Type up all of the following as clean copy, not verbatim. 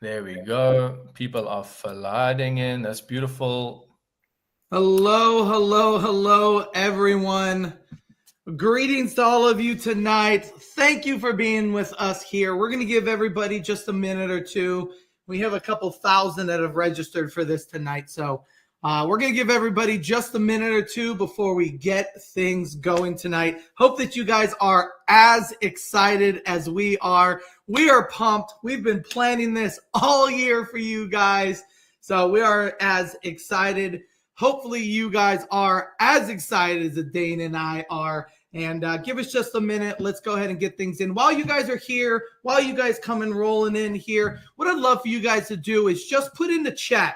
There we go. People are flooding in. That's beautiful. Hello, hello, hello, everyone. Greetings to all of you tonight. Thank you for being with us here. We're going to give everybody just a minute or two. We have a couple thousand that have registered for this tonight. So we're going to give everybody just a minute or two before we get things going tonight. Hope that you guys are as excited as we are. We are pumped. We've been planning this all year for you guys. So we are as excited. Hopefully you guys are as excited as Dane and I are. And give us just a minute. Let's go ahead and get things in. While you guys are here, while you guys come and rolling in here, what I'd love for you guys to do is just put in the chat,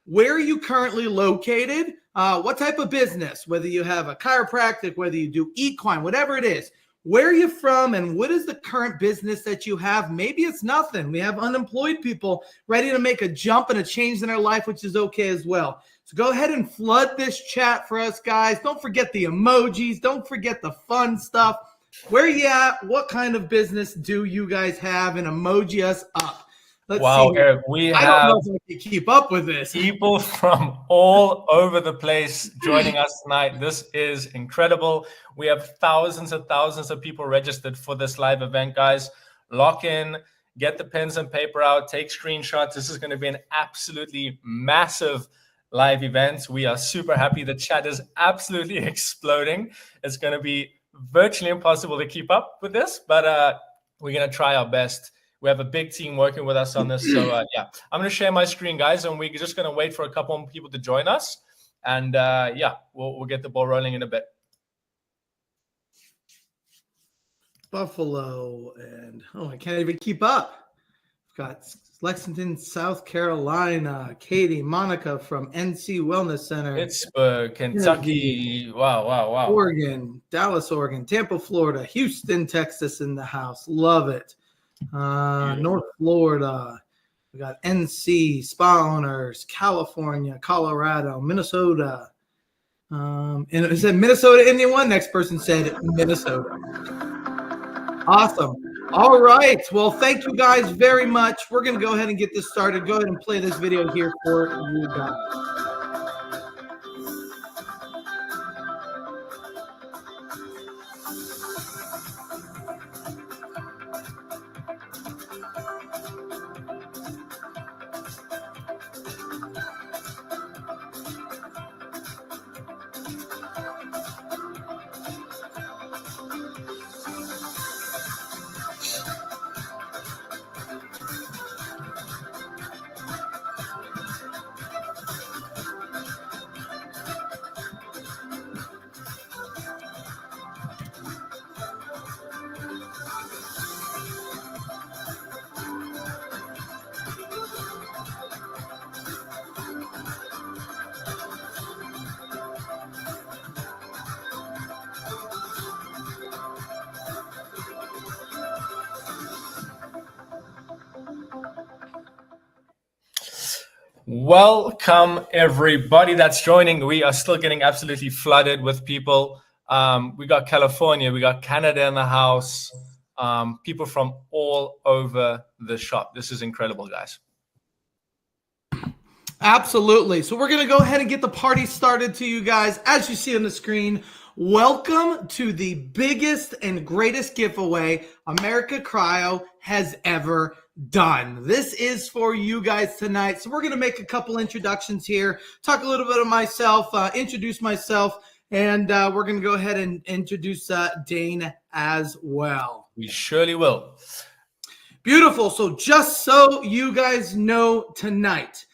where are you currently located? What type of business, whether you have a chiropractic, whether you do equine, whatever it is. Where are you from and what is the current business that you have? Maybe it's nothing. We have unemployed people ready to make a jump and a change in their life, which is okay as well. So go ahead and flood this chat for us, guys. Don't forget the emojis. Don't forget the fun stuff. Where are you at? What kind of business do you guys have? And emoji us up. Let's Wow, see. Eric, we I have don't know if I can keep up with this. people from all over the place joining us tonight. This is incredible. We have thousands and thousands of people registered for this live event, guys. Lock in, get the pens and paper out, take screenshots. This is going to be an absolutely massive live event. We are super happy. The chat is absolutely exploding. It's going to be virtually impossible to keep up with this, but we're going to try our best. We have a big team working with us on this. So, yeah, I'm going to share my screen, guys, and we're just going to wait for a couple more people to join us. And, yeah, we'll get the ball rolling in a bit. Buffalo and, I can't even keep up. We've got Lexington, South Carolina, Katie, Monica from NC Wellness Center. Pittsburgh, Kentucky. Wow. Oregon, Dallas, Oregon, Tampa, Florida, Houston, Texas in the house. Love it. North Florida, we got NC, spa owners, California, Colorado, Minnesota. And it said Minnesota, Indian one. Next person said Minnesota. Awesome. All right. Well, thank you guys very much. We're going to go ahead and get this started. Go ahead and play this video here for you guys. Welcome, everybody that's joining. We are still getting absolutely flooded with people. We got California, we got Canada in the house, people from all over the shop. This is incredible, guys. Absolutely. So we're going to go ahead and get the party started to you guys. As you see on the screen, welcome to the biggest and greatest giveaway America Cryo has ever done. This is for you guys tonight. So we're going to make a couple introductions here, talk a little bit of myself, introduce myself, and we're going to go ahead and introduce Dane as well. We surely will. Beautiful. So just so you guys know tonight,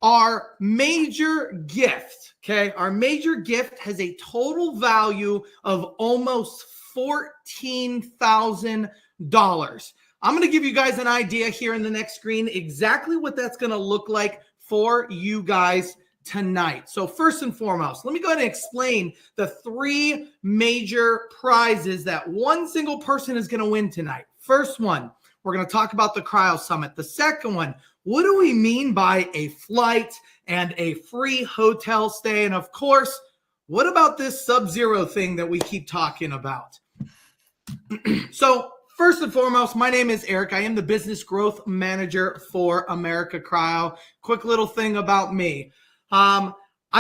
our major gift, our major gift has a total value of almost $14,000. I'm going to give you guys an idea here in the next screen exactly what that's going to look like for you guys tonight. So first and foremost, let me go ahead and explain the three major prizes that one single person is going to win tonight. First one, we're going to talk about the Cryo Summit. The second one, what do we mean by a flight and a free hotel stay? And of course, what about this Subzero thing that we keep talking about? So First and foremost, my name is Eric. I am the business growth manager for America Cryo. Quick little thing about me. I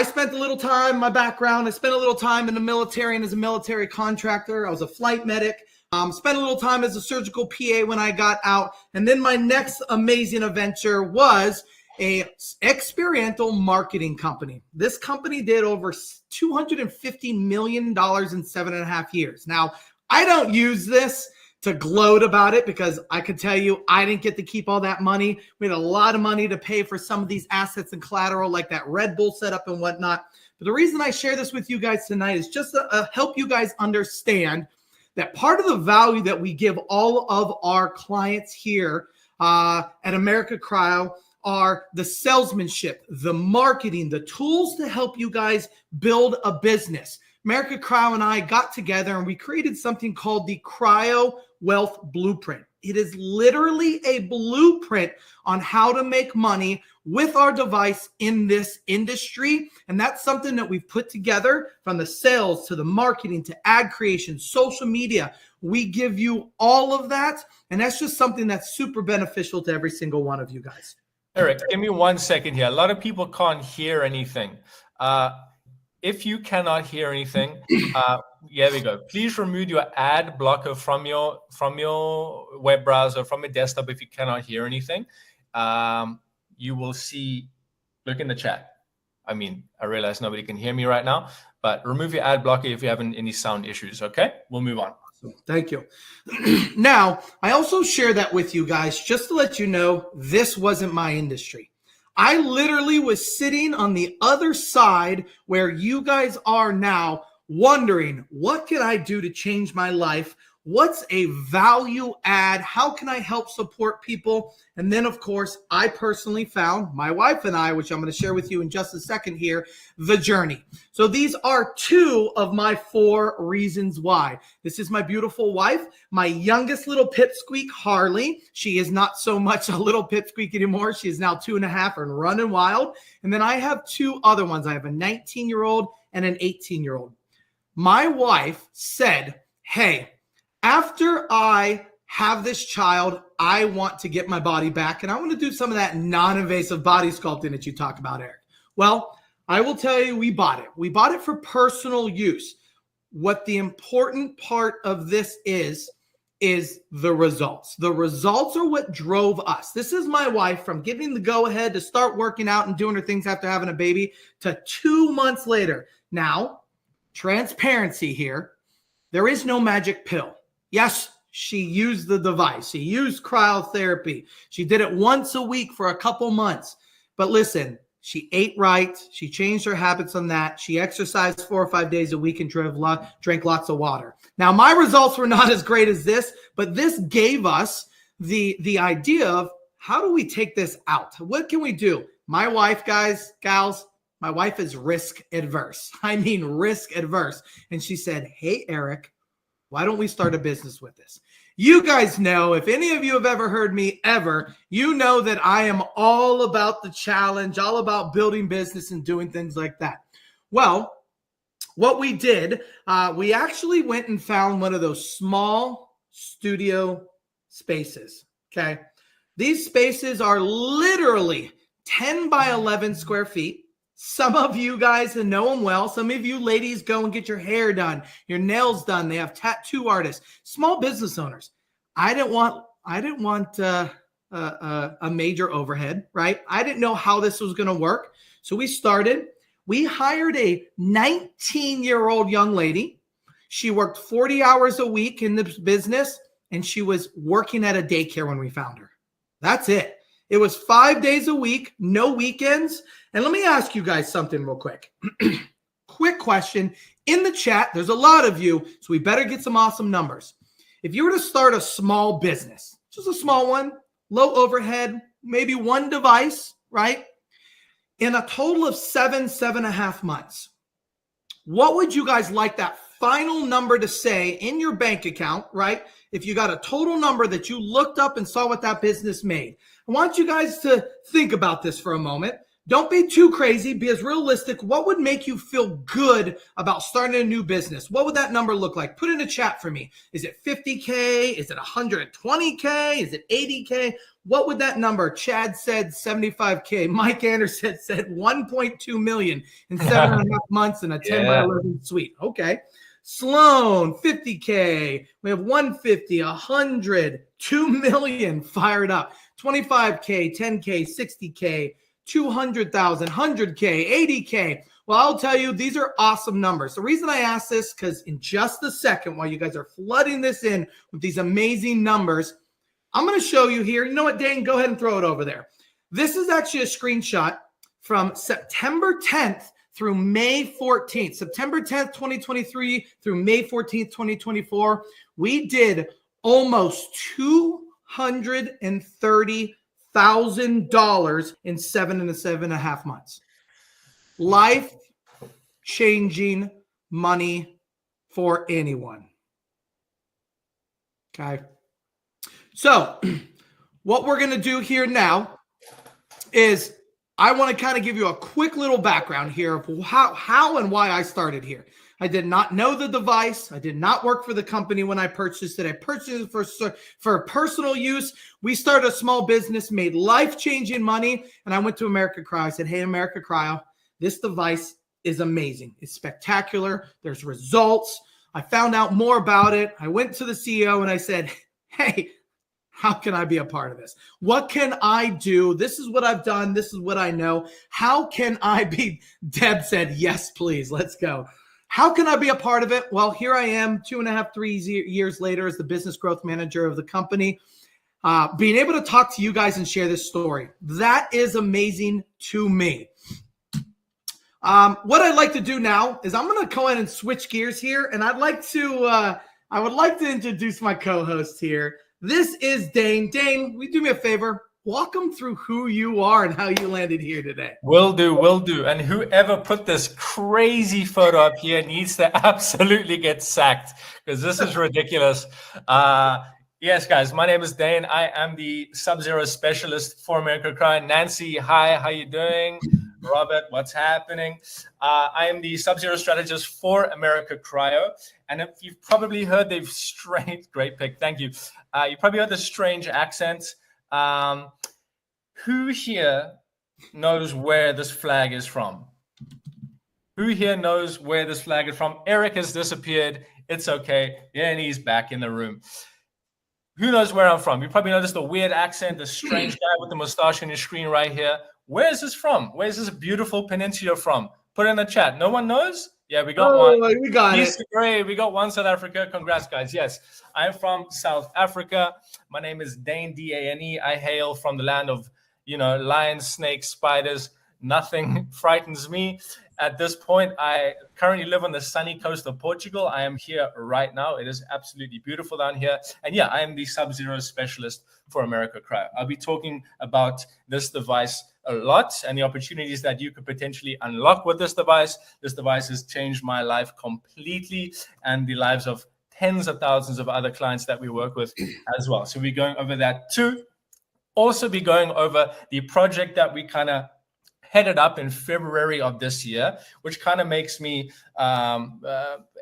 spent a little time, my background, I spent a little time in the military and as a military contractor. I was a flight medic. Spent a little time as a surgical PA when I got out. And then my next amazing adventure was a experiential marketing company. This company did over $250 million in 7.5 years. Now, I don't use this to gloat about it because I can tell you I didn't get to keep all that money. We had a lot of money to pay for some of these assets and collateral like that Red Bull setup and whatnot. But the reason I share this with you guys tonight is just to help you guys understand that part of the value that we give all of our clients here at America Cryo are the salesmanship, the marketing, the tools to help you guys build a business. America Cryo and I got together and we created something called the Cryo Wealth Blueprint. It is literally a blueprint on how to make money with our device in this industry. And that's something that we've put together from the sales to the marketing to ad creation, social media. We give you all of that. And that's just something that's super beneficial to every single one of you guys. Eric, give me 1 second here. A lot of people can't hear anything. If you cannot hear anything, here we go. Please remove your ad blocker from your web browser, from your desktop if you cannot hear anything. You will see, look in the chat. I mean, I realize nobody can hear me right now, but remove your ad blocker if you have any sound issues, okay? We'll move on. Thank you. Now, I also share that with you guys just to let you know this wasn't my industry. I literally was sitting on the other side where you guys are now wondering, what can I do to change my life? What's a value add? How can I help support people? And then, of course, I personally found, my wife and I, which I'm going to share with you in just a second here, the journey. So these are 2 of my 4 reasons why. This is my beautiful wife, my youngest little pipsqueak, Harley. She is not so much a little pipsqueak anymore. She is now 2.5 and running wild. And then I have 2 other ones. I have a 19-year-old and an 18-year-old. My wife said, hey, after I have this child, I want to get my body back, and I want to do some of that non-invasive body sculpting that you talk about, Eric. Well, I will tell you, we bought it. We bought it for personal use. What the important part of this is the results. The results are what drove us. This is my wife from getting the go-ahead to start working out and doing her things after having a baby to 2 months later. Now, transparency here. There is no magic pill. Yes, she used the device. She used cryotherapy. She did it once a week for a couple months. But listen, she ate right. She changed her habits on that. She exercised 4 or 5 days a week and drank lots of water. Now, my results were not as great as this, but this gave us the idea of how do we take this out? What can we do? My wife, guys, gals, my wife is risk adverse. I mean, risk adverse. And she said, hey, Eric, why don't we start a business with this? You guys know, if any of you have ever heard me ever, you know that I am all about the challenge, all about building business and doing things like that. Well, what we did, we actually went and found one of those small studio spaces, okay? These spaces are literally 10 by 11 square feet. Some of you guys know them well. Some of you ladies go and get your hair done, your nails done. They have tattoo artists, small business owners. I didn't want a major overhead, right? I didn't know how this was going to work. So we hired a 19-year-old young lady. She worked 40 hours a week in this business, and she was working at a daycare when we found her. That's it. It was 5 days a week, no weekends. And let me ask you guys something real quick. Quick question in the chat. There's a lot of you, so we better get some awesome numbers. If you were to start a small business, just a small one, low overhead, maybe 1 device, right? In a total of 7.5 months, what would you guys like that final number to say in your bank account, right? If you got a total number that you looked up and saw what that business made. I want you guys to think about this for a moment. Don't be too crazy. Be as realistic. What would make you feel good about starting a new business? What would that number look like? Put in a chat for me. Is it 50K? Is it 120K? Is it 80K? What would that number? Chad said 75K. Mike Anderson said 1.2 million in 7.5 months in a 10 by 11 suite. Okay. Sloan, 50K. We have 150, 100, 2 million fired up. 25K, 10K, 60K. 200,000, 100K, 80K. Well, I'll tell you, these are awesome numbers. The reason I ask this, because in just a second, while you guys are flooding this in with these amazing numbers, I'm going to show you here. You know what, Dane? Go ahead and throw it over there. This is actually a screenshot from September 10th through May 14th. September 10th, 2023 through May 14th, 2024. We did almost $230,000 in 7.5 months. Life-changing money for anyone. Okay. So what we're going to do here now is I want to kind of give you a quick little background here of how and why I started here. I did not know the device. I did not work for the company when I purchased it. I purchased it for personal use. We started a small business, made life-changing money, and I went to America Cryo. I said, hey, America Cryo, this device is amazing. It's spectacular. There's results. I found out more about it. I went to the CEO and I said, hey, how can I be a part of this? What can I do? This is what I've done. This is what I know. How can I be? Deb said, yes, please. Let's go. How can I be a part of it? Well, here I am 2.5, 3 years later as the business growth manager of the company, being able to talk to you guys and share this story. That is amazing to me. What I'd like to do now is I'm going to go ahead and switch gears here, and I would like to introduce my co-host here. This is Dane. Dane, will you do me a favor? Walk them through who you are and how you landed here today. Will do. And whoever put this crazy photo up here needs to absolutely get sacked because this is ridiculous. Yes, guys, my name is Dane. I am the Subzero specialist for America Cryo. Nancy, hi, how you doing? Robert, what's happening? I am the Subzero strategist for America Cryo. And if you've probably heard they've great pick, thank you. You probably heard the strange accent. Who here knows where this flag is from? Who here knows where this flag is from? Eric has disappeared. It's okay. Yeah, and he's back in the room. Who knows where I'm from? You probably noticed the weird accent, the strange guy with the mustache on your screen right here. Where is this from? Where is this beautiful peninsula from? Put it in the chat. No one knows? Yeah, we got one. We got it. Great. We got one South Africa. Congrats, guys. Yes, I'm from South Africa. My name is Dane, D-A-N-E. I hail from the land of, lions, snakes, spiders. Nothing frightens me. At this point, I currently live on the sunny coast of Portugal. I am here right now. It is absolutely beautiful down here. And yeah, I am the Subzero specialist for America Cryo. I'll be talking about this device a lot and the opportunities that you could potentially unlock with this device. This device has changed my life completely and the lives of tens of thousands of other clients that we work with as well. So we're going over that too. Also be going over the project that we kind of headed up in February of this year, which kind of makes me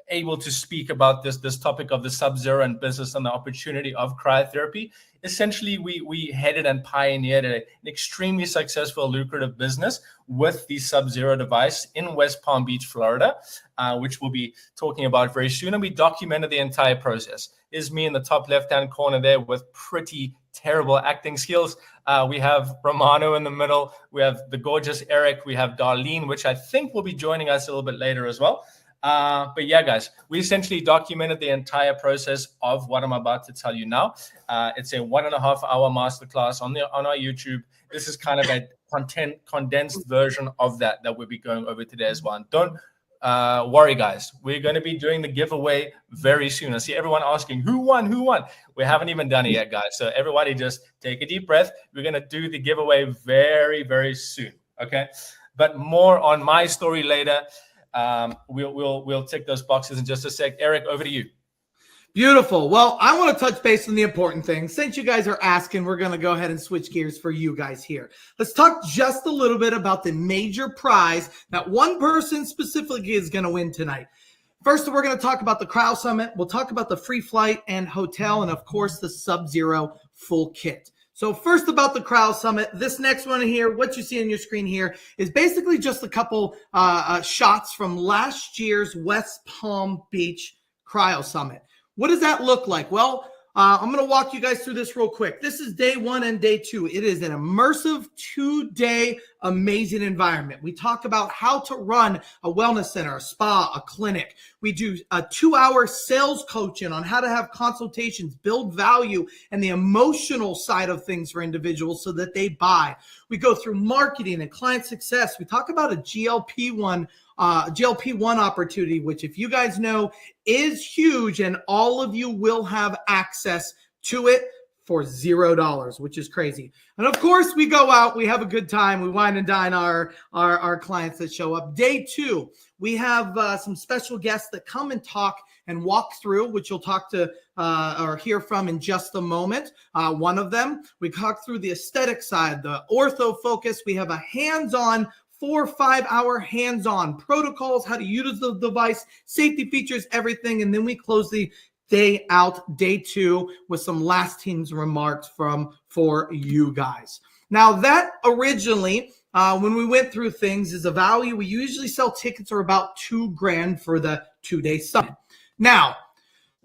able to speak about this topic of the Subzero and business and the opportunity of cryotherapy. Essentially, we headed and pioneered an extremely successful, lucrative business with the Subzero device in West Palm Beach, Florida, which we'll be talking about very soon. And we documented the entire process. Is me in the top left-hand corner there with pretty terrible acting skills. We have Romano in the middle. We have the gorgeous Eric. We have Darlene, which I think will be joining us a little bit later as well. But yeah, guys, we essentially documented the entire process of what I'm about to tell you now. It's a 1.5-hour masterclass on our YouTube. This is kind of a condensed version of that we'll be going over today as well. And don't worry, guys. We're going to be doing the giveaway very soon. I see everyone asking, who won? We haven't even done it yet, guys. So everybody just take a deep breath. We're going to do the giveaway very, very soon. Okay. But more on my story later. We'll tick those boxes in just a sec. Eric, over to you. Beautiful. Well, I want to touch base on the important things. Since you guys are asking, we're going to go ahead and switch gears for you guys here. Let's talk just a little bit about the major prize that one person specifically is going to win tonight. First, we're going to talk about the Cryo Summit. We'll talk about the free flight and hotel, and of course, the Subzero full kit. So first about the Cryo Summit, this next one here, what you see on your screen here is basically just a couple shots from last year's West Palm Beach Cryo Summit. What does that look like? Well, I'm going to walk you guys through this real quick. This is day 1 and day 2. It is an immersive 2-day amazing environment. We talk about how to run a wellness center, a spa, a clinic. We do a 2-hour sales coaching on how to have consultations, build value, and the emotional side of things for individuals so that they buy. We go through marketing and client success. We talk about a GLP-1 opportunity, which if you guys know is huge, and all of you will have access to it for $0, which is crazy. And of course, we go out, we have a good time, we wine and dine our clients that show up. Day 2, we have some special guests that come and talk and walk through, which you'll talk to or hear from in just a moment. One of them, we talk through the aesthetic side, the ortho focus. We have a hands-on 4 or 5 hour hands-on protocols, how to use the device, safety features, everything. And then we close the day out, day 2, with some last team's remarks for you guys. Now that originally, when we went through things, is a value. We usually sell tickets are about $2,000 for the 2-day summit. Now,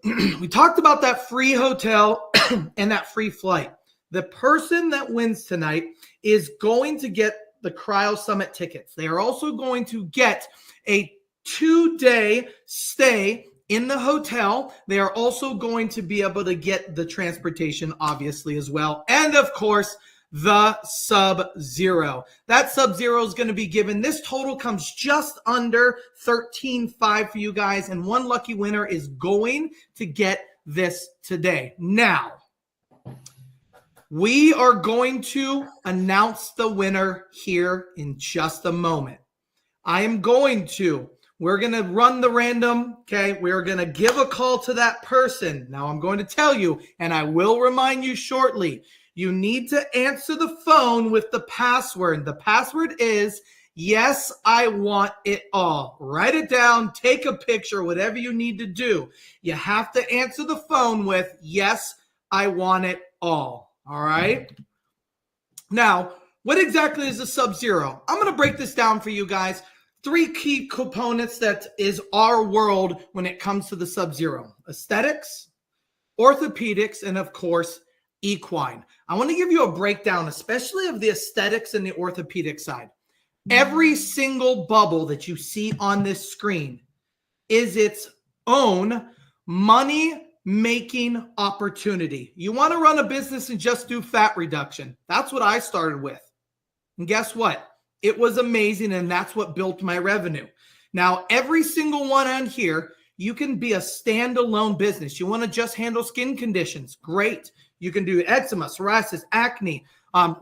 we talked about that free hotel and that free flight. The person that wins tonight is going to get the Cryo Summit tickets. They are also going to get a 2-day stay in the hotel. They are also going to be able to get the transportation, obviously, as well. And of course, the Subzero. That Subzero is going to be given. This total comes just under $13,500 for you guys. And one lucky winner is going to get this today. Now, we are going to announce the winner here in just a moment. We're going to run the random, okay? We're going to give a call to that person. Now, I'm going to tell you, and I will remind you shortly, you need to answer the phone with the password. The password is, yes, I want it all. Write it down, take a picture, whatever you need to do. You have to answer the phone with, yes, I want it all. All right. Now, what exactly is a Subzero? I'm going to break this down for you guys. 3 key components that is our world when it comes to the Subzero: aesthetics, orthopedics, and of course, equine. I want to give you a breakdown, especially of the aesthetics and the orthopedic side. Every single bubble that you see on this screen is its own money-making opportunity. You want to run a business and just do fat reduction. That's what I started with. And guess what? It was amazing, and that's what built my revenue. Now, every single one on here, you can be a standalone business. You want to just handle skin conditions? Great. You can do eczema, psoriasis, acne.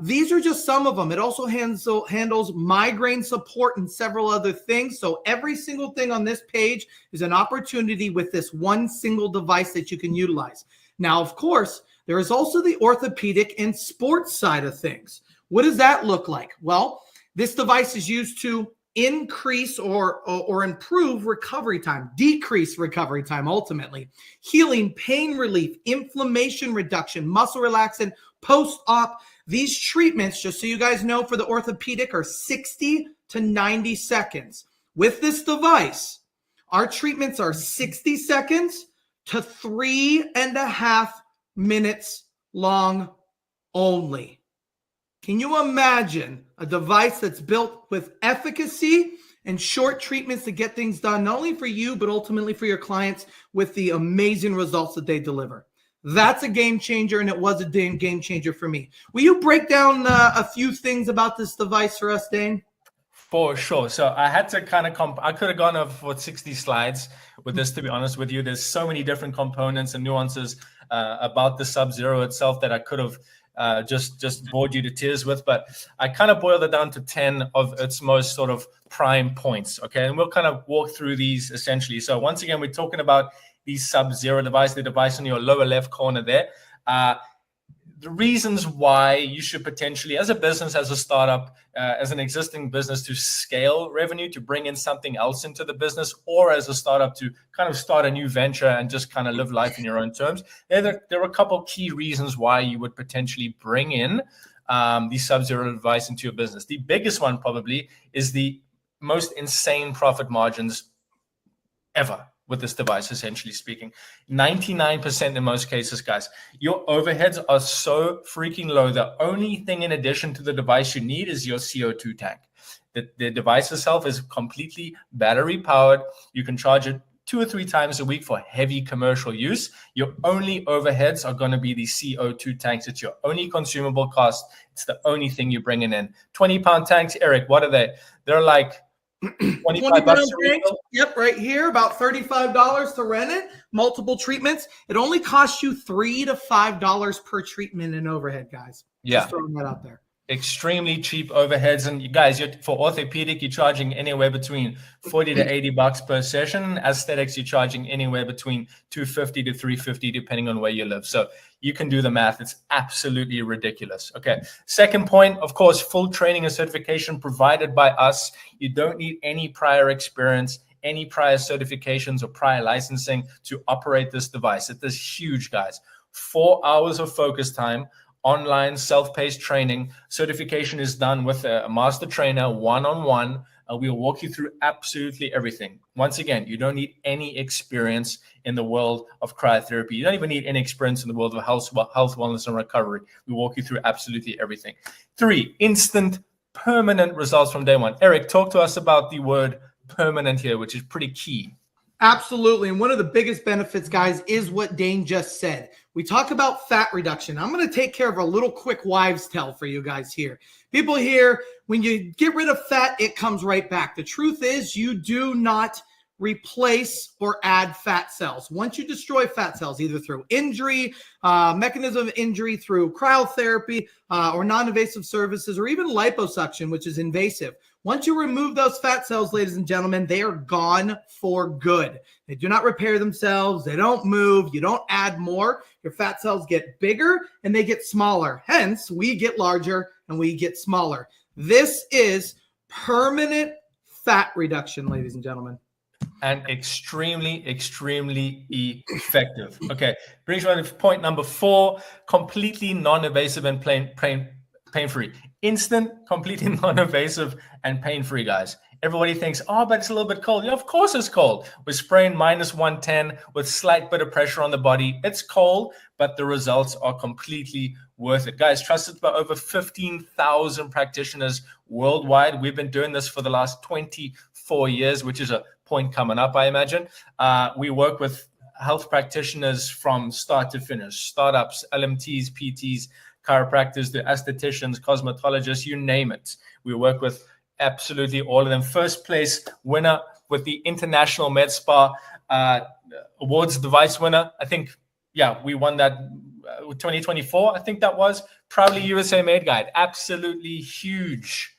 These are just some of them. It also handles migraine support and several other things. So every single thing on this page is an opportunity with this one single device that you can utilize. Now, of course, there is also the orthopedic and sports side of things. What does that look like? Well, this device is used to increase or improve recovery time, decrease recovery time, ultimately. Healing, pain relief, inflammation reduction, muscle relaxant, post-op. These treatments, just so you guys know, for the orthopedic are 60 to 90 seconds. With this device, our treatments are 60 seconds to 3.5 minutes long only. Can you imagine a device that's built with efficacy and short treatments to get things done, not only for you, but ultimately for your clients with the amazing results that they deliver? That's a game changer, and it was a game changer for me. Will you break down a few things about this device for us, Dane? For sure. So I had to kind of I could have gone over for 60 slides with this, to be honest with you. There's so many different components and nuances about the Subzero itself that I could have just bored you to tears with, but I kind of boiled it down to 10 of its most sort of prime points. Okay. And we'll kind of walk through these essentially. So once again, we're talking about the Subzero device, the device in your lower left corner there. The reasons why you should potentially, as a business, as a startup, as an existing business, to scale revenue, to bring in something else into the business, or as a startup to kind of start a new venture and just kind of live life in your own terms. There are a couple key reasons why you would potentially bring in the Subzero device into your business. The biggest one probably is the most insane profit margins ever with this device, essentially speaking. 99% in most cases, guys. Your overheads are so freaking low. The only thing in addition to the device you need is your CO2 tank. The device itself is completely battery powered. You can charge it 2 or 3 times a week for heavy commercial use. Your only overheads are going to be the CO2 tanks. It's your only consumable cost. It's the only thing you're bringing in. 20-pound tanks, Eric, what are they? They're like 25 bucks. Yep, right here, about $35 to rent it. Multiple treatments. It only costs you $3 to $5 per treatment in overhead, guys. Yeah. Just throwing that out there. Extremely cheap overheads, and you guys, for orthopedic, you're charging anywhere between 40 to 80 bucks per session. Aesthetics, you're charging anywhere between 250 to 350, depending on where you live. So you can do the math. It's absolutely ridiculous. Okay. Second point, of course, full training and certification provided by us. You don't need any prior experience, any prior certifications or prior licensing to operate this device. It is huge, guys. 4 hours of focus time. Online self-paced training. Certification is done with a master trainer one-on-one. We'll walk you through absolutely everything. Once again, you don't need any experience in the world of cryotherapy. You don't even need any experience in the world of health, wellness, and recovery. We walk you through absolutely everything. 3, instant, permanent results from day one. Eric, talk to us about the word permanent here, which is pretty key. Absolutely. And one of the biggest benefits, guys, is what Dane just said. We talk about fat reduction. I'm going to take care of a little quick wives' tale for you guys here. People here, when you get rid of fat, it comes right back. The truth is you do not replace or add fat cells. Once you destroy fat cells, either through injury, mechanism of injury, through cryotherapy, or non-invasive services, or even liposuction, which is invasive. Once you remove those fat cells, ladies and gentlemen, they are gone for good. They do not repair themselves. They don't move. You don't add more. Your fat cells get bigger and they get smaller. Hence, we get larger and we get smaller. This is permanent fat reduction, ladies and gentlemen. And extremely, extremely effective. Okay, brings me to point number 4, completely non-invasive and pain-free. Instant, completely non-invasive and pain-free, guys. Everybody thinks, oh, but it's a little bit cold. Yeah, of course it's cold. We're spraying -110 with slight bit of pressure on the body. It's cold, but the results are completely worth it. Guys, trusted by over 15,000 practitioners worldwide. We've been doing this for the last 24 years, which is a point coming up, I imagine. We work with health practitioners from start to finish, startups, LMTs, PTs, chiropractors, the estheticians, cosmetologists, you name it. We work with absolutely all of them. First place winner with the International Med Spa Awards device winner. I think, yeah, we won that 2024. I think that was proudly USA made, guide. Absolutely huge.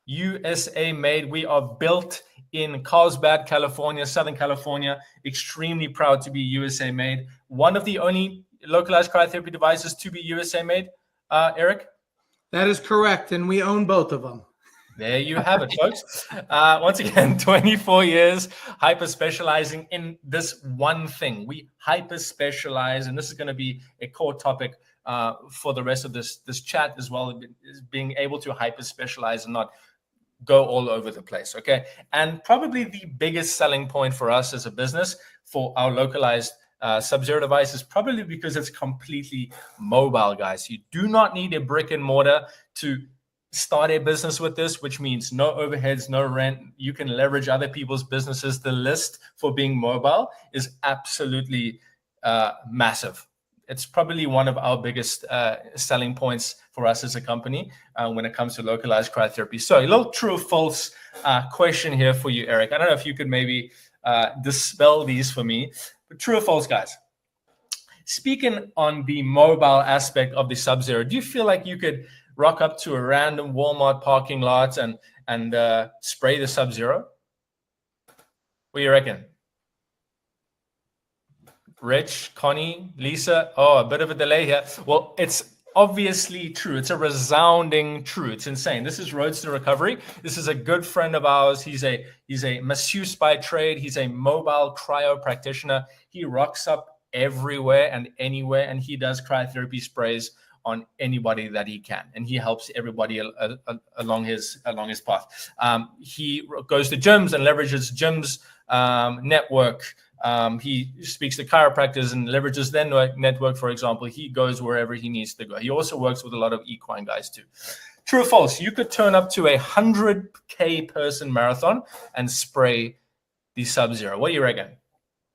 USA made. We are built in Carlsbad, California, Southern California. Extremely proud to be USA made. One of the only localized cryotherapy devices to be USA made, Eric? That is correct, and we own both of them. There you have it, folks. Once again, 24 years hyper-specializing in this one thing. We hyper-specialize, and this is going to be a core topic for the rest of this chat as well, is being able to hyper-specialize and not go all over the place, okay? And probably the biggest selling point for us as a business for our localized Subzero device is probably because it's completely mobile, guys. You do not need a brick and mortar to start a business with this, which means no overheads, no rent. You can leverage other people's businesses. The list for being mobile is absolutely massive. It's probably one of our biggest selling points for us as a company when it comes to localized cryotherapy. So a little true or false question here for you, Eric. I don't know if you could maybe dispel these for me. But true or false, guys? Speaking on the mobile aspect of the Subzero, do you feel like you could rock up to a random Walmart parking lot and spray the Subzero? What do you reckon? Rich, Connie, Lisa. Oh, a bit of a delay here. Well, it's obviously true. It's a resounding true. It's insane. This is Roads to Recovery. This is a good friend of ours. He's a masseuse by trade. He's a mobile cryo practitioner. He rocks up everywhere and anywhere, and he does cryotherapy sprays on anybody that he can, and he helps everybody along his path. He goes to gyms and leverages gyms network. He speaks to chiropractors and leverages their network. For example, he goes wherever he needs to go. He also works with a lot of equine guys too. True or false? You could turn up to 100K person marathon and spray the Subzero. What do you reckon?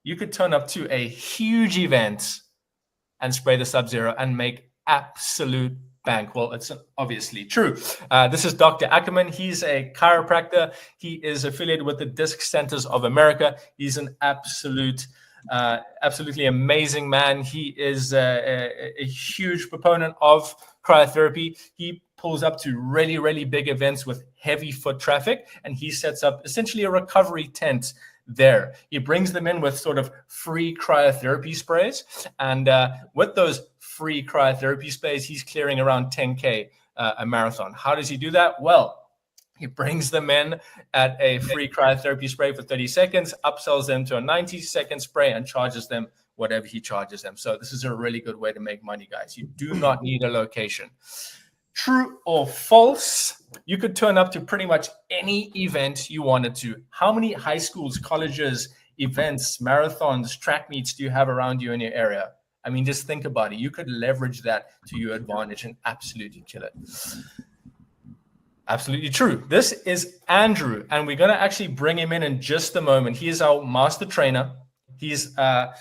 You could turn up to a huge event and spray the Subzero and make absolute bank. Well, it's obviously true. This is Dr. Ackerman. He's a chiropractor. He is affiliated with the Disc Centers of America. He's an absolutely amazing man. He is a huge proponent of cryotherapy. He pulls up to really, really big events with heavy foot traffic, and he sets up essentially a recovery tent there. He brings them in with sort of free cryotherapy sprays, and with those free cryotherapy sprays, he's clearing around 10K a marathon. How does he do that? Well, he brings them in at a free cryotherapy spray for 30 seconds, upsells them to a 90-second spray, and charges them whatever he charges them. So this is a really good way to make money, guys. You do not need a location. True or false? You could turn up to pretty much any event you wanted to. How many high schools, colleges, events, marathons, track meets do you have around you in your area? I mean, just think about it. You could leverage that to your advantage and absolutely kill it. Absolutely true. This is Andrew, and we're going to actually bring him in just a moment. He is our master trainer. He's a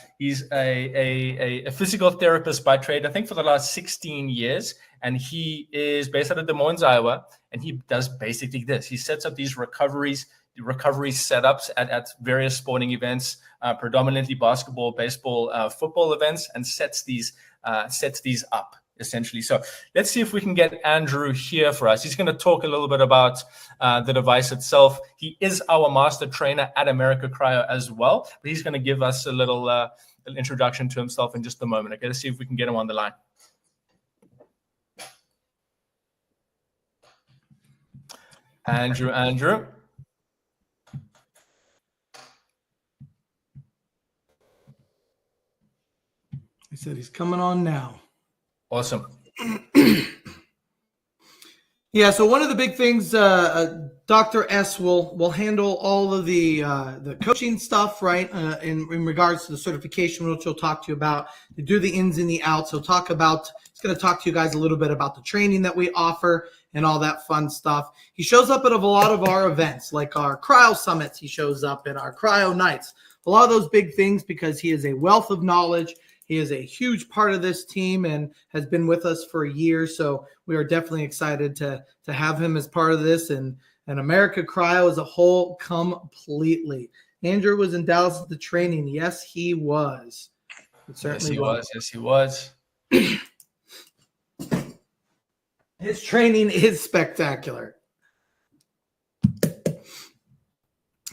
physical therapist by trade, I think for the last 16 years. And he is based out of Des Moines, Iowa. And he does basically this. He sets up these recovery setups at various sporting events, predominantly basketball, baseball, football events, and sets these up essentially. So let's see if we can get Andrew here for us. He's going to talk a little bit about the device itself. He is our master trainer at America Cryo as well, but he's going to give us a little introduction to himself in just a moment. Okay, let's see if we can get him on the line. Andrew. He said he's coming on now. Awesome. Yeah, so one of the big things, Dr. S will handle all of the coaching stuff, right, in regards to the certification, which he'll talk to you about. To do the ins and the outs. He's going to talk to you guys a little bit about the training that we offer and all that fun stuff. He shows up at a lot of our events, like our cryo summits. He shows up at our cryo nights. A lot of those big things because he is a wealth of knowledge. He is a huge part of this team and has been with us for years. So we are definitely excited to have him as part of this and America Cryo as a whole completely. Andrew was in Dallas at the training. Yes, he was. Yes, he was. His training is spectacular.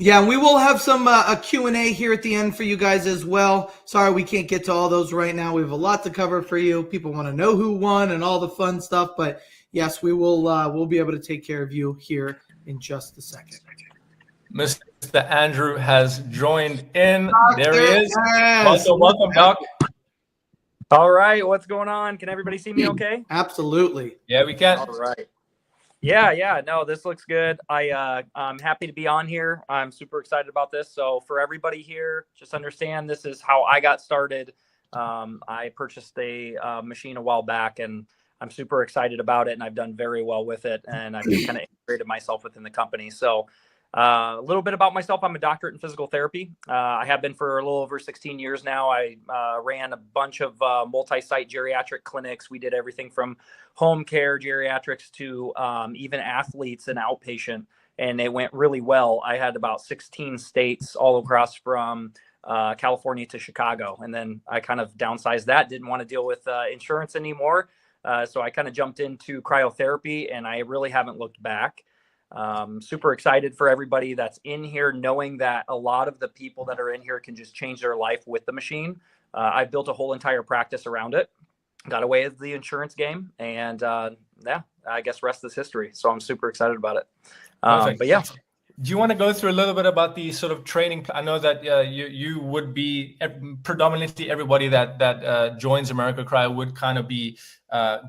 Yeah, we will have some a Q&A here at the end for you guys as well. Sorry we can't get to all those right now. We have a lot to cover for you. People want to know who won and all the fun stuff. But yes, we will we'll be able to take care of you here in just a second. Mr. Andrew has joined in. Dr. There he is. S. Welcome, Doc. All right, what's going on? Can everybody see me okay? Absolutely. Yeah, we can. All right. Yeah. No, this looks good. I'm happy to be on here. I'm super excited about this. So for everybody here, just understand this is how I got started. I purchased a machine a while back, and I'm super excited about it, and I've done very well with it, and I've just kind of integrated myself within the company. So a little bit about myself. I'm a doctorate in physical therapy. I have been for a little over 16 years now. I ran a bunch of multi-site geriatric clinics. We did everything from home care geriatrics to even athletes and outpatient, and it went really well. I had about 16 states all across from California to Chicago. And then I kind of downsized that, didn't want to deal with insurance anymore. So I kind of jumped into cryotherapy, and I really haven't looked back. Super excited for everybody that's in here, knowing that a lot of the people that are in here can just change their life with the machine. I built a whole entire practice around it, got away with the insurance game, and yeah, I guess rest is history. So I'm super excited about it. Perfect. But yeah. Do you want to go through a little bit about the sort of training? I know that you would be predominantly everybody that joins America Cryo would kind of be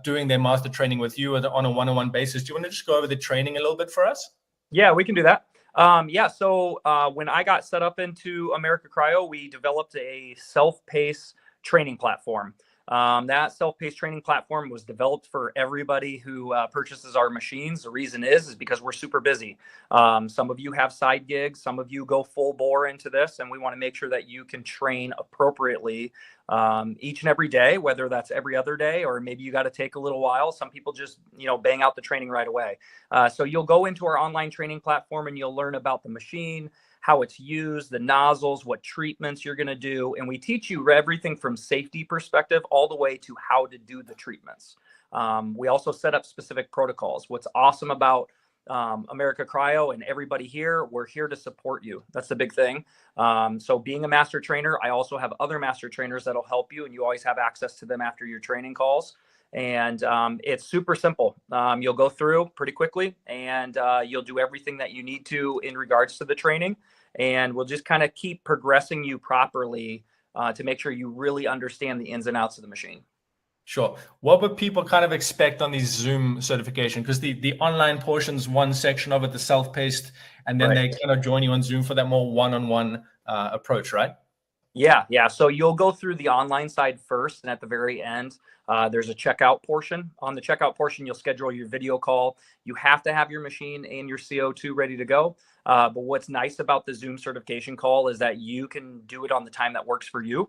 doing their master training with you on a one-on-one basis. Do you want to just go over the training a little bit for us? Yeah, we can do that. Yeah, so when I got set up into America Cryo, we developed a self-paced training platform. That self-paced training platform was developed for everybody who purchases our machines. The reason is because we're super busy. Some of you have side gigs, some of you go full bore into this, and we want to make sure that you can train appropriately each and every day, whether that's every other day or maybe you got to take a little while. Some people just, bang out the training right away. So you'll go into our online training platform and you'll learn about the machine, how it's used, the nozzles, what treatments you're going to do. And we teach you everything from safety perspective all the way to how to do the treatments. We also set up specific protocols. What's awesome about America Cryo and everybody here, we're here to support you. That's the big thing. So being a master trainer, I also have other master trainers that'll help you, and you always have access to them after your training calls. And it's super simple. You'll go through pretty quickly, and you'll do everything that you need to in regards to the training. And we'll just kind of keep progressing you properly to make sure you really understand the ins and outs of the machine. Sure. What would people kind of expect on the Zoom certification? Because the online portion's one section of it, the self-paced, and then Right. they kind of join you on Zoom for that more one-on-one approach, right? Yeah. So you'll go through the online side first, and at the very end, there's a checkout portion. On the checkout portion, you'll schedule your video call. You have to have your machine and your CO2 ready to go. But what's nice about the Zoom certification call is that you can do it on the time that works for you,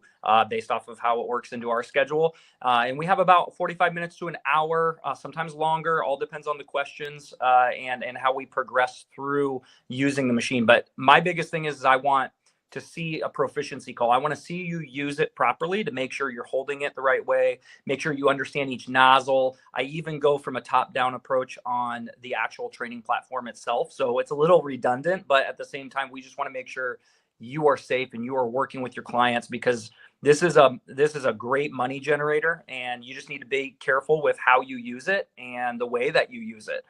based off of how it works into our schedule. And we have about 45 minutes to an hour, sometimes longer, all depends on the questions and how we progress through using the machine. But my biggest thing is I want to see a proficiency call. I want to see you use it properly to make sure you're holding it the right way, make sure you understand each nozzle. I even go from a top-down approach on the actual training platform itself. So it's a little redundant, but at the same time, we just want to make sure you are safe and you are working with your clients, because this is a great money generator, and you just need to be careful with how you use it and the way that you use it.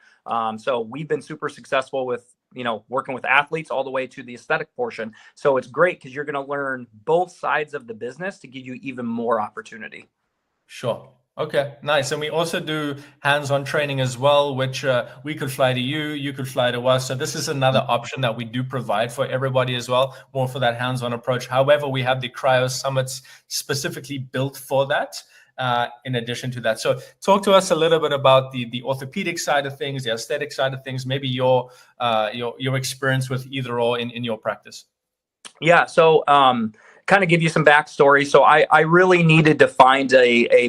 So we've been super successful with working with athletes all the way to the aesthetic portion. So it's great because you're going to learn both sides of the business to give you even more opportunity. Sure. Okay, nice. And we also do hands-on training as well, which we could fly to you, you could fly to us. So this is another option that we do provide for everybody as well, more for that hands-on approach. However, we have the Cryo Summits specifically built for that. In addition to that, so talk to us a little bit about the orthopedic side of things, the aesthetic side of things, maybe your experience with either or in your practice. Yeah, so kind of give you some backstory. So I really needed to find a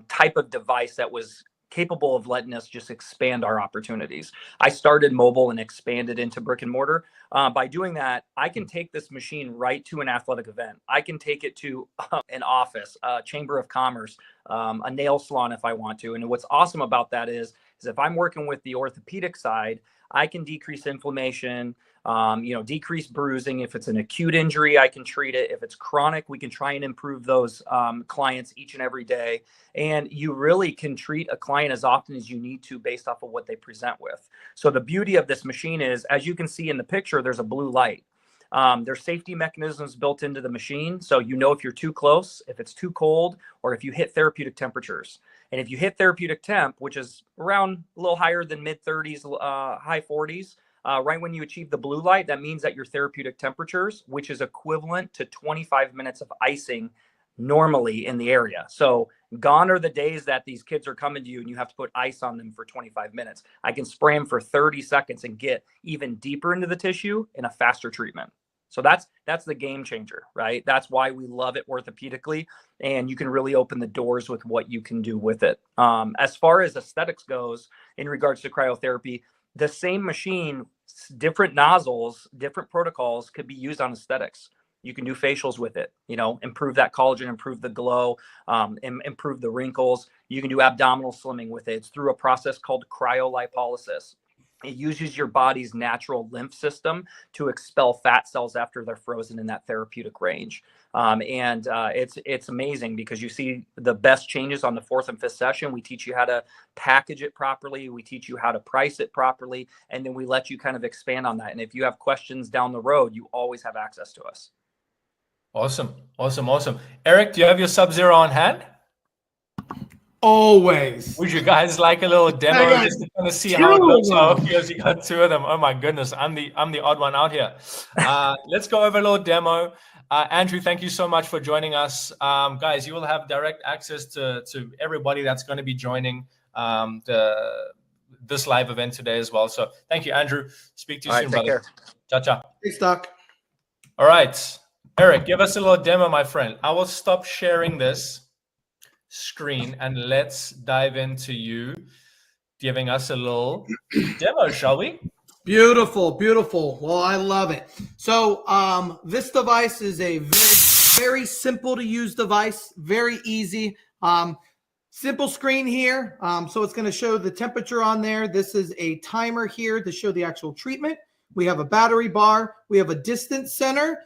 type of device that was capable of letting us just expand our opportunities. I started mobile and expanded into brick and mortar. By doing that, I can take this machine right to an athletic event. I can take it to an office, a chamber of commerce, a nail salon if I want to. And what's awesome about that is if I'm working with the orthopedic side, I can decrease inflammation, decrease bruising. If it's an acute injury, I can treat it. If it's chronic, we can try and improve those clients each and every day. And you really can treat a client as often as you need to based off of what they present with. So the beauty of this machine is, as you can see in the picture, there's a blue light. There's safety mechanisms built into the machine. So if you're too close, if it's too cold, or if you hit therapeutic temperatures. And if you hit therapeutic temp, which is around a little higher than mid 30s, high 40s, right when you achieve the blue light, that means that your therapeutic temperatures, which is equivalent to 25 minutes of icing normally in the area. So gone are the days that these kids are coming to you and you have to put ice on them for 25 minutes. I can spray them for 30 seconds and get even deeper into the tissue in a faster treatment. So that's the game changer, right? That's why we love it orthopedically, and you can really open the doors with what you can do with it. As far as aesthetics goes, in regards to cryotherapy, the same machine, different nozzles, different protocols could be used on aesthetics. You can do facials with it, improve that collagen, improve the glow, improve the wrinkles. You can do abdominal slimming with it. It's through a process called cryolipolysis. It uses your body's natural lymph system to expel fat cells after they're frozen in that therapeutic range. It's amazing because you see the best changes on the 4th and 5th session. We teach you how to package it properly. We teach you how to price it properly. And then we let you kind of expand on that. And if you have questions down the road, you always have access to us. Awesome. Awesome. Awesome. Eric, do you have your Subzero on hand? Always. Would you guys like a little demo just to kind of see how it looks? Oh, okay, you got 2 of them. Oh my goodness, I'm the odd one out here. Let's go over a little demo. Andrew, thank you so much for joining us. Guys, you will have direct access to everybody that's going to be joining this live event today as well. So thank you, Andrew. Speak to you soon, brother. Ciao, ciao. Thanks, Doc. All right, Eric, give us a little demo, my friend. I will stop sharing this screen and let's dive into you giving us a little demo, shall we? Beautiful, beautiful. Well, I love it. So this device is a very simple to use device, very easy. Simple screen here. So it's going to show the temperature on there. This is a timer here to show the actual treatment. We have a battery bar. We have a distance center.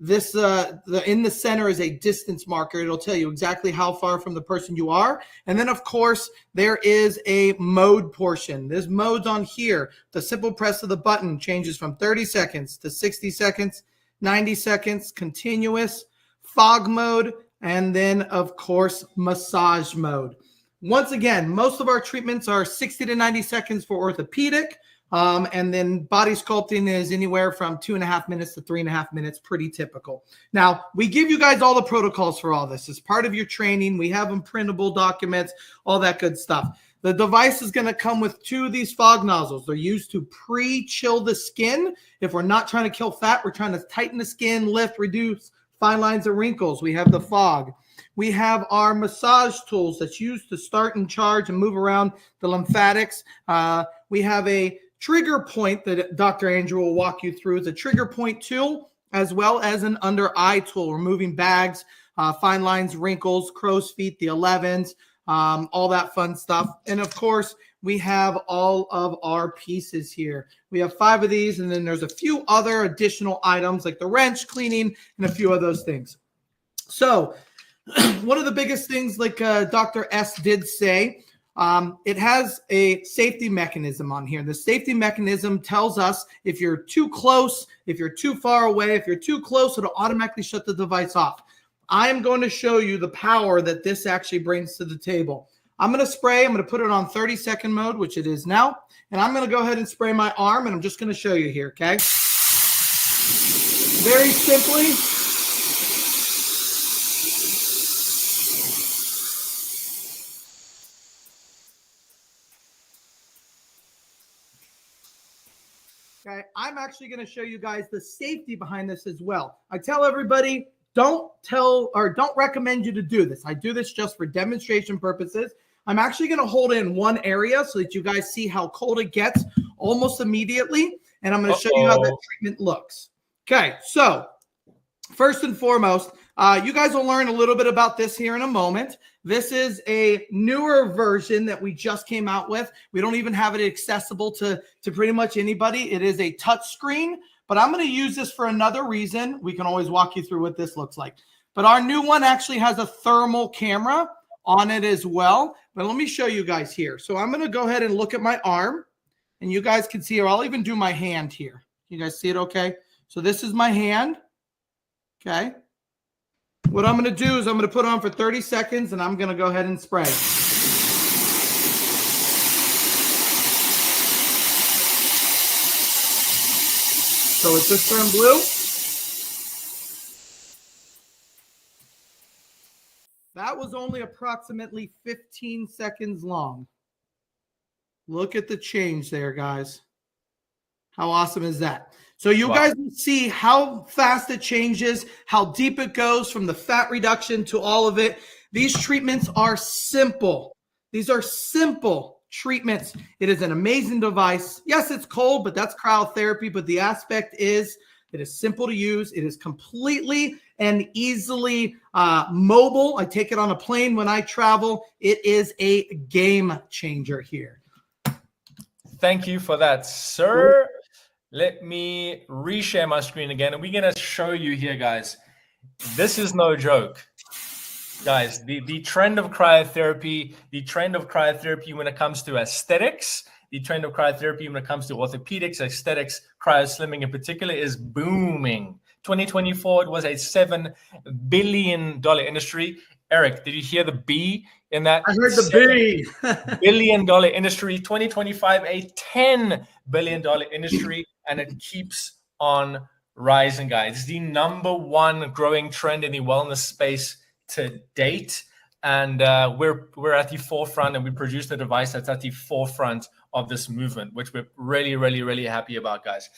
In the center is a distance marker. It'll tell you exactly how far from the person you are. And then, of course, there is a mode portion. There's modes on here. The simple press of the button changes from 30 seconds to 60 seconds, 90 seconds, continuous, fog mode, and then, of course, massage mode. Once again, most of our treatments are 60 to 90 seconds for orthopedic. And then body sculpting is anywhere from 2.5 minutes to 3.5 minutes, pretty typical. Now, we give you guys all the protocols for all this. As part of your training, we have them printable documents, all that good stuff. The device is going to come with 2 of these fog nozzles. They're used to pre-chill the skin. If we're not trying to kill fat, we're trying to tighten the skin, lift, reduce fine lines and wrinkles. We have the fog. We have our massage tools that's used to start and charge and move around the lymphatics. We have a trigger point that Dr. Andrew will walk you through. It's a trigger point tool as well as an under eye tool, removing bags, fine lines, wrinkles, crow's feet, the 11s, all that fun stuff. And of course, we have all of our pieces here. We have 5 of these, and then there's a few other additional items like the wrench, cleaning, and a few of those things. So one of the biggest things, like Dr. S did say, it has a safety mechanism on here. The safety mechanism tells us if you're too close, if you're too far away, if you're too close, it'll automatically shut the device off. I am going to show you the power that this actually brings to the table. I'm going to spray. I'm going to put it on 30-second mode, which it is now. And I'm going to go ahead and spray my arm, and I'm just going to show you here, okay? Very simply. Okay, I'm actually going to show you guys the safety behind this as well. I tell everybody, don't recommend you to do this. I do this just for demonstration purposes. I'm actually going to hold it in one area so that you guys see how cold it gets almost immediately. And I'm going to show you how that treatment looks. Okay, so first and foremost, you guys will learn a little bit about this here in a moment. This is a newer version that we just came out with. We don't even have it accessible to pretty much anybody. It is a touch screen, but I'm going to use this for another reason. We can always walk you through what this looks like. But our new one actually has a thermal camera on it as well. But let me show you guys here. So I'm going to go ahead and look at my arm, and you guys can see, or I'll even do my hand here. You guys see it okay? So this is my hand. Okay. What I'm going to do is I'm going to put it on for 30 seconds, and I'm going to go ahead and spray. So it just turned blue. That was only approximately 15 seconds long. Look at the change there, guys. How awesome is that? So you guys will see how fast it changes, how deep it goes from the fat reduction to all of it. These treatments are simple. These are simple treatments. It is an amazing device. Yes, it's cold, but that's cryotherapy. But the aspect is it is simple to use. It is completely and easily mobile. I take it on a plane when I travel. It is a game changer here. Thank you for that, sir. Let me reshare my screen again, and we're going to show you here, guys. This is no joke. Guys, the trend of cryotherapy, when it comes to aesthetics, the trend of cryotherapy when it comes to orthopedics, aesthetics, cryoslimming in particular is booming. 2024, it was a $7 billion industry. Eric, did you hear the B in that? I heard the B. $7 billion industry. 2025, a $10 billion industry, and it keeps on rising, guys. It's the #1 growing trend in the wellness space to date, and we're at the forefront, and we produced a device that's at the forefront of this movement, which we're really, really, really happy about, guys.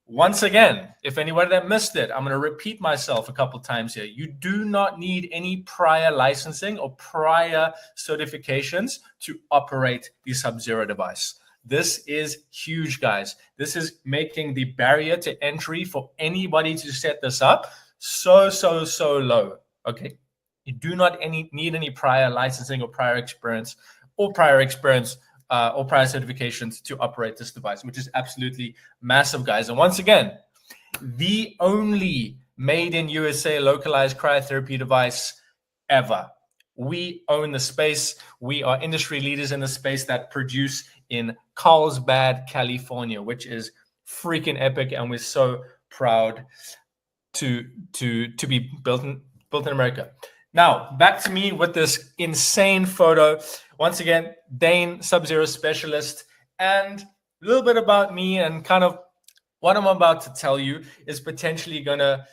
Once again, if anybody that missed it, I'm going to repeat myself a couple times here. You do not need any prior licensing or prior certifications to operate the Subzero device. This is huge, guys. This is making the barrier to entry for anybody to set this up so low. Okay, you do not need any prior licensing or prior experience or prior certifications to operate this device, which is absolutely massive, guys. And once again, the only made in USA localized cryotherapy device ever. We own the space. We are industry leaders in the space that produce in Carlsbad, California, which is freaking epic, and we're so proud to be built in America. Now, back to me with this insane photo. Once again, Dane, Subzero specialist, and a little bit about me, and kind of what I'm about to tell you is potentially going to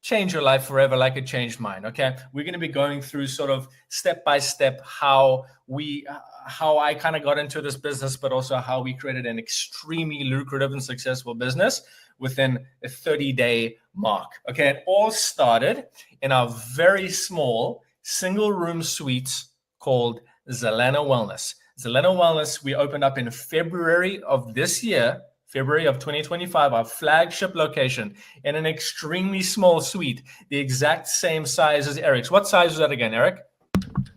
change your life forever like it changed mine, okay? We're going to be going through sort of step by step how I kind of got into this business, but also how we created an extremely lucrative and successful business within a 30-day mark, okay? It all started in our very small single-room suite called Zelena Wellness. Zelena Wellness, we opened up in February of this year, February of 2025, our flagship location in an extremely small suite, the exact same size as Eric's. What size was that again, Eric?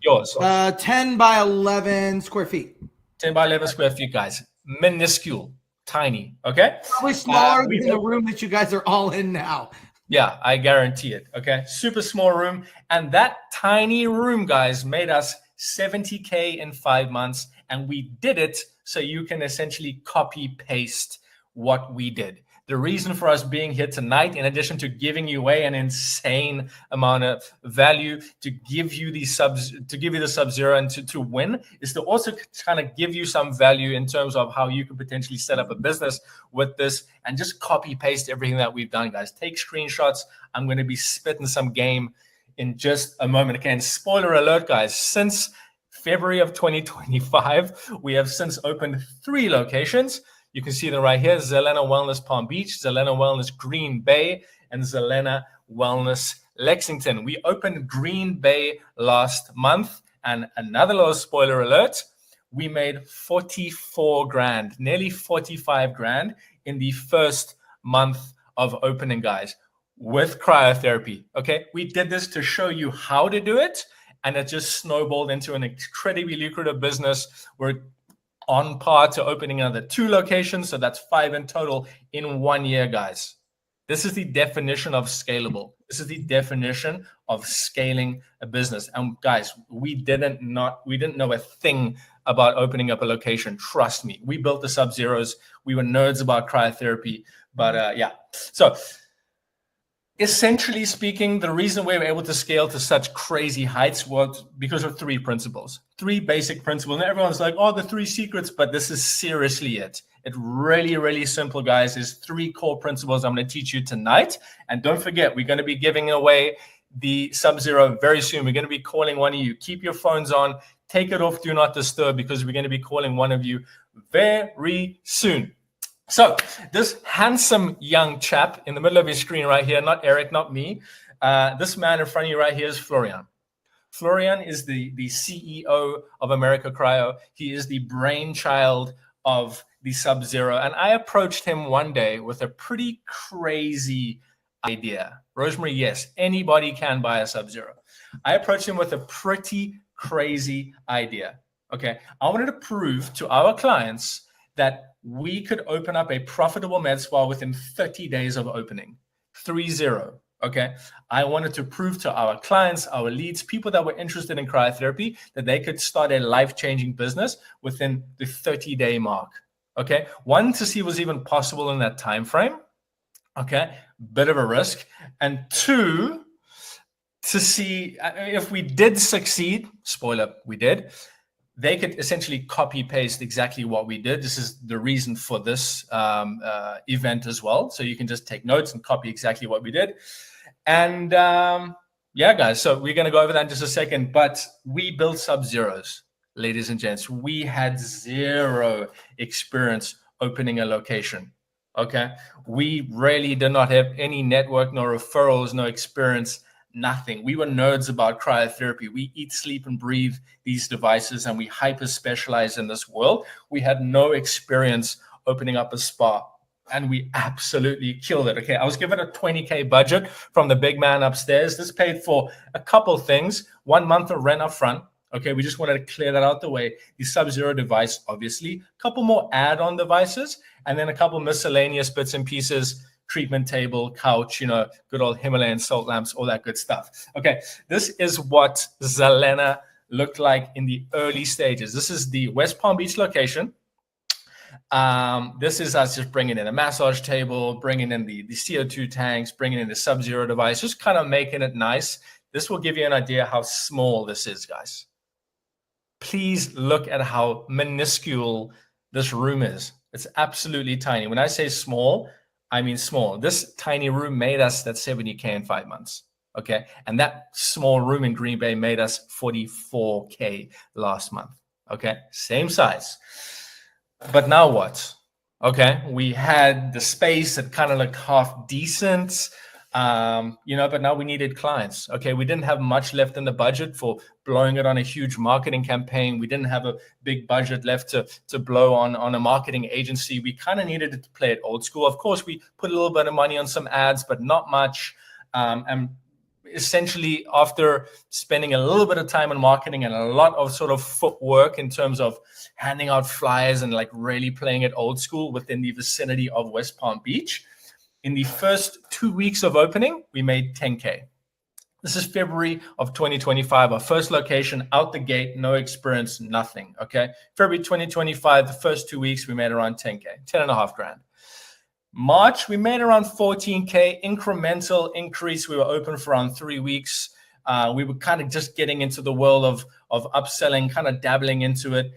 Yours. 10 by 11 square feet. 10 by 11 square feet, guys. Minuscule, tiny, okay? Probably smaller than the room that you guys are all in now. Yeah, I guarantee it, okay? Super small room. And that tiny room, guys, made us $70K in 5 months. And we did it so you can essentially copy paste what we did. The reason for us being here tonight, in addition to giving you away an insane amount of value to give you the Subzero and to win, is to also kind of give you some value in terms of how you can potentially set up a business with this and just copy paste everything that we've done, guys. Take screenshots. I'm going to be spitting some game in just a moment. Again, spoiler alert, guys, since February of 2025, we have since opened 3 locations. You can see them right here: Zelena Wellness Palm Beach, Zelena Wellness Green Bay, and Zelena Wellness Lexington. We opened Green Bay last month, and another little spoiler alert, we made 44 grand, nearly 45 grand in the first month of opening, guys, with cryotherapy, okay? We did this to show you how to do it, and it just snowballed into an incredibly lucrative business. We're on par to opening another 2 locations, so that's 5 in total in 1 year, guys. This is the definition of scalable. This is the definition of scaling a business. And guys, we didn't know a thing about opening up a location. Trust me, we built the Subzeros. We were nerds about cryotherapy, but yeah. So essentially speaking, the reason we were able to scale to such crazy heights was because of 3 principles, 3 basic principles. And everyone's like, oh, the 3 secrets, but this is seriously it. It really, really simple, guys. Is 3 core principles I'm going to teach you tonight. And don't forget, we're going to be giving away the Subzero very soon. We're going to be calling one of you. Keep your phones on. Take it off. Do not disturb, because we're going to be calling one of you very soon. So this handsome young chap in the middle of your screen right here, not Eric, not me. This man in front of you right here is Florian. Florian is the CEO of America Cryo. He is the brainchild of the Subzero. And I approached him one day with a pretty crazy idea. Rosemary, yes, anybody can buy a Subzero. I approached him with a pretty crazy idea. Okay, I wanted to prove to our clients that we could open up a profitable med spa within 30 days of opening. 30. Okay. I wanted to prove to our clients, our leads, people that were interested in cryotherapy, that they could start a life-changing business within the 30-day mark. Okay. One, to see was even possible in that time frame. Okay. Bit of a risk. And two, to see if we did succeed, spoiler, we did, they could essentially copy paste exactly what we did. This is the reason for this event as well. So you can just take notes and copy exactly what we did. And yeah, guys, so we're going to go over that in just a second, but we built Subzeros, ladies and gents. We had zero experience opening a location. Okay. We really did not have any network, no referrals, no experience. Nothing. We were nerds about cryotherapy. We eat, sleep, and breathe these devices, and we hyper specialize in this world. We had no experience opening up a spa, and we absolutely killed it. Okay, I was given a $20K budget from the big man upstairs. This paid for a couple things. 1 month of rent up front. Okay, we just wanted to clear that out the way. The Subzero device, obviously, a couple more add-on devices, and then a couple miscellaneous bits and pieces. Treatment table, couch, good old Himalayan salt lamps, all that good stuff. Okay, this is what Zelena looked like in the early stages. This is the West Palm Beach location. This is us just bringing in a massage table, bringing in the CO2 tanks, bringing in the Subzero device, just kind of making it nice. This will give you an idea how small this is, guys. Please look at how minuscule this room is. It's absolutely tiny. When I say small, I mean small. This tiny room made us that 70K in 5 months. Okay. And that small room in Green Bay made us 44K last month. Okay. Same size. But now what? Okay. We had the space that kind of looked half decent, but now we needed clients. Okay. We didn't have much left in the budget for blowing it on a huge marketing campaign. We didn't have a big budget left to blow on a marketing agency. We kind of needed to play it old school. Of course, we put a little bit of money on some ads, but not much. And essentially, after spending a little bit of time in marketing and a lot of sort of footwork in terms of handing out flyers and like really playing it old school within the vicinity of West Palm Beach, in the first 2 weeks of opening, we made 10K. This is February of 2025, our first location out the gate, no experience, nothing, okay? February 2025, the first 2 weeks, we made around 10K, 10.5 grand. March, we made around 14K, incremental increase. We were open for around 3 weeks. We were kind of just getting into the world of upselling, kind of dabbling into it.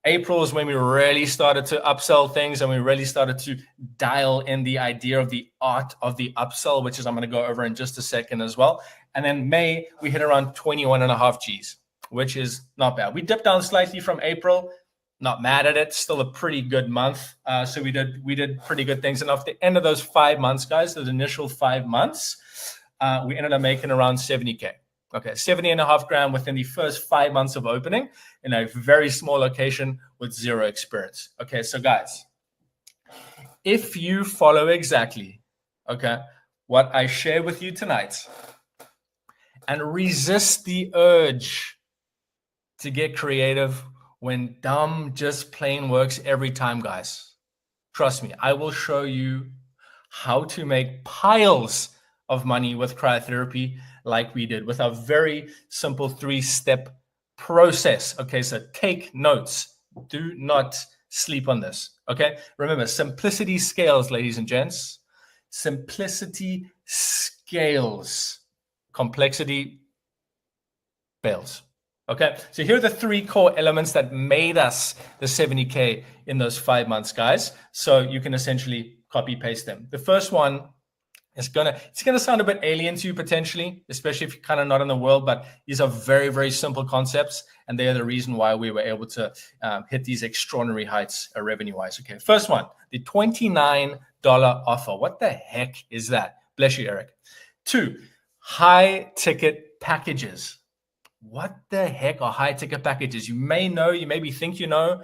April is when we really started to upsell things, and we really started to dial in the idea of the art of the upsell, which is I'm going to go over in just a second as well. And then May, we hit around 21.5 Gs, which is not bad. We dipped down slightly from April, not mad at it, still a pretty good month. So we did pretty good things. And after the end of those 5 months, guys, those initial 5 months, we ended up making around 70K. Okay, 70.5 grand within the first 5 months of opening in a very small location with zero experience. Okay, so guys, if you follow exactly, okay, what I share with you tonight and resist the urge to get creative when dumb just plain works every time, guys, trust me, I will show you how to make piles of money with cryotherapy like we did with our very simple 3-step process. Okay, so take notes. Do not sleep on this. Okay, remember, simplicity scales, ladies and gents. Simplicity scales. Complexity fails. Okay, so here are the 3 core elements that made us the 70K in those 5 months, guys. So you can essentially copy paste them. The first one, it's gonna sound a bit alien to you potentially, especially if you're kind of not in the world, but these are very, very simple concepts, and they are the reason why we were able to hit these extraordinary heights revenue-wise. Okay, first one, the $29 offer. What the heck is that? Bless you, Eric. 2, high-ticket packages. What the heck are high-ticket packages? You may know, you maybe think you know,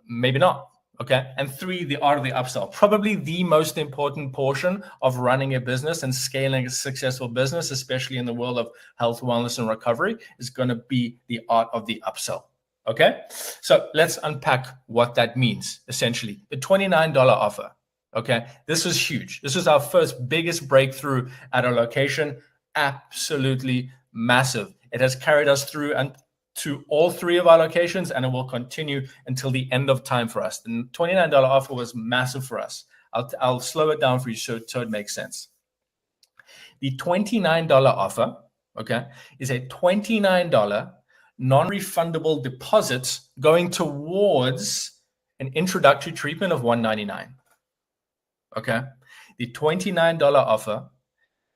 maybe not. Okay. And 3, the art of the upsell. Probably the most important portion of running a business and scaling a successful business, especially in the world of health, wellness, and recovery, is going to be the art of the upsell. Okay, so let's unpack what that means. Essentially, the $29 offer. Okay, this was huge. This was our first biggest breakthrough at our location. Absolutely massive. It has carried us through and to all three of our locations, and it will continue until the end of time for us. The $29 offer was massive for us. I'll slow it down for you so it makes sense. The $29 offer, okay, is a $29 non-refundable deposit going towards an introductory treatment of $199. Okay, the $29 offer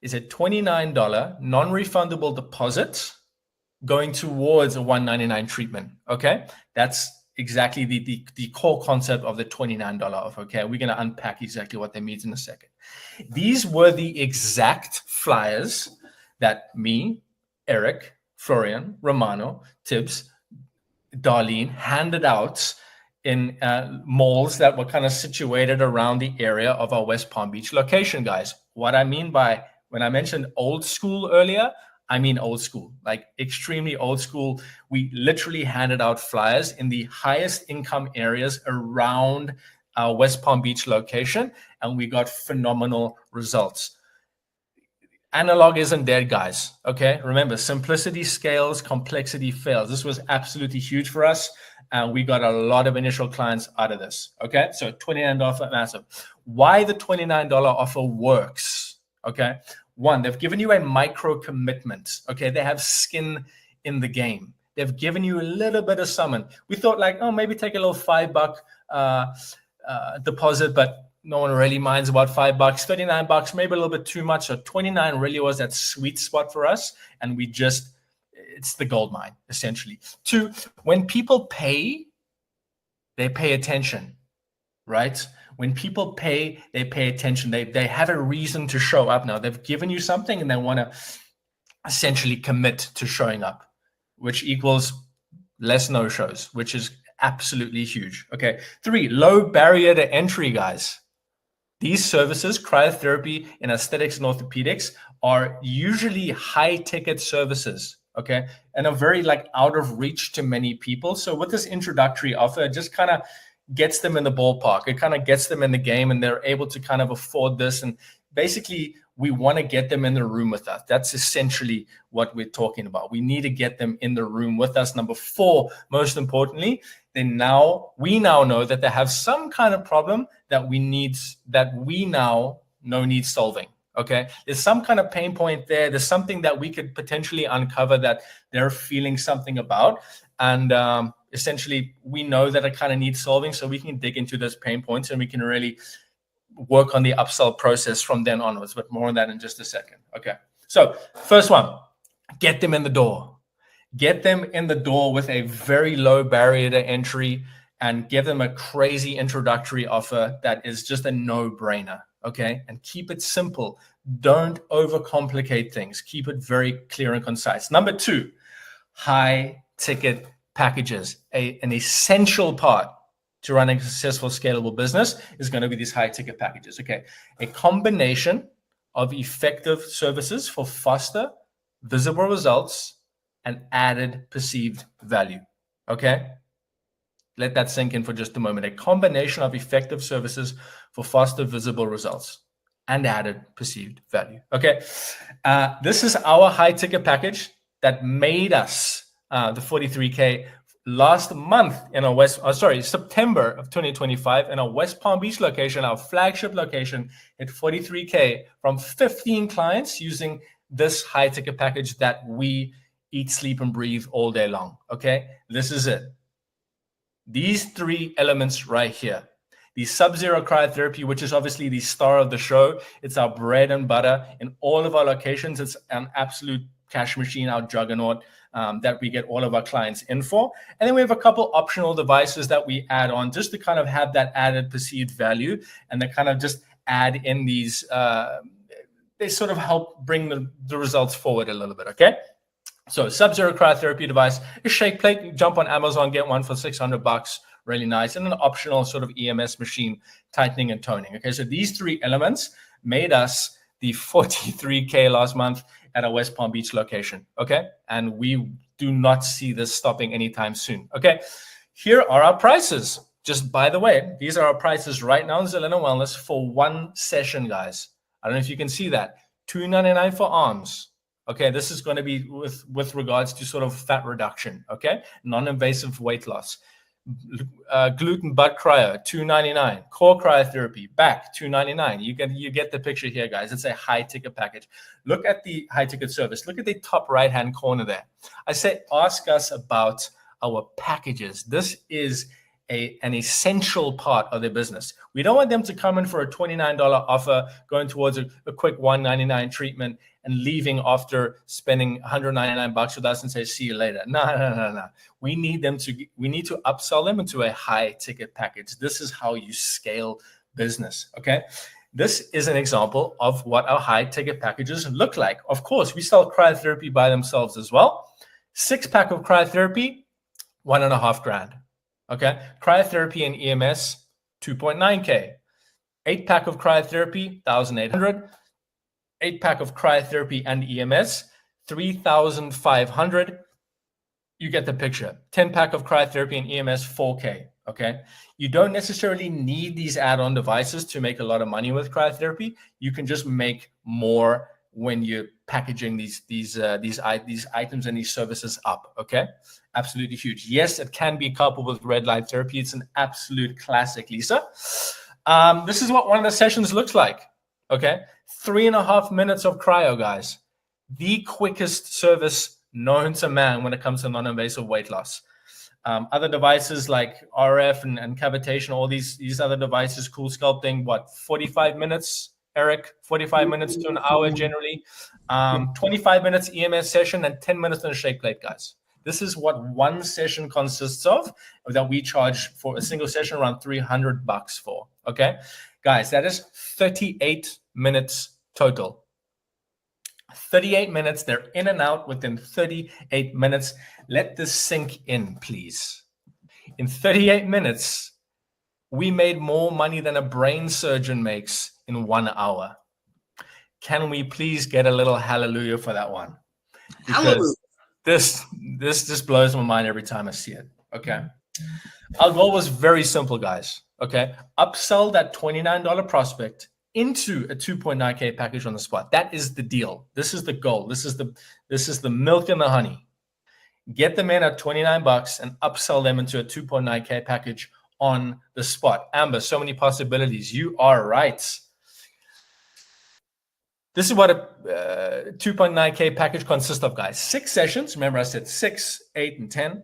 is a $29 non-refundable deposit going towards a $199 treatment. Okay, that's exactly the core concept of the $29 offer. Okay, we're going to unpack exactly what that means in a second. These were the exact flyers that me, Eric, Florian, Romano, Tibbs, Darlene handed out in malls that were kind of situated around the area of our West Palm Beach location, guys. What I mean by when I mentioned old school earlier, I mean old school, like extremely old school. We literally handed out flyers in the highest income areas around our West Palm Beach location, and we got phenomenal results. Analog isn't dead, guys. Okay, remember, simplicity scales, complexity fails. This was absolutely huge for us, and we got a lot of initial clients out of this. Okay, so $29 offer, massive. Why the $29 offer works? Okay, one, they've given you a micro commitment. Okay, they have skin in the game. They've given you a little bit of summon. We thought like, oh, maybe take a little $5 deposit, but no one really minds about $5, $39, maybe a little bit too much. So 29 really was that sweet spot for us. And we just, it's the gold mine, essentially. Two, when people pay, they pay attention, right? When people pay, they pay attention. They have a reason to show up now. They've given you something and they want to essentially commit to showing up, which equals less no-shows, which is absolutely huge. Okay. Three, low barrier to entry, guys. These services, cryotherapy and aesthetics and orthopedics, are usually high-ticket services, okay, and are very like out of reach to many people. So with this introductory offer, it just kind of gets them in the ballpark. It kind of gets them in the game, and they're able to kind of afford this. And basically, we want to get them in the room with us. That's essentially what we're talking about. We need to get them in the room with us. Number four, most importantly, we now know that they have some kind of problem that we now know needs solving. Okay, there's some kind of pain point there. There's something that we could potentially uncover that they're feeling something about, and essentially we know that it kind of needs solving, so we can dig into those pain points and we can really work on the upsell process from then onwards. But more on that in just a second. Okay, so first one, get them in the door. Get them in the door with a very low barrier to entry and give them a crazy introductory offer that is just a no-brainer, okay? And keep it simple. Don't overcomplicate things. Keep it very clear and concise. Number two, high-ticket packages. An essential part to running a successful, scalable business is going to be these high-ticket packages, okay? A combination of effective services for faster, visible results and added perceived value, okay? Let that sink in for just a moment. A combination of effective services for faster, visible results and added perceived value, okay? This is our high-ticket package that made us the 43K last month in our September of 2025 in our West Palm Beach location, our flagship location, at 43K from 15 clients using this high-ticket package that we eat, sleep, and breathe all day long, okay? This is it. These three elements right here. The Subzero cryotherapy, which is obviously the star of the show. It's our bread and butter in all of our locations. It's an absolute cash machine, our juggernaut that we get all of our clients in for. And then we have a couple optional devices that we add on just to kind of have that added perceived value, and they kind of just add in these, they sort of help bring the results forward a little bit, okay? So Subzero cryotherapy device, a shake plate, you jump on Amazon, get one for $600, really nice, and an optional sort of EMS machine, tightening and toning. Okay, so these three elements made us the 43K last month at our West Palm Beach location. Okay, and we do not see this stopping anytime soon. Okay, here are our prices. Just by the way, these are our prices right now in Zelena Wellness for one session, guys. I don't know if you can see that. $299 for arms. Okay, this is going to be with regards to sort of fat reduction. Okay, non-invasive weight loss. Gluten butt cryo, $299. Core cryotherapy, back, $299. You get the picture here, guys. It's a high ticket package. Look at the high ticket service. Look at the top right hand corner there. I say ask us about our packages. This is an essential part of their business. We don't want them to come in for a $29 offer, going towards a quick $199 treatment and leaving after spending $199 with us and say, see you later. No. We need to upsell them into a high ticket package. This is how you scale business. Okay. This is an example of what our high ticket packages look like. Of course, we sell cryotherapy by themselves as well. 6-pack of cryotherapy, $1.5 grand. Okay. Cryotherapy and EMS, 2.9K. 8-pack of cryotherapy, 1,800. 8-pack of cryotherapy and EMS, 3,500. You get the picture. 10-pack of cryotherapy and EMS, 4K. Okay. You don't necessarily need these add-on devices to make a lot of money with cryotherapy. You can just make more when you're packaging these items and these services up. Okay. Absolutely huge. Yes, it can be coupled with red light therapy. It's an absolute classic, Lisa. This is what one of the sessions looks like. Okay. 3.5 minutes of cryo, guys. The quickest service known to man when it comes to non-invasive weight loss. Other devices like RF and cavitation, all these other devices, cool sculpting, 45 minutes, Eric? 45 minutes to an hour generally. 25 minutes EMS session and 10 minutes on a shake plate, guys. This is what one session consists of that we charge for a single session around $300 for. Okay, guys, that is 38 minutes total. 38 minutes. They're in and out within 38 minutes. Let this sink in, please. In 38 minutes, we made more money than a brain surgeon makes in 1 hour. Can we please get a little hallelujah for that one? Because this just blows my mind every time I see it. Okay. Our goal was very simple, guys. Okay. Upsell that $29 prospect into a 2.9K package on the spot. That is the deal. This is the goal. This is the milk and the honey. Get them in at $29 and upsell them into a 2.9K package on the spot. Amber, so many possibilities. You are right. This is what a 2.9K package consists of, guys. 6 sessions. Remember, I said 6, 8, and 10.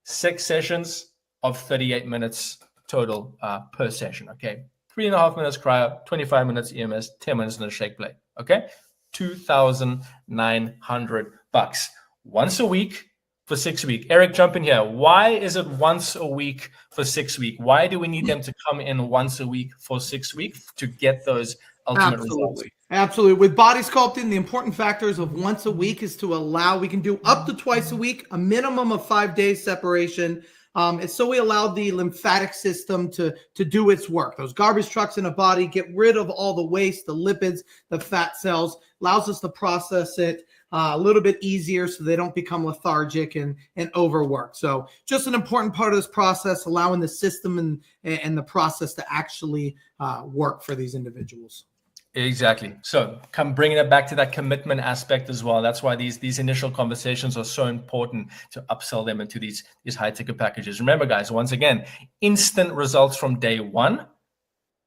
6 sessions of 38 minutes total per session. Okay. 3.5 minutes cryo, 25 minutes EMS, 10 minutes in a shake plate. Okay. $2,900 once a week for 6 weeks. Eric, jump in here. Why is it once a week for 6 weeks? Why do we need them to come in once a week for 6 weeks to get those ultimate results? Absolutely. With body sculpting, the important factors of once a week is to allow, we can do up to twice a week, a minimum of 5 days separation. And so we allow the lymphatic system to do its work. Those garbage trucks in a body, get rid of all the waste, the lipids, the fat cells, allows us to process it a little bit easier so they don't become lethargic and overwork. So just an important part of this process, allowing the system and the process to actually work for these individuals. Exactly. So bringing it back to that commitment aspect as well. That's why these initial conversations are so important to upsell them into these high ticket packages. Remember, guys, once again, instant results from day one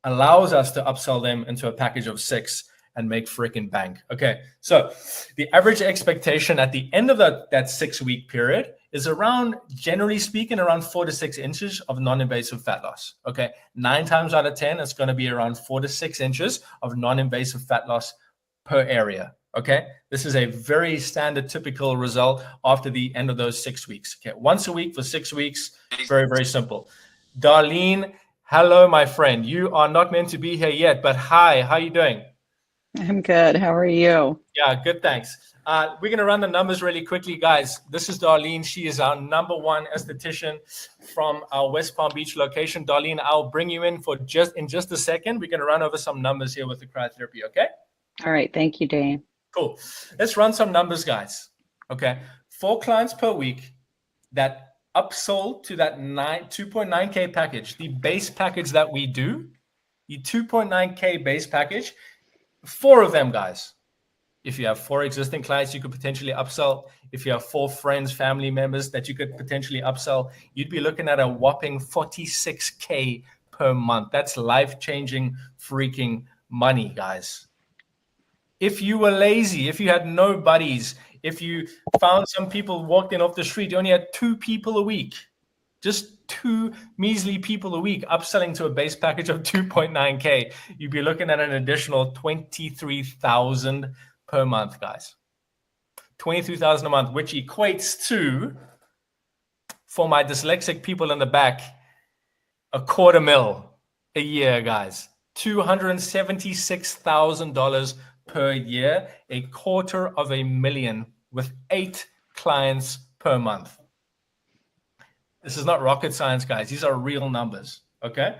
allows us to upsell them into a package of 6 and make freaking bank. Okay. So the average expectation at the end of that 6-week period is around, generally speaking, around 4 to 6 inches of non-invasive fat loss. Okay. 9 times out of 10, it's going to be around 4 to 6 inches of non-invasive fat loss per area. Okay. This is a very standard, typical result after the end of those 6 weeks. Okay. Once a week for 6 weeks. Very, very simple. Darlene, hello, my friend. You are not meant to be here yet, but hi, how are you doing? I'm good. How are you? Yeah, good. Thanks. We're going to run the numbers really quickly, guys. This is Darlene. She is our #1 esthetician from our West Palm Beach location. Darlene, I'll bring you in in just a second. We're going to run over some numbers here with the cryotherapy. Okay. All right. Thank you, Dane. Cool. Let's run some numbers, guys. Okay. 4 clients per week that upsold to that 2.9K package, the base package that we do, the 2.9K base package, 4 of them, guys. If you have 4 existing clients, you could potentially upsell. If you have 4 friends, family members that you could potentially upsell, you'd be looking at a whopping 46K per month. That's life-changing freaking money, guys. If you were lazy, if you had no buddies, if you found some people walked in off the street, you only had 2 people a week, just 2 measly people a week upselling to a base package of 2.9K, you'd be looking at an additional 23,000 per month, guys. 23,000 a month, which equates to, for my dyslexic people in the back, $250,000 a year, guys. $276,000 per year, $250,000 with 8 clients per month. This is not rocket science, guys. These are real numbers, okay?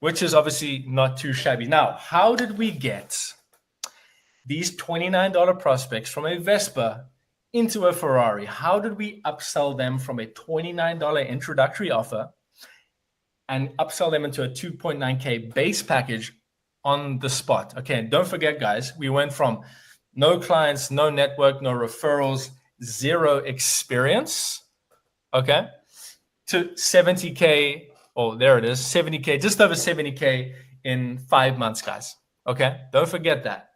Which is obviously not too shabby. Now, how did we get these $29 prospects from a Vespa into a Ferrari? How did we upsell them from a $29 introductory offer and upsell them into a 2.9K base package on the spot? Okay, and don't forget, guys, we went from no clients, no network, no referrals, 0 experience, okay, to 70K, oh, there it is, 70K, just over 70K in 5 months, guys, okay? Don't forget that.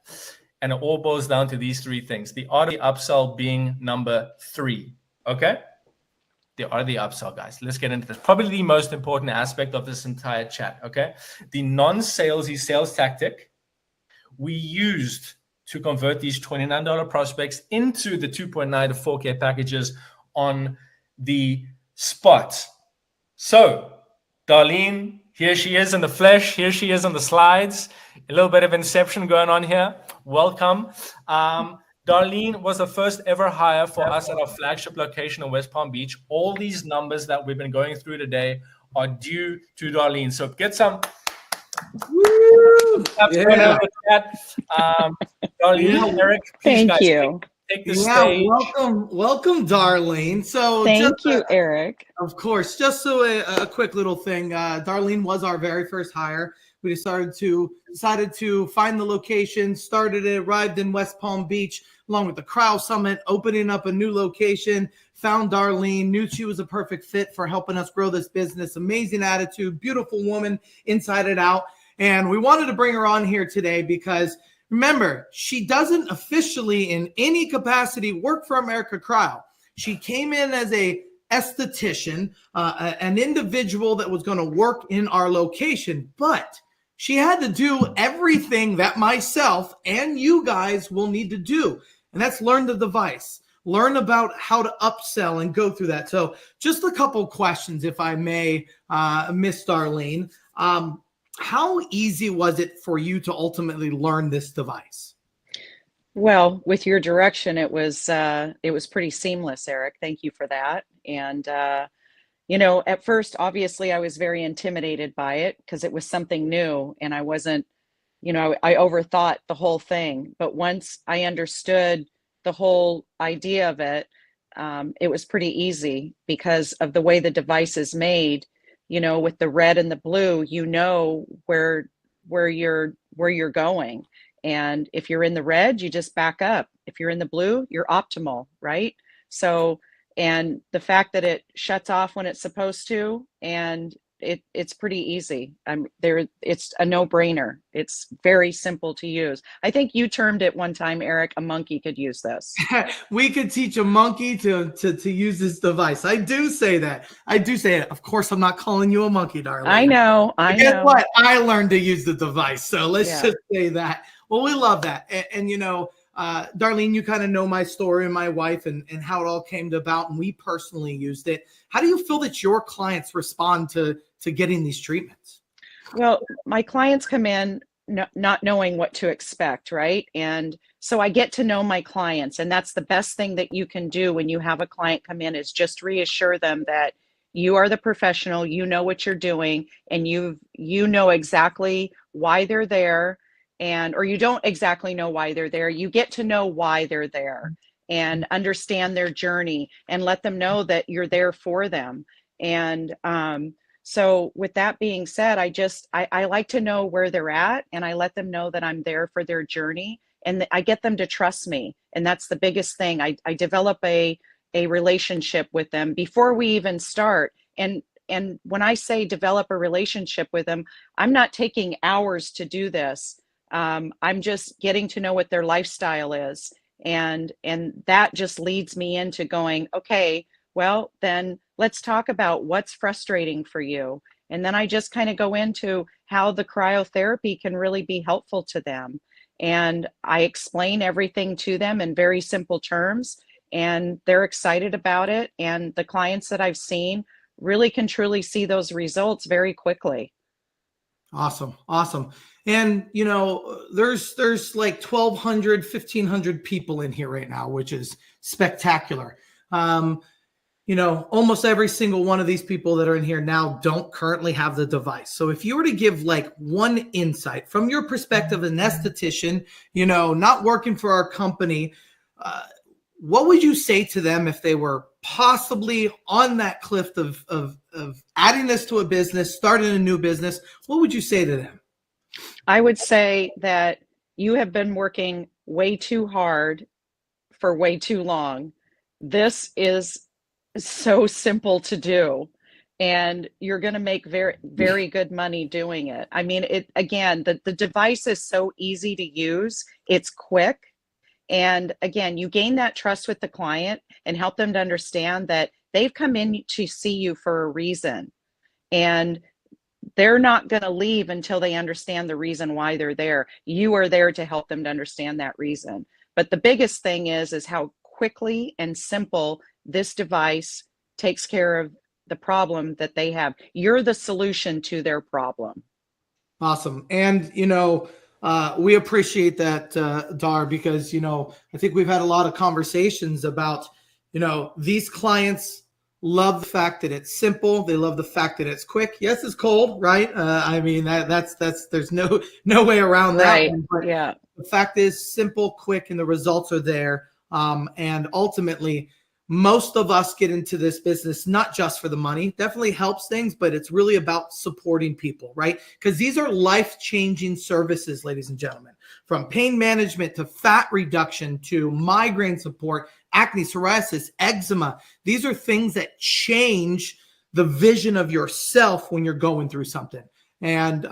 And it all boils down to these 3 things. The art of the upsell being number 3, okay? The art of the upsell, guys. Let's get into this. Probably the most important aspect of this entire chat, okay? The non-salesy sales tactic we used to convert these $29 prospects into the 2.9 to 4K packages on the spot. So, Darlene, here she is in the flesh. Here she is on the slides. A little bit of inception going on here. Welcome. Darlene was the first ever hire for us at our flagship location in West Palm Beach. All these numbers that we've been going through today are due to Darlene. So get some. Woo! Yeah. Darlene, Eric, please, Thank guys, you. take the stage. Welcome, Darlene. So Thank you, Eric. Of course, just so a quick little thing. Darlene was our very first hire. We decided to find the location, arrived in West Palm Beach along with the Cryo Summit, opening up a new location, found Darlene, knew she was a perfect fit for helping us grow this business. Amazing attitude, beautiful woman inside and out. And we wanted to bring her on here today because remember, she doesn't officially in any capacity work for America Cryo. She came in as a esthetician, an individual that was going to work in our location, but she had to do everything that myself and you guys will need to do. And that's learn the device, learn about how to upsell and go through that. So just a couple questions, if I may, Miss Darlene. How easy was it for you to ultimately learn this device? Well, with your direction, it was pretty seamless, Eric. Thank you for that. And at first, obviously, I was very intimidated by it because it was something new, and I wasn't, I overthought the whole thing. But once I understood the whole idea of it, it was pretty easy because of the way the device is made. With the red and the blue, where you're going. And if you're in the red, you just back up. If you're in the blue, you're optimal, right? So, and the fact that it shuts off when it's supposed to, and it's pretty easy. It's a no-brainer. It's very simple to use. I think you termed it one time, Eric, a monkey could use this. We could teach a monkey to use this device. I do say that. Of course, I'm not calling you a monkey, Darlene. I know. Guess what? I learned to use the device. So let's just say that. Well, we love that. And Darlene, you kind of know my story and my wife and how it all came about, and we personally used it. How do you feel that your clients respond to getting these treatments? Well, my clients come in not knowing what to expect, right? And so I get to know my clients, and that's the best thing that you can do when you have a client come in is just reassure them that you are the professional, you know what you're doing, and you know exactly why they're there. Or you don't exactly know why they're there. You get to know why they're there. and understand their journey and let them know that you're there for them. And so with that being said, I like to know where they're at, and I let them know that I'm there for their journey, and I get them to trust me. And that's the biggest thing. I develop a relationship with them before we even start. And when I say develop a relationship with them, I'm not taking hours to do this. I'm just getting to know what their lifestyle is. And that just leads me into going, okay, well, then let's talk about what's frustrating for you. And then I just kind of go into how the cryotherapy can really be helpful to them. And I explain everything to them in very simple terms, and they're excited about it. And the clients that I've seen really can truly see those results very quickly. Awesome. Awesome. And, you know, there's like 1,200, 1,500 people in here right now, which is spectacular. You know, almost every single one of these people that are in here now don't currently have the device. So if you were to give like one insight from your perspective, an esthetician, you know, not working for our company, what would you say to them if they were possibly on that cliff of adding this to a business, starting a new business? What would you say to them? I would say that you have been working way too hard for way too long. This is so simple to do, and you're going to make very, very good money doing it. I mean, again, the device is so easy to use. It's quick. And again, you gain that trust with the client and help them to understand that they've come in to see you for a reason. And they're not going to leave until they understand the reason why they're there. You are there to help them to understand that reason. But the biggest thing is how quickly and simple this device takes care of the problem that they have. You're the solution to their problem. Awesome. And, you know, we appreciate that, Dar, because, you know, I think we've had a lot of conversations about, you know, these clients love the fact that it's simple. They love the fact that it's quick. Yes, it's cold, right? I mean, that's there's no way around that. Right. One, but yeah. the fact is simple, quick, and the results are there. And ultimately, most of us get into this business not just for the money. Definitely helps things, but it's really about supporting people, right? Because these are life-changing services, ladies and gentlemen. From pain management to fat reduction to migraine support, acne, psoriasis, eczema. These are things that change the vision of yourself when you're going through something. And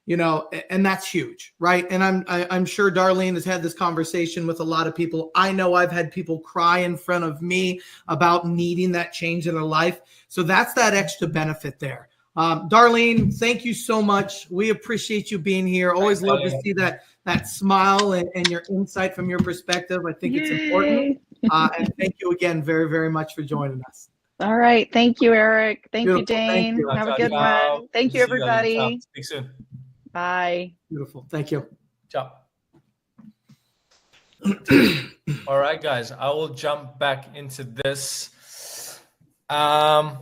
you know, and that's huge, right? And I'm sure Darlene has had this conversation with a lot of people. I know I've had people cry in front of me about needing that change in their life. So that's that extra benefit there. Darlene, thank you so much. We appreciate you being here. Always love to see that smile and your insight from your perspective. I think it's important. And thank you again very, very much for joining us. All right. Thank you, Eric. Thank you, Beautiful. Thank Dane. you. Have a good one. Thank you, everybody. Speak soon. Bye. Beautiful. Thank you. Ciao. All right, guys, I will jump back into this. Upsell,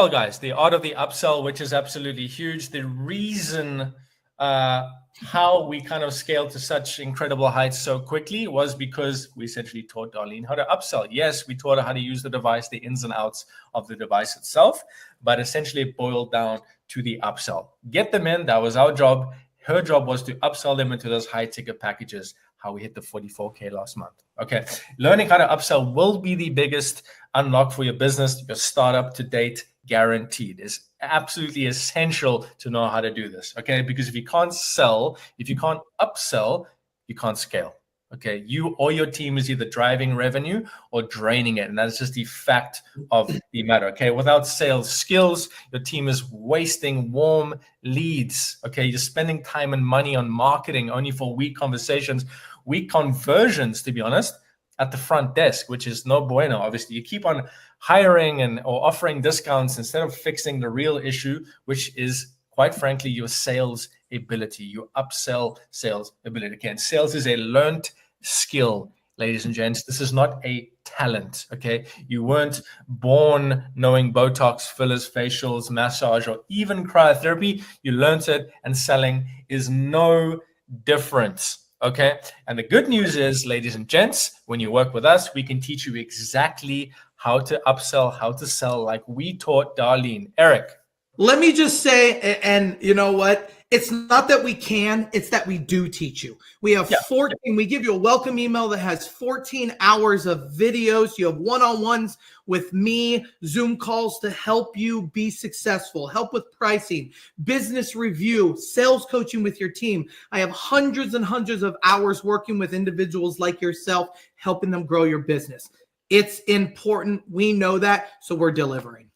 guys, the art of the upsell, which is absolutely huge. The reason how we kind of scaled to such incredible heights so quickly was because we essentially taught Darlene how to upsell. Yes, we taught her how to use the device, the ins and outs of the device itself, but essentially it boiled down to the upsell. Get them in, that was our job. Her job was to upsell them into those high ticket packages, how we hit the 44K last month. Okay, learning how to upsell will be the biggest unlock for your business, your startup to date, guaranteed. It's absolutely essential to know how to do this, okay? Because if you can't sell, if you can't upsell, you can't scale, okay? You or your team is either driving revenue or draining it, and that's just the fact of the matter, okay? Without sales skills, your team is wasting warm leads, okay? You're spending time and money on marketing only for weak conversations, weak conversions, to be honest, at the front desk, which is no bueno. Obviously, you keep on hiring or offering discounts instead of fixing the real issue, which is, quite frankly, your sales ability, your upsell sales ability. Again, sales is a learned skill, ladies and gents. This is not a talent, okay? You weren't born knowing Botox, fillers, facials, massage, or even cryotherapy. You learned it, and selling is no different. Okay. And the good news is, ladies and gents, when you work with us, we can teach you exactly how to upsell, how to sell, like we taught Darlene. Eric. Let me just say, and you know what? It's not that we can, it's that we do teach you. We have 14, we give you a welcome email that has 14 hours of videos. You have one-on-ones with me, Zoom calls to help you be successful, help with pricing, business review, sales coaching with your team. I have hundreds and hundreds of hours working with individuals like yourself, helping them grow your business. It's important. We know that, so we're delivering.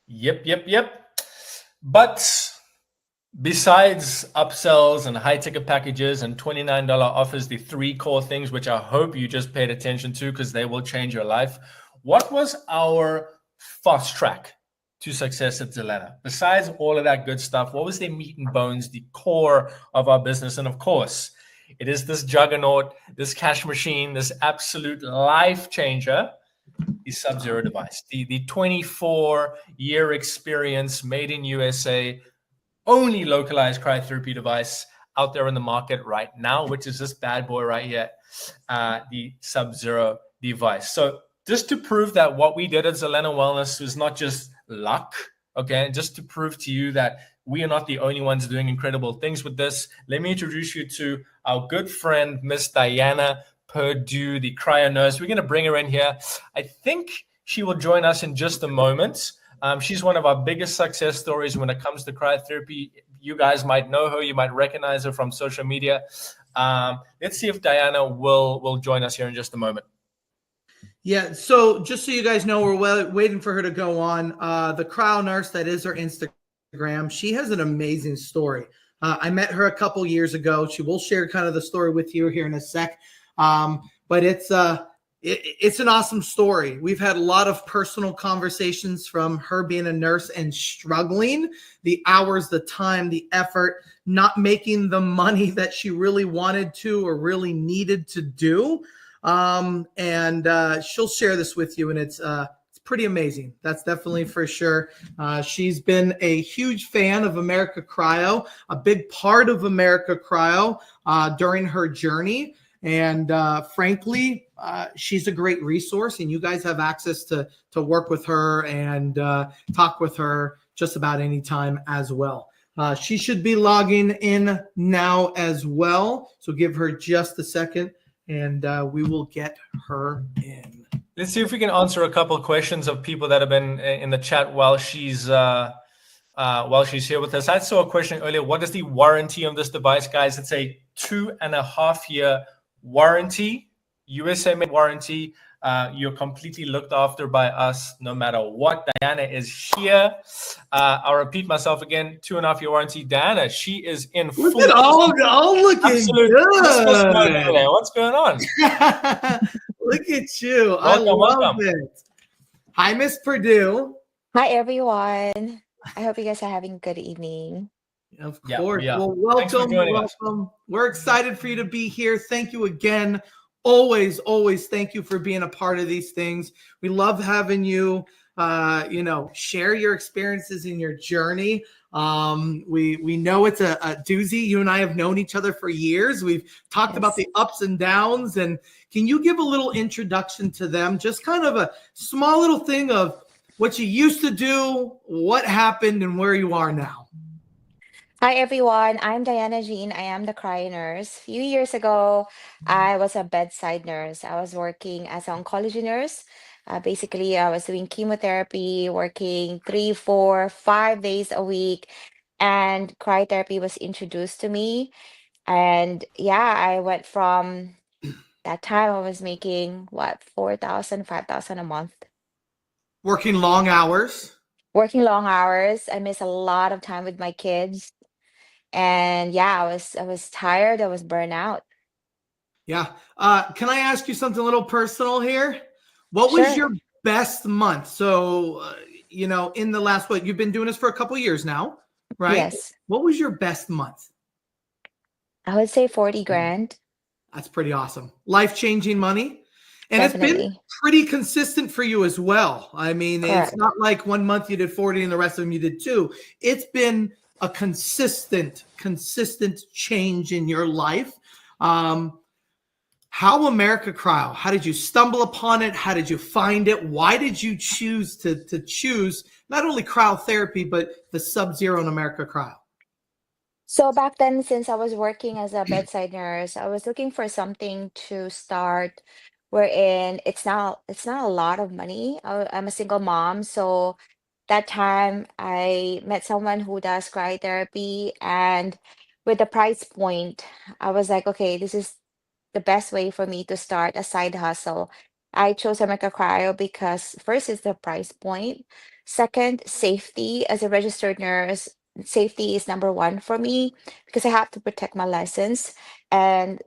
Yep. But besides upsells and high ticket packages and $29 offers, the 3 core things, which I hope you just paid attention to because they will change your life. What was our fast track to success at Zelena? Besides all of that good stuff, what was the meat and bones, the core of our business? And of course, it is this juggernaut, this cash machine, this absolute life changer, the Subzero device, the 24-year experience, made in USA, only localized cryotherapy device out there in the market right now, which is this bad boy right here, the Subzero device. So just to prove that what we did at Zelena Wellness was not just luck, okay, just to prove to you that we are not the only ones doing incredible things with this, let me introduce you to our good friend, Miss Diana Purdue, the cryo nurse. We're going to bring her in here. I think she will join us in just a moment. She's one of our biggest success stories when it comes to cryotherapy. You guys might know her. You might recognize her from social media. Let's see if Diana will join us here in just a moment. Yeah, so just so you guys know, we're waiting for her to go on. The cryo nurse, that is her Instagram. She has an amazing story. I met her a couple years ago. She will share kind of the story with you here in a sec. But it's an awesome story. We've had a lot of personal conversations from her being a nurse and struggling, the hours, the time, the effort, not making the money that she really wanted to or really needed to do. And she'll share this with you, and it's pretty amazing. That's definitely for sure. She's been a huge fan of America Cryo, a big part of America Cryo during her journey. And frankly, she's a great resource, and you guys have access to work with her and talk with her just about any time as well. She should be logging in now as well. So give her just a second, and we will get her in. Let's see if we can answer a couple of questions of people that have been in the chat while she's here with us. I saw a question earlier. What is the warranty on this device, guys? It's a 2.5-year warranty, USA made warranty. You're completely looked after by us no matter what. Diana is here. I'll repeat myself again, 2.5-year warranty. Diana, she is in full. Look at all looking absolute good. What's going on? Look at you. Welcome. I love it. Hi, Miss Purdue. Hi, everyone. I hope you guys are having a good evening. Of course. Yeah. Well, welcome. We're excited for you to be here. Thank you again. Always thank you for being a part of these things. We love having you, share your experiences in your journey. We know it's a doozy. You and I have known each other for years. We've talked about the ups and downs. And can you give a little introduction to them? Just kind of a small little thing of what you used to do, what happened, and where you are now. Hi, everyone. I'm Diana Jean. I am the cryo nurse. A few years ago, I was a bedside nurse. I was working as an oncology nurse. Basically, I was doing chemotherapy, working 3, 4, 5 days a week, and cryotherapy was introduced to me. And yeah, I went from that time I was making 4,000, 5,000 a month. Working long hours. Working long hours. I miss a lot of time with my kids. And yeah, I was tired. I was burnt out. Yeah. Can I ask you something a little personal here? What was your best month? So, in the last, you've been doing this for a couple of years now, right? Yes. What was your best month? I would say 40 grand. That's pretty awesome. Life-changing money. And Definitely. It's been pretty consistent for you as well. I mean, It's not like 1 month you did 40 and the rest of them you did 2. It's been a consistent change in your life. How America Cryo? How did you stumble upon it? How did you find it? Why did you choose to choose not only cryotherapy, but the Subzero and America Cryo? So back then, since I was working as a bedside nurse, I was looking for something to start wherein it's not a lot of money. I'm a single mom, so that time I met someone who does cryotherapy, and with the price point, I was like, okay, this is the best way for me to start a side hustle. I chose America Cryo because first is the price point. Second, safety. As a registered nurse, safety is number one for me because I have to protect my license. And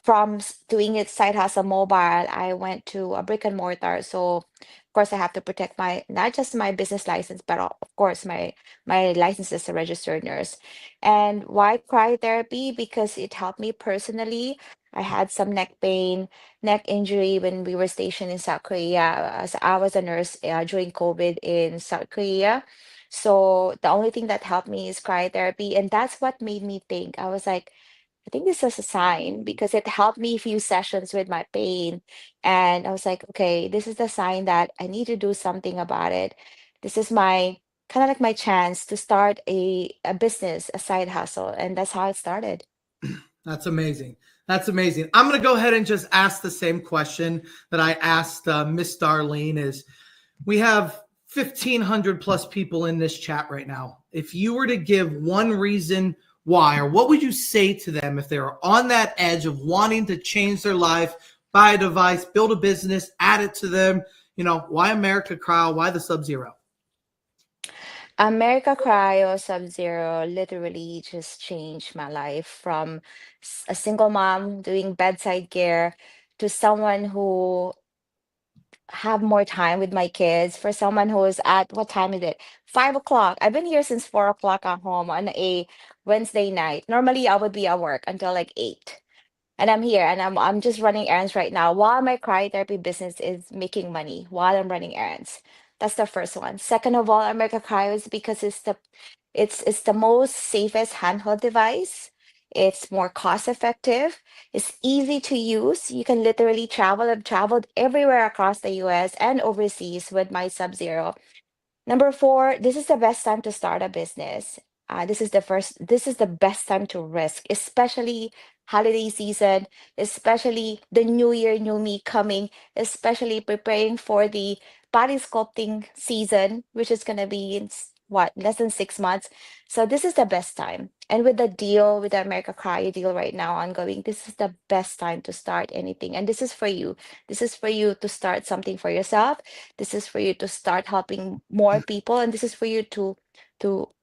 from doing it side hustle mobile, I went to a brick and mortar. So of course I have to protect my not just my business license, but of course my license as a registered nurse. And why cryotherapy? Because it helped me personally. I had some neck pain, neck injury when we were stationed in South Korea. As I was a nurse during COVID in South Korea. So the only thing that helped me is cryotherapy. And that's what made me think. I was like, I think this is a sign because it helped me a few sessions with my pain. And I was like, okay, this is the sign that I need to do something about it. This is my kind of like my chance to start a business, a side hustle. And that's how it started. That's amazing. That's amazing. I'm going to go ahead and just ask the same question that I asked Miss Darlene. Is we have 1,500 plus people in this chat right now. If you were to give one reason why, or what would you say to them if they were on that edge of wanting to change their life, buy a device, build a business, add it to them? You know, why America Cryo? Why the Subzero? America Cryo Subzero literally just changed my life from a single mom doing bedside care to someone who have more time with my kids, for someone who is at what time is it? 5 o'clock. I've been here since 4 o'clock at home on a Wednesday night. Normally I would be at work until like 8. And I'm here and I'm just running errands right now while my cryotherapy business is making money while I'm running errands. That's the first one. Second of all, America Cryo is because it's the most safest handheld device. It's more cost effective. It's easy to use. You can literally travel. I've traveled everywhere across the US and overseas with my Subzero. Number four, this is the best time to start a business. This is the best time to risk, especially holiday season, especially the new year, new me coming, especially preparing for the body sculpting season, which is going to be in less than 6 months. So this is the best time. And with the deal, with the America Cryo deal right now ongoing, this is the best time to start anything. And this is for you. This is for you to start something for yourself. This is for you to start helping more people, and this is for you to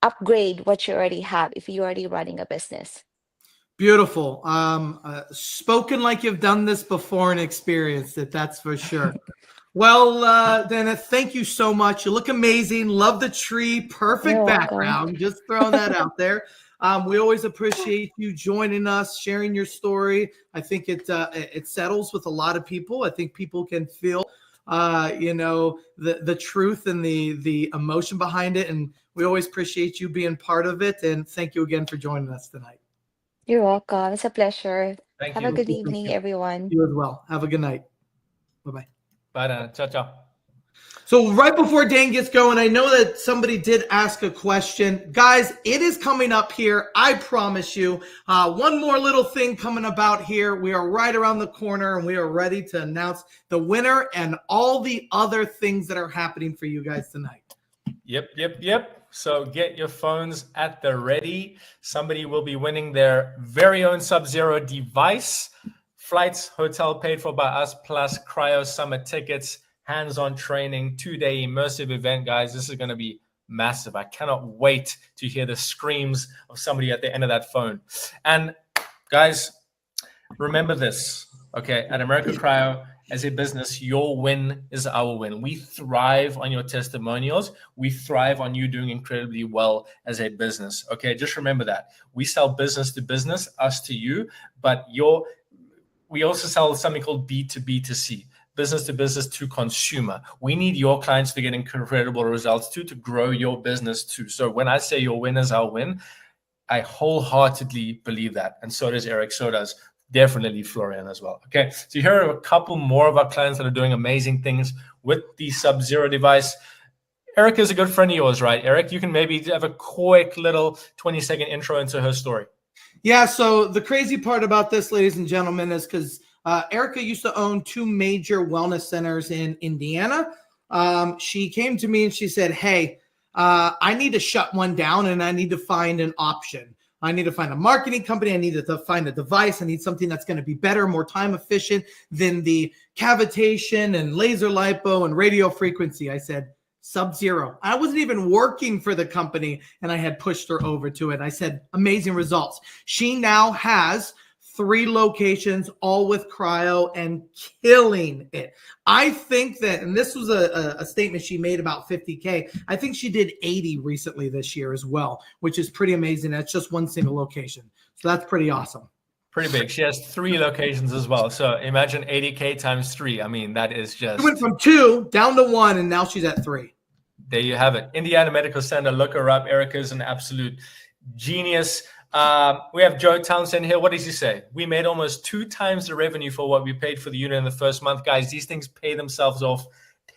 upgrade what you already have if you're already running a business. Beautiful. Spoken like you've done this before and experienced it. That's for sure. Well, Dana, thank you so much. You look amazing. Love the tree. Perfect You're welcome. background. Just throwing that out there. We always appreciate you joining us, sharing your story. I think it settles with a lot of people. I think people can feel, the truth and the emotion behind it. And we always appreciate you being part of it. And thank you again for joining us tonight. You're welcome. It's a pleasure. Thank Have you. a good evening, everyone. You as well. Have a good night. Bye-bye. Bye, Dana. Ciao, ciao. So right before Dan gets going, I know that somebody did ask a question. Guys, it is coming up here. I promise you. One more little thing coming about here. We are right around the corner and we are ready to announce the winner and all the other things that are happening for you guys tonight. Yep. So get your phones at the ready. Somebody will be winning their very own Subzero device. Flights, hotel paid for by us, plus Cryo Summit tickets, hands-on training, 2-day immersive event, guys. This is going to be massive. I cannot wait to hear the screams of somebody at the end of that phone. And guys, remember this, okay? At America Cryo, as a business, your win is our win. We thrive on your testimonials. We thrive on you doing incredibly well as a business, okay? Just remember that. We sell business to business, us to you, but we also sell something called B2B2C, business to business to consumer. We need your clients to get incredible results too, to grow your business too. So when I say your win is our win, I wholeheartedly believe that. And so does Eric, so does definitely Florian as well. Okay, so here are a couple more of our clients that are doing amazing things with the Subzero device. Eric is a good friend of yours, right? Eric, you can maybe have a quick little 20-second intro into her story. Yeah, so the crazy part about this, ladies and gentlemen, is because Erica used to own 2 major wellness centers in Indiana. She came to me and she said, hey, I need to shut one down and I need to find an option. I need to find a marketing company. I need to find a device. I need something that's going to be better, more time efficient than the cavitation and laser lipo and radio frequency. I said, Subzero. I wasn't even working for the company and I had pushed her over to it. I said, amazing results. She now has 3 locations, all with cryo, and killing it. I think that, and this was a statement she made about 50K. I think she did 80 recently this year as well, which is pretty amazing. That's just one single location. So that's pretty awesome. Pretty big. She has 3 locations as well. So imagine 80K times 3. I mean, that is just... She went from 2 down to 1, and now she's at 3. There you have it. Indiana Medical Center. Look her up. Erica is an absolute genius. We have Joe Townsend here. What does he say? We made almost 2 times the revenue for what we paid for the unit in the first month. Guys, these things pay themselves off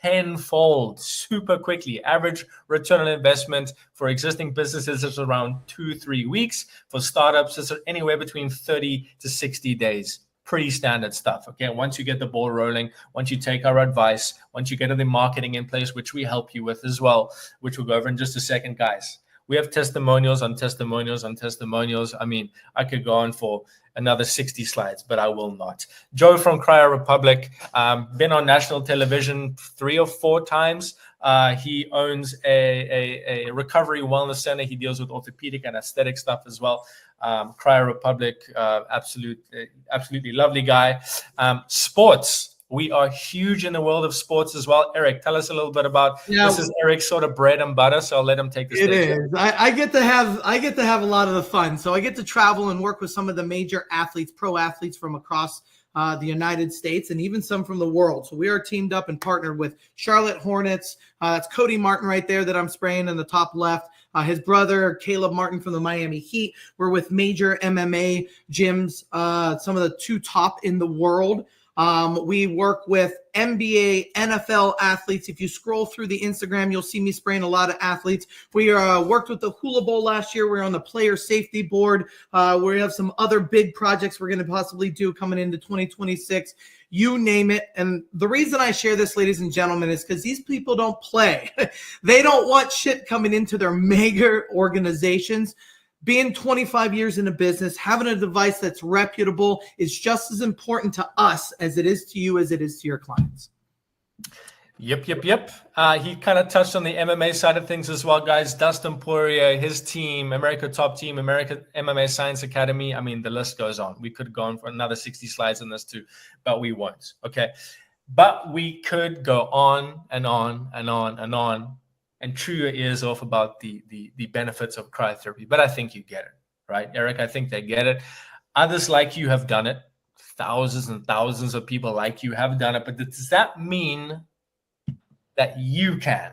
tenfold super quickly. Average return on investment for existing businesses is around 2-3 weeks. For startups, it's anywhere between 30 to 60 days. Pretty standard stuff. Okay. Once you get the ball rolling, once you take our advice, once you get the marketing in place, which we help you with as well, which we'll go over in just a second, guys. We have testimonials on testimonials on testimonials. I mean, I could go on for another 60 slides, but I will not. Joe from Cryo Republic, been on national television 3 or 4 times. He owns a recovery wellness center. He deals with orthopedic and aesthetic stuff as well. Cryo Republic, absolutely lovely guy. Sports. We are huge in the world of sports as well. Eric, tell us a little bit about this. Is Eric's sort of bread and butter, so I'll let him take the stage. It is. I get to have a lot of the fun. So I get to travel and work with some of the major athletes, pro athletes from across the United States and even some from the world. So we are teamed up and partnered with Charlotte Hornets. That's Cody Martin right there that I'm spraying in the top left. His brother, Caleb Martin from the Miami Heat. We're with major MMA gyms, some of the 2 top in the world. We work with NBA, NFL athletes. If you scroll through the Instagram, you'll see me spraying a lot of athletes. We worked with the Hula Bowl last year. We're on the player safety board. We have some other big projects we're going to possibly do coming into 2026. You name it. And the reason I share this, ladies and gentlemen, is because these people don't play. They don't want shit coming into their mega organizations. Being 25 years in a business, having a device that's reputable is just as important to us as it is to you, as it is to your clients. Yep. He kind of touched on the MMA side of things as well, guys. Dustin Poirier, his team, America Top Team, America MMA Science Academy. I mean, the list goes on. We could go on for another 60 slides on this too, but we won't. Okay. But we could go on and on and on and on and chew your ears off about the benefits of cryotherapy. But I think you get it, right, Eric? I think they get it. Others like you have done it. Thousands and thousands of people like you have done it. But does that mean that you can?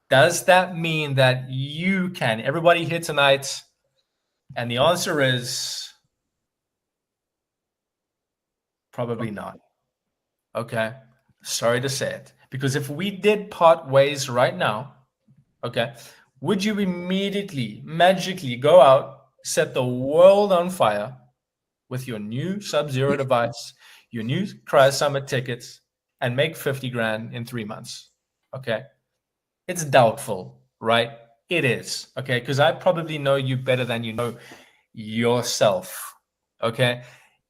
Does that mean that you can? Everybody here tonight, and the answer is probably not. Okay, sorry to say it. Because if we did part ways right now, okay, would you immediately, magically go out, set the world on fire with your new Subzero device, your new Cryo Summit tickets, and make 50 grand in 3 months? Okay, it's doubtful, right? It is, okay, because I probably know you better than you know yourself, okay?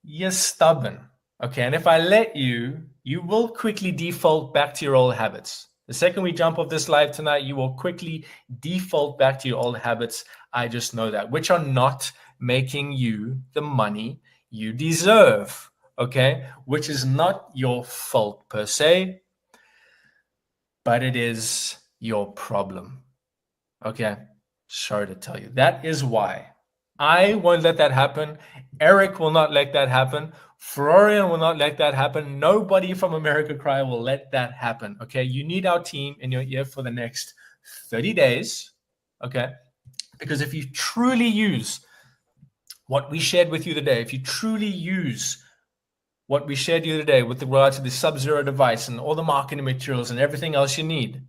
You're stubborn, okay? And if I let you, you will quickly default back to your old habits. The second we jump off this live tonight, you will quickly default back to your old habits. I just know that, which are not making you the money you deserve, okay? Which is not your fault per se, but it is your problem, okay? Sorry to tell you. That is why I won't let that happen. Eric will not let that happen. Florian will not let that happen. Nobody from America Cryo will let that happen, okay? You need our team in your ear for the next 30 days, okay? Because if you truly use what we shared with you today, if you truly use what we shared you today with regard to the Subzero device and all the marketing materials and everything else you need,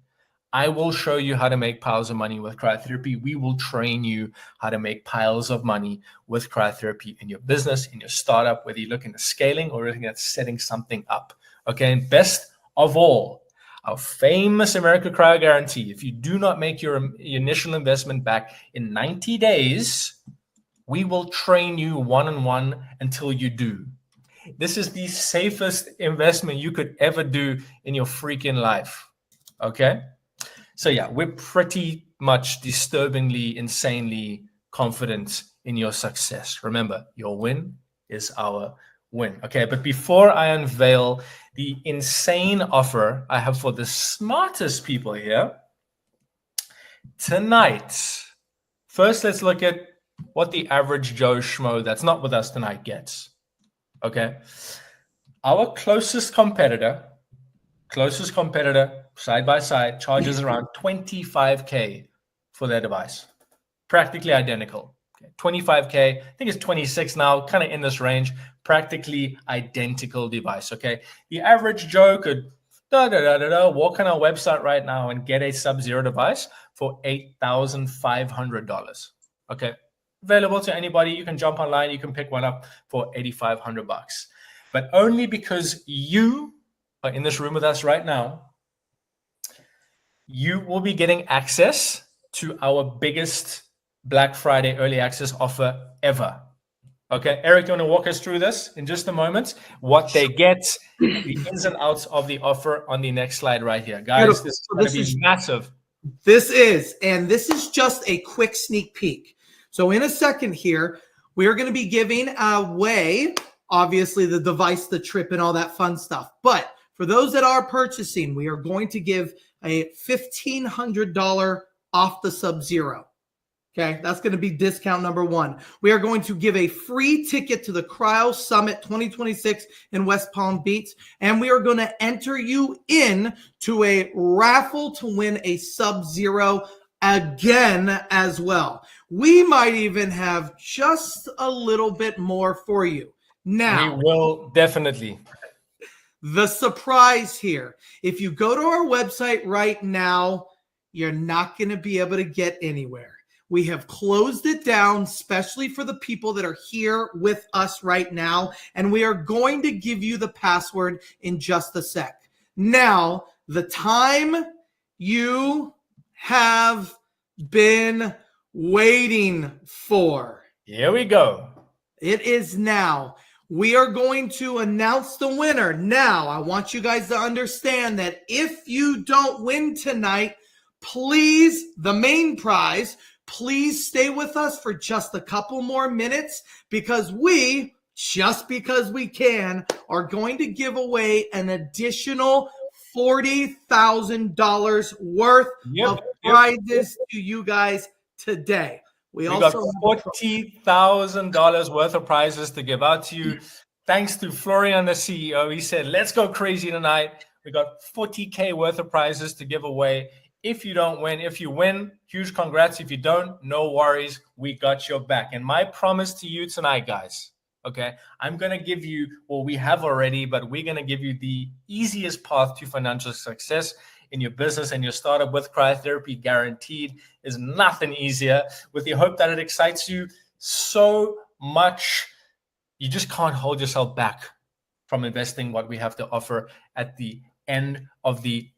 I will show you how to make piles of money with cryotherapy. We will train you how to make piles of money with cryotherapy in your business, in your startup, whether you're looking at scaling or looking at setting something up. Okay, and best of all, our famous America Cryo guarantee. If you do not make your initial investment back in 90 days, we will train you one-on-one until you do. This is the safest investment you could ever do in your freaking life. Okay? So yeah, we're pretty much disturbingly, insanely confident in your success. Remember, your win is our win. Okay, but before I unveil the insane offer I have for the smartest people here tonight, first let's look at what the average Joe Schmo that's not with us tonight gets. Okay, our closest competitor, side by side, charges around $25K for their device. Practically identical. Okay, $25K, I think it's 26 now, kind of in this range. Practically identical device. Okay, the average Joe could walk on our website right now and get a Subzero device for $8,500. Okay, available to anybody. You can jump online, you can pick one up for $8,500. But only because you are in this room with us right now, you will be getting access to our biggest Black Friday early access offer ever. Okay, Eric, you want to walk us through this in just a moment? What they get, the ins and outs of the offer on the next slide right here. Guys, this is going to be massive. This is just a quick sneak peek. So in a second here, we are going to be giving away, obviously, the device, the trip, and all that fun stuff. But for those that are purchasing, we are going to give a $1,500 off the Subzero. Okay, that's going to be discount number one. We are going to give a free ticket to the Cryo Summit 2026 in West Palm Beach, and we are going to enter you in to a raffle to win a Subzero again as well. We might even have just a little bit more for you. Now, we will definitely. The surprise here, if you go to our website right now, you're not going to be able to get anywhere. We have closed it down, especially for the people that are here with us right now, and we are going to give you the password in just a sec. Now, the time you have been waiting for. Here we go. It is now. We are going to announce the winner. Now, I want you guys to understand that if you don't win tonight, please, the main prize, please stay with us for just a couple more minutes because we, just because we can, are going to give away an additional $40,000 worth of prizes to you guys today. We also got $40,000 worth of prizes to give out to you. Thanks to Florian, the CEO. He said, let's go crazy tonight. We got $40K worth of prizes to give away. If you don't win, if you win, huge congrats. If you don't, no worries. We got your back. And my promise to you tonight, guys, okay, I'm going to give you, well, we have already, but we're going to give you the easiest path to financial success in your business and your startup with cryotherapy, guaranteed. Is nothing easier, with the hope that it excites you so much you just can't hold yourself back from investing what we have to offer at the end of the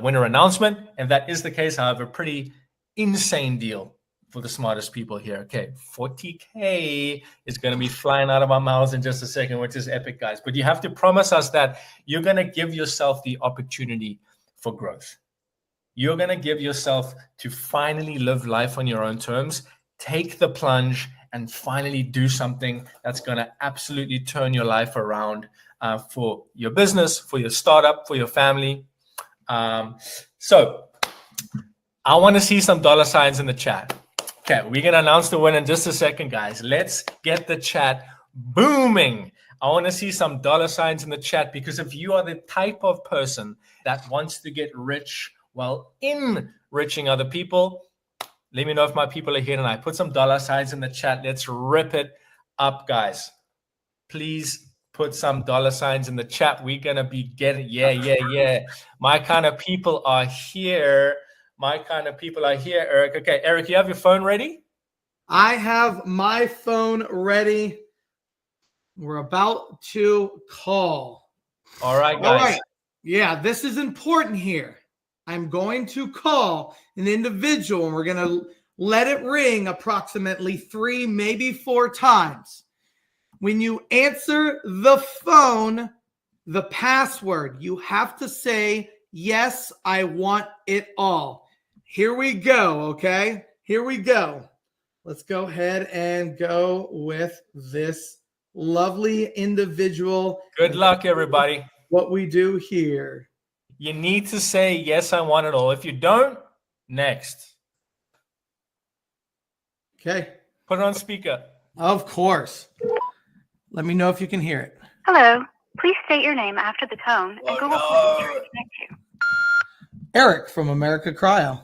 winner announcement. And that is the case. I have a pretty insane deal for the smartest people here. Okay, $40K is going to be flying out of our mouths in just a second, which is epic, guys. But you have to promise us that you're going to give yourself the opportunity for growth. You're going to give yourself to finally live life on your own terms, take the plunge, and finally do something that's going to absolutely turn your life around for your business, for your startup, for your family. So I want to see some dollar signs in the chat. Okay, we're going to announce the winner in just a second, guys. Let's get the chat booming. I want to see some dollar signs in the chat, because if you are the type of person that wants to get rich while enriching other people, let me know if my people are here tonight. Put some dollar signs in the chat. Let's rip it up, guys. Please put some dollar signs in the chat. We're going to be getting, yeah. My kind of people are here. Eric. Okay, Eric, you have your phone ready? I have my phone ready. We're about to call. All right, guys. All right. Yeah, this is important here. I'm going to call an individual and we're going to let it ring approximately 3, maybe 4 times. When you answer the phone, the password, you have to say, yes, I want it all. Here we go, okay? Here we go. Let's go ahead and go with this lovely individual. Good luck, everybody. What we do here. You need to say, yes, I want it all. If you don't, next. Okay. Put it on speaker. Of course. Let me know if you can hear it. Hello. Please state your name after the tone, and Google Voice will connect you. Eric from America Cryo.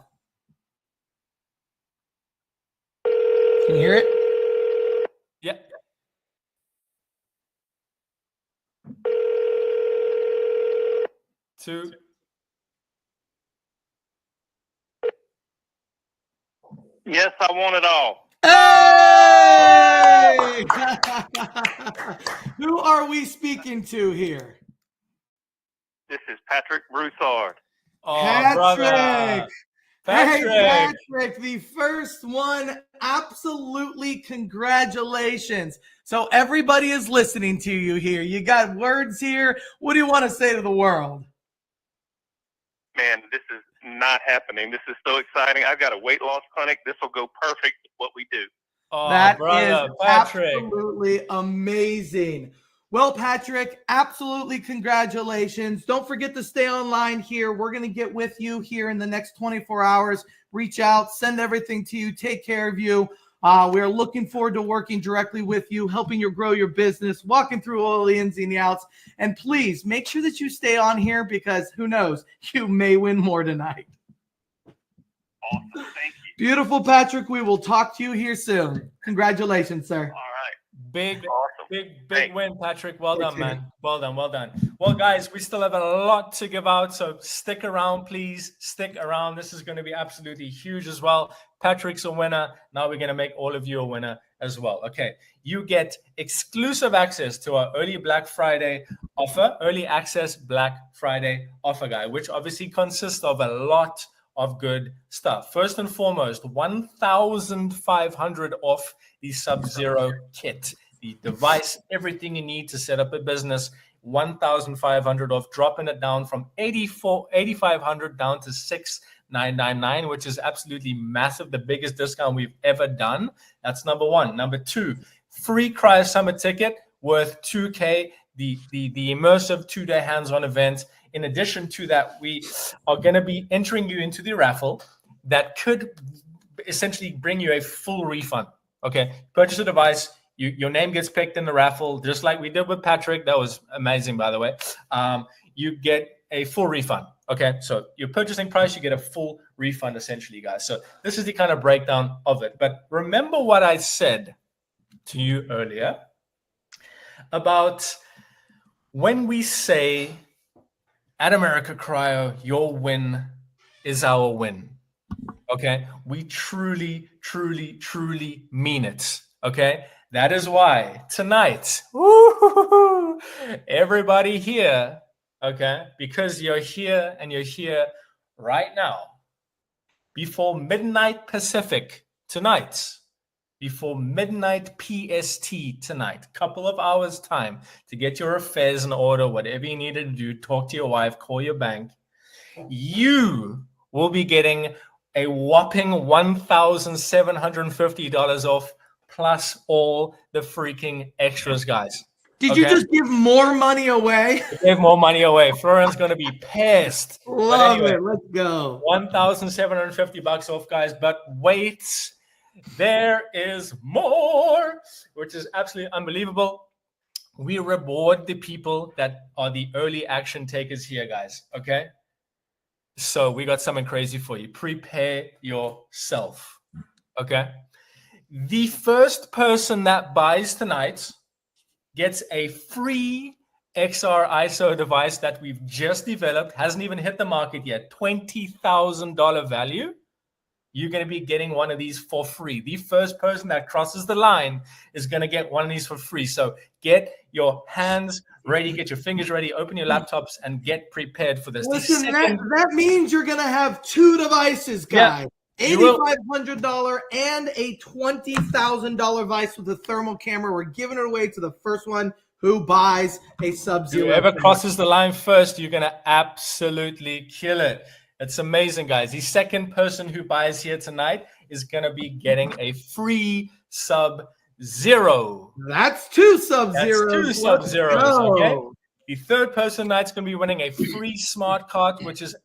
Can you hear it? Yeah. Two. Yes, I want it all. Hey! Who are we speaking to here? This is Patrick Broussard. Oh, Patrick. brother. Patrick. Hey, Patrick, the first one. Absolutely congratulations. So everybody is listening to you here. You got words here. What do you want to say to the world? Man, this is not happening. This is so exciting. I've got a weight loss clinic. This will go perfect with what we do. Oh, That brother, is Patrick. absolutely amazing. Well, Patrick, absolutely congratulations. Don't forget to stay online here. We're going to get with you here in the next 24 hours. Reach out, send everything to you, take care of you. We're looking forward to working directly with you, helping you grow your business, walking through all the ins and the outs. And please make sure that you stay on here because who knows, you may win more tonight. Awesome. Thank you. Beautiful, Patrick. We will talk to you here soon. Congratulations, sir. All right. Big, Awesome. big Thanks. win, Patrick. Well done, Thank you. man. Well done. Well, guys, we still have a lot to give out, so stick around, please. Stick around. This is going to be absolutely huge as well. Patrick's a winner. Now we're going to make all of you a winner as well. Okay, you get exclusive access to our early Black Friday offer, early access Black Friday offer, guy, which obviously consists of a lot of good stuff. First and foremost, 1,500 off the Subzero kit, the device, everything you need to set up a business. 1,500 off, dropping it down from 8,500 down to 6,999, which is absolutely massive, the biggest discount we've ever done. That's number one. Number two, free Cryo Summit ticket worth $2K, the immersive 2-day hands-on event. In addition to that, we are going to be entering you into the raffle that could essentially bring you a full refund. Okay, purchase a device, your name gets picked in the raffle, just like we did with Patrick. That was amazing, by the way. You get a full refund. Okay, so your purchasing price, you get a full refund, essentially, guys. So this is the kind of breakdown of it. But remember what I said to you earlier about when we say at America Cryo, your win is our win. Okay, we truly, truly, truly mean it. Okay, that is why tonight, everybody here, okay, because you're here and you're here right now, before midnight Pacific tonight, before midnight PST tonight, couple of hours time to get your affairs in order, whatever you need to do, talk to your wife, call your bank, you will be getting a whopping $1,750 off, plus all the freaking extras, guys. Did you just give more money away? Give more money away. Florian's going to be pissed. Love it. Let's go. $1,750 off, guys. But wait, there is more, which is absolutely unbelievable. We reward the people that are the early action takers here, guys. Okay? So we got something crazy for you. Prepare yourself. Okay? The first person that buys tonight gets a free XR ISO device that we've just developed, hasn't even hit the market yet, $20,000 value. You're going to be getting one of these for free. The first person that crosses the line is going to get one of these for free. So get your hands ready, get your fingers ready, open your laptops, and get prepared for this. Listen, that means you're going to have two devices, guys. Yeah, $8,500 and a $20,000 device with a thermal camera. We're giving it away to the first one who buys a Subzero. Whoever crosses the line first, you're going to absolutely kill it. It's amazing, guys. The second person who buys here tonight is going to be getting a free Subzero. That's two Subzeros. That's two Subzeros, okay? The third person tonight's going to be winning a free smart card, which is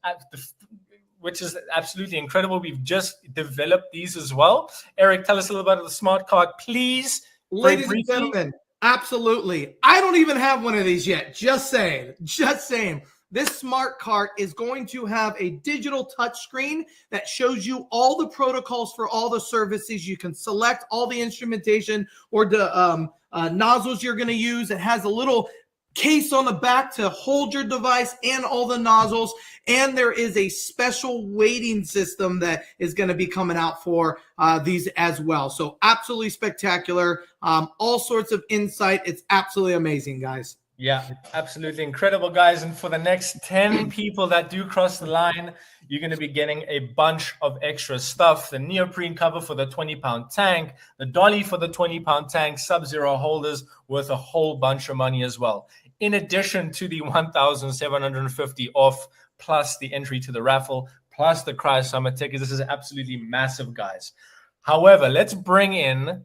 absolutely incredible. We've just developed these as well. Eric, tell us a little about the smart card, please. Ladies and gentlemen, absolutely. I don't even have one of these yet. Just saying. Just saying. This smart cart is going to have a digital touch screen that shows you all the protocols for all the services. You can select all the instrumentation or the nozzles you're going to use. It has a little case on the back to hold your device and all the nozzles. And there is a special weighting system that is going to be coming out for these as well. So absolutely spectacular. All sorts of insight. It's absolutely amazing, guys. Yeah, absolutely incredible, guys. And for the next 10 people that do cross the line, you're going to be getting a bunch of extra stuff. The neoprene cover for the 20-pound tank, the dolly for the 20-pound tank, Subzero holders worth a whole bunch of money as well. In addition to the $1,750 off, plus the entry to the raffle, plus the Cryo Summit tickets. This is absolutely massive, guys. However, let's bring in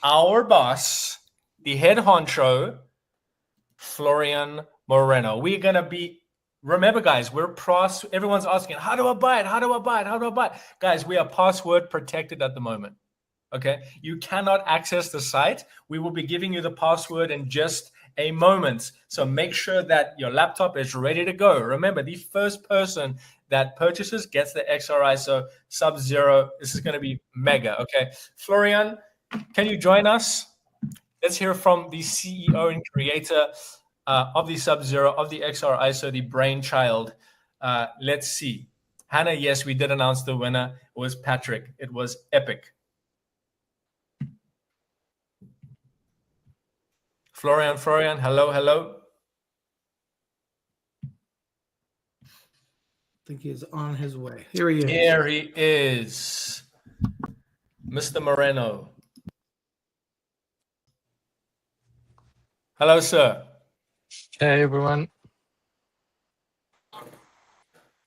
our boss, the head honcho, Florian Moreno. We're going to be, remember guys, everyone's asking, how do I buy it? How do I buy it? How do I buy it? Guys, we are password protected at the moment. Okay. You cannot access the site. We will be giving you the password in just a moment. So make sure that your laptop is ready to go. Remember, the first person that purchases gets the XR ISO Subzero. This is going to be mega. Okay. Florian, can you join us? Let's hear from the CEO and creator of the Subzero, of the XR ISO, the brainchild. Let's see. Hannah, yes, we did announce the winner. It was Patrick. It was epic. Florian, hello. I think he is on his way. Here he is. Here he is. Mr. Moreno. Hello, sir. Hey, everyone.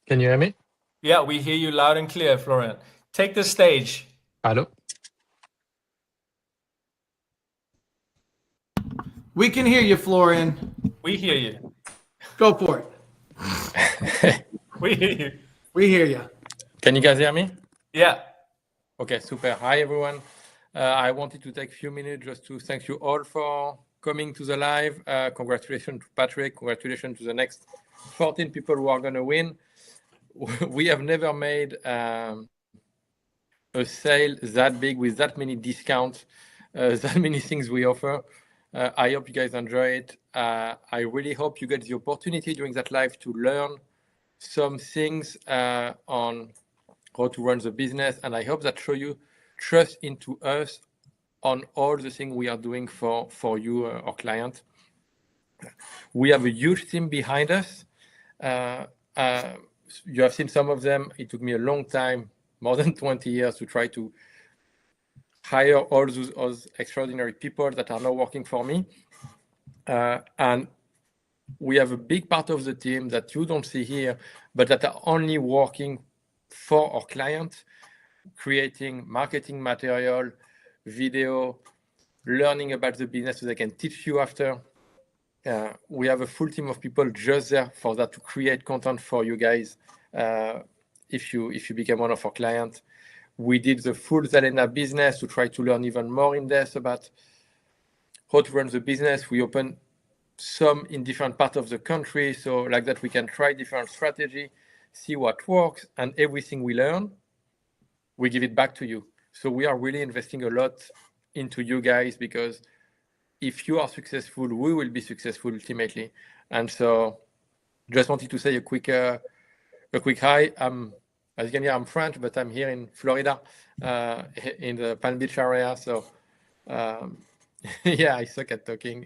Can you hear me? Yeah, we hear you loud and clear, Florian. Take the stage. Hello. We can hear you, Florian. We hear you. Go for it. We hear you. We hear you. Can you guys hear me? Yeah. Okay, super. Hi, everyone. I wanted to take a few minutes just to thank you all for coming to the live. Congratulations to Patrick. Congratulations to the next 14 people who are going to win. We have never made a sale that big with that many discounts, that many things we offer. I hope you guys enjoy it. I really hope you get the opportunity during that live to learn some things on how to run the business. And I hope that show you trust into us on all the things we are doing for you, our client. We have a huge team behind us. You have seen some of them. It took me a long time, more than 20 years, to try to hire all those extraordinary people that are now working for me. And we have a big part of the team that you don't see here, but that are only working for our clients, creating marketing material, video, learning about the business so they can teach you after. We have a full team of people just there for that, to create content for you guys if you become one of our clients. We did the full Zalena business to try to learn even more in depth about how to run the business. We open some in different parts of the country, so like that we can try different strategy, see what works, and everything we learn, we give it back to you. So we are really investing a lot into you guys, because if you are successful, we will be successful ultimately. And so just wanted to say a quick hi. As you can hear, I'm French, but I'm here in Florida, in the Palm Beach area. So yeah, I suck at talking.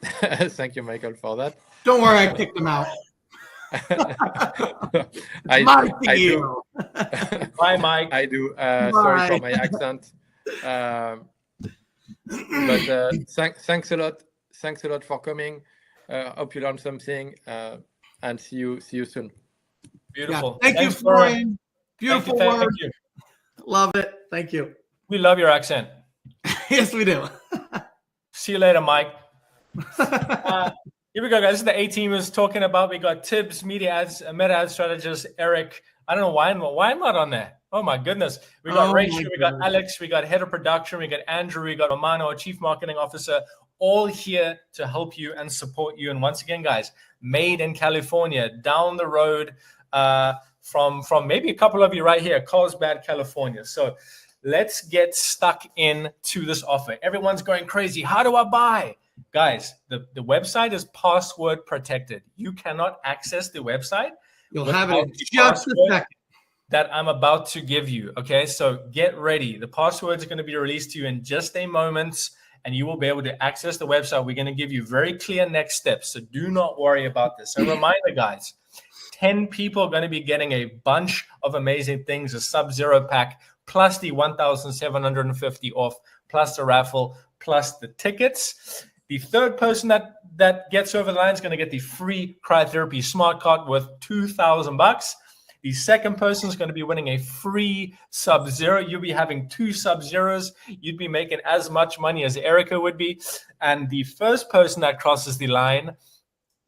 Thank you, Michael, for that. Don't worry, I kicked him out. I do. You. Bye, Mike. I do. Sorry for my accent. But thanks a lot. Thanks a lot for coming. Hope you learned something, and see you soon. Beautiful. Yeah. Thank Thanks, you, Florian. Beautiful thank word. you. Love it. Thank you. We love your accent. Yes, we do. See you later, Mike. Here we go, guys. This is the A-teamers talking about. We got Tibbs, media ads, meta ad strategist, Eric. I don't know why I'm not on there. Oh my goodness. We got Rachel, we got Alex, we got head of production, we got Andrew, we got Romano, our chief marketing officer, all here to help you and support you. And once again, guys, made in California, down the road from maybe a couple of you right here, Carlsbad, California. So let's get stuck into this offer. Everyone's going crazy. How do I buy? Guys, the website is password protected. You cannot access the website. You'll have it in just a second. That I'm about to give you. Okay, so get ready. The passwords are going to be released to you in just a moment, and you will be able to access the website. We're going to give you very clear next steps, so do not worry about this. So reminder, guys, 10 people are going to be getting a bunch of amazing things, a Subzero pack, plus the 1,750 off, plus the raffle, plus the tickets. The third person that gets over the line is going to get the free Cryotherapy smart card worth $2,000. The second person is going to be winning a free Subzero. You'll be having 2 Subzeros. You'd be making as much money as Erica would be. And the first person that crosses the line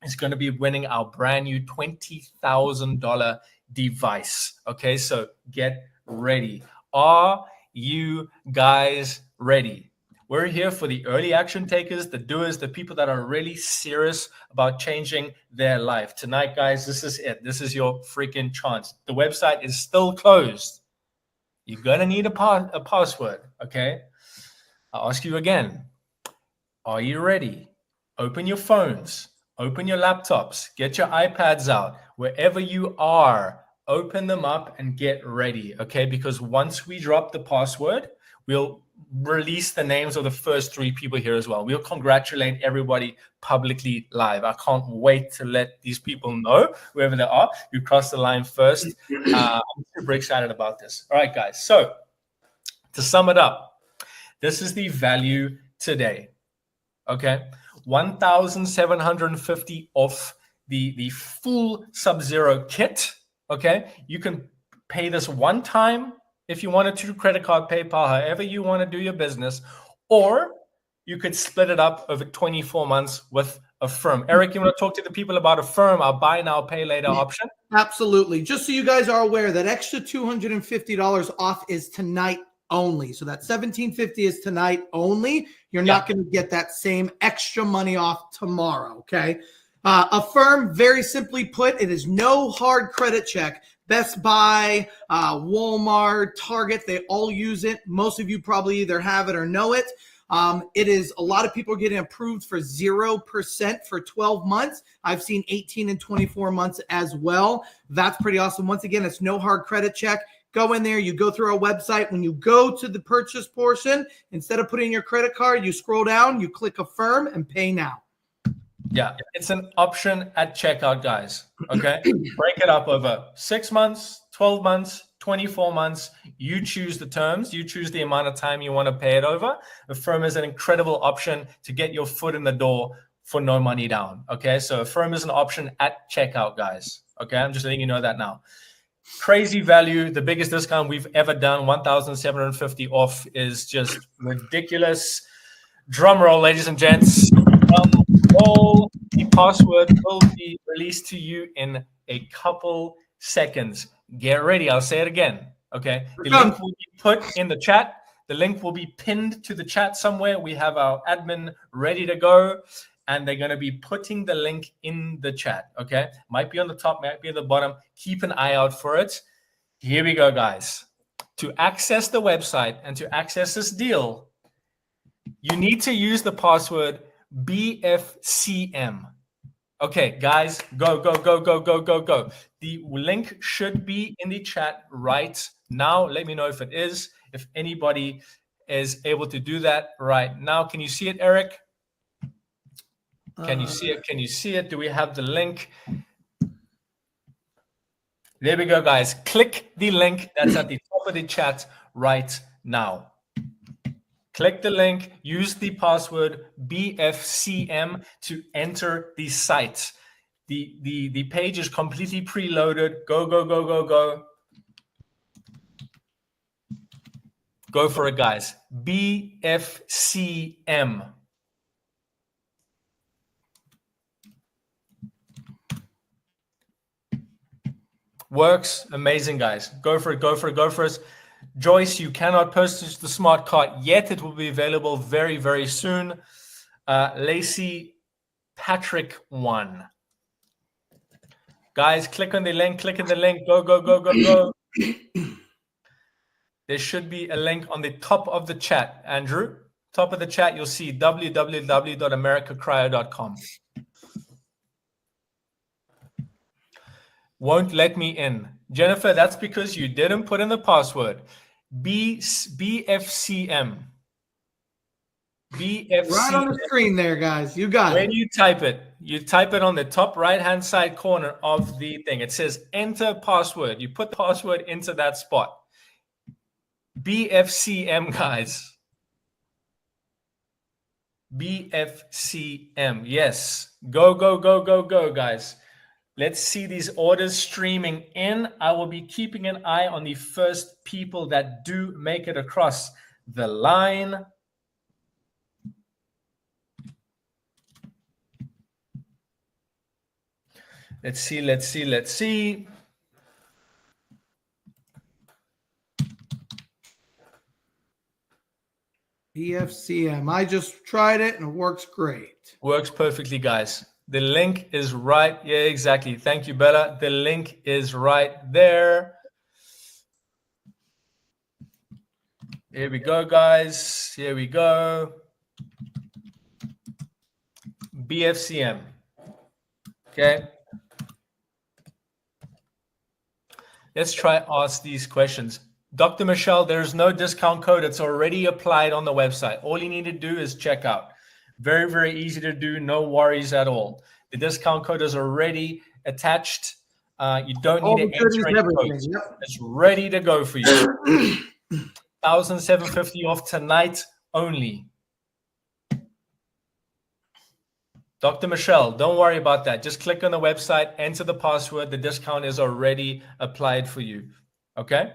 is going to be winning our brand new $20,000 device. Okay, so get ready. Are you guys ready? We're here for the early action takers, the doers, the people that are really serious about changing their life. Tonight, guys, this is it. This is your freaking chance. The website is still closed. You're going to need a password, okay? I'll ask you again. Are you ready? Open your phones. Open your laptops. Get your iPads out. Wherever you are, open them up and get ready, okay? Because once we drop the password, we'll release the names of the first 3 people here as well. We'll congratulate everybody publicly live. I can't wait to let these people know, whoever they are, who crossed the line first. I'm super excited about this. All right, guys. So to sum it up, this is the value today. Okay, 1,750 off the full Subzero kit. Okay, you can pay this one time if you wanted to, credit card, PayPal, however you want to do your business, or you could split it up over 24 months with a firm. Eric, you want to talk to the people about a firm, our buy now, pay later option? Absolutely. Just so you guys are aware, that extra $250 off is tonight only. So that $1,750 is tonight only. You're not going to get that same extra money off tomorrow, okay? A firm, very simply put, it is no hard credit check. Best Buy, Walmart, Target, they all use it. Most of you probably either have it or know it. It is, a lot of people are getting approved for 0% for 12 months. I've seen 18 and 24 months as well. That's pretty awesome. Once again, it's no hard credit check. Go in there, you go through our website. When you go to the purchase portion, instead of putting your credit card, you scroll down, you click affirm and pay now. Yeah, it's an option at checkout, guys. Okay, break it up over 6 months, 12 months, 24 months. You choose the terms. You choose the amount of time you want to pay it over. Affirm is an incredible option to get your foot in the door for no money down. Okay, so Affirm is an option at checkout, guys. Okay, I'm just letting you know that now. Crazy value, the biggest discount we've ever done, 1,750 off, is just ridiculous. Drum roll, ladies and gents. All the password will be released to you in a couple seconds. Get ready. I'll say it again. Okay. The link will be put in the chat. The link will be pinned to the chat somewhere. We have our admin ready to go, and they're going to be putting the link in the chat. Okay. Might be on the top, might be at the bottom. Keep an eye out for it. Here we go, guys. to access the website and to access this deal, you need to use the password BFCM. Okay, guys, go. The link should be in the chat right now. Let me know if it is, if anybody is able to do that right now. Can you see it, Eric? Can you see it? Can you see it? Do we have the link? There we go, guys. Click the link that's at the top of the chat right now. Click the link, use the password BFCM to enter the site. The page is completely preloaded. Go. Go for it, guys. BFCM. Works. Amazing, guys. Go for it. Joyce, you cannot purchase the smart card yet. It will be available very, very soon. Lacey, Patrick 1. Guys, click on the link. Go. There should be a link on the top of the chat, Andrew. Top of the chat, you'll see www.americacryo.com. Won't let me in. Jennifer, that's because you didn't put in the password. BFCM. BFCM. Right on the screen there, guys. You got it. When you type it on the top right-hand side corner of the thing. It says enter password. You put the password into that spot. BFCM, guys. BFCM. Yes. Go, guys. Let's see these orders streaming in. I will be keeping an eye on the first people that do make it across the line. Let's see. BFCM. I just tried it and it works great. Works perfectly, guys. The link is right. Yeah, exactly. Thank you, Bella. The link is right there. Here we go, guys. Here we go. BFCM. Okay. Let's try ask these questions. Dr. Michelle, there's no discount code. It's already applied on the website. All you need to do is check out. Very, very easy to do. No worries at all. The discount code is already attached. You don't need to enter any codes. Yep. It's ready to go for you. 1,750 off tonight only. Dr. Michelle, don't worry about that. Just click on the website, enter the password. The discount is already applied for you. Okay?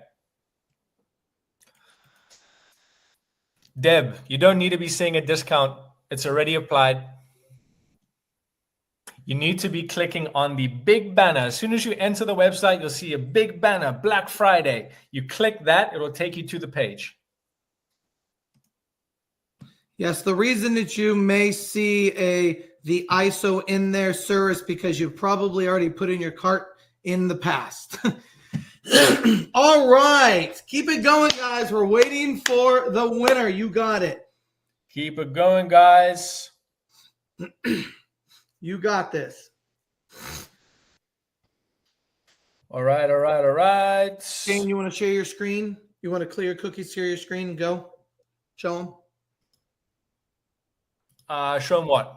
Deb, you don't need to be seeing a discount. It's already applied. You need to be clicking on the big banner. As soon as you enter the website, you'll see a big banner, Black Friday. You click that, it'll take you to the page. Yes, the reason that you may see the ISO in there, sir, is because you've probably already put in your cart in the past. All right. Keep it going, guys. We're waiting for the winner. You got it. Keep it going, guys. You got this. All right. Shane, you want to share your screen? You want to clear cookies, share your screen, and go? Show them. Show them what?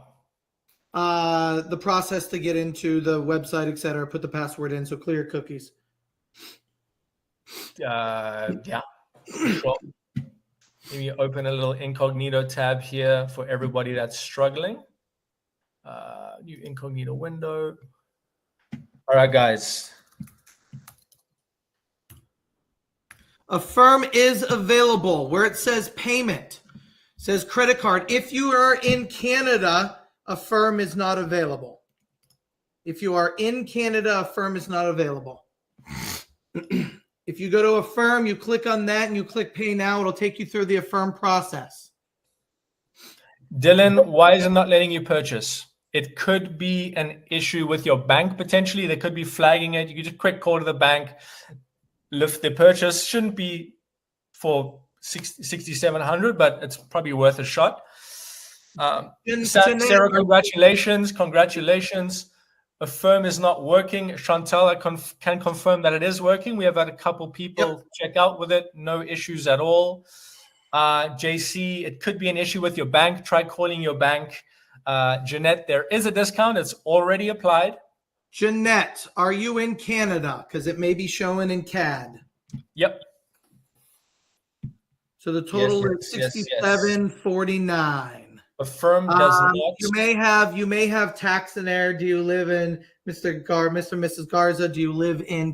The process to get into the website, etc. Put the password in, so clear cookies. Yeah. Sure. Let me open a little incognito tab here for everybody that's struggling. New incognito window. All right, guys. Affirm is available. Where it says payment, it says credit card. If you are in Canada, Affirm is not available. If you are in Canada, Affirm is not available. If you go to Affirm, you click on that and you click Pay Now. It'll take you through the Affirm process. Dylan, why is it not letting you purchase? It could be an issue with your bank, potentially. They could be flagging it. You could just quick call to the bank, lift the purchase. Shouldn't be for 6,700, but it's probably worth a shot. Jeanette, Sarah, congratulations. Affirm is not working. Chantal, I can confirm that it is working. We have had a couple people check out with it. No issues at all. JC, it could be an issue with your bank. Try calling your bank. Jeanette, there is a discount. It's already applied. Jeanette, are you in Canada? Because it may be showing in CAD. Yep. So the total is $67.49. Affirm does not. You may have tax in there. Do you live in Mr. and Mrs. Garza? Do you live in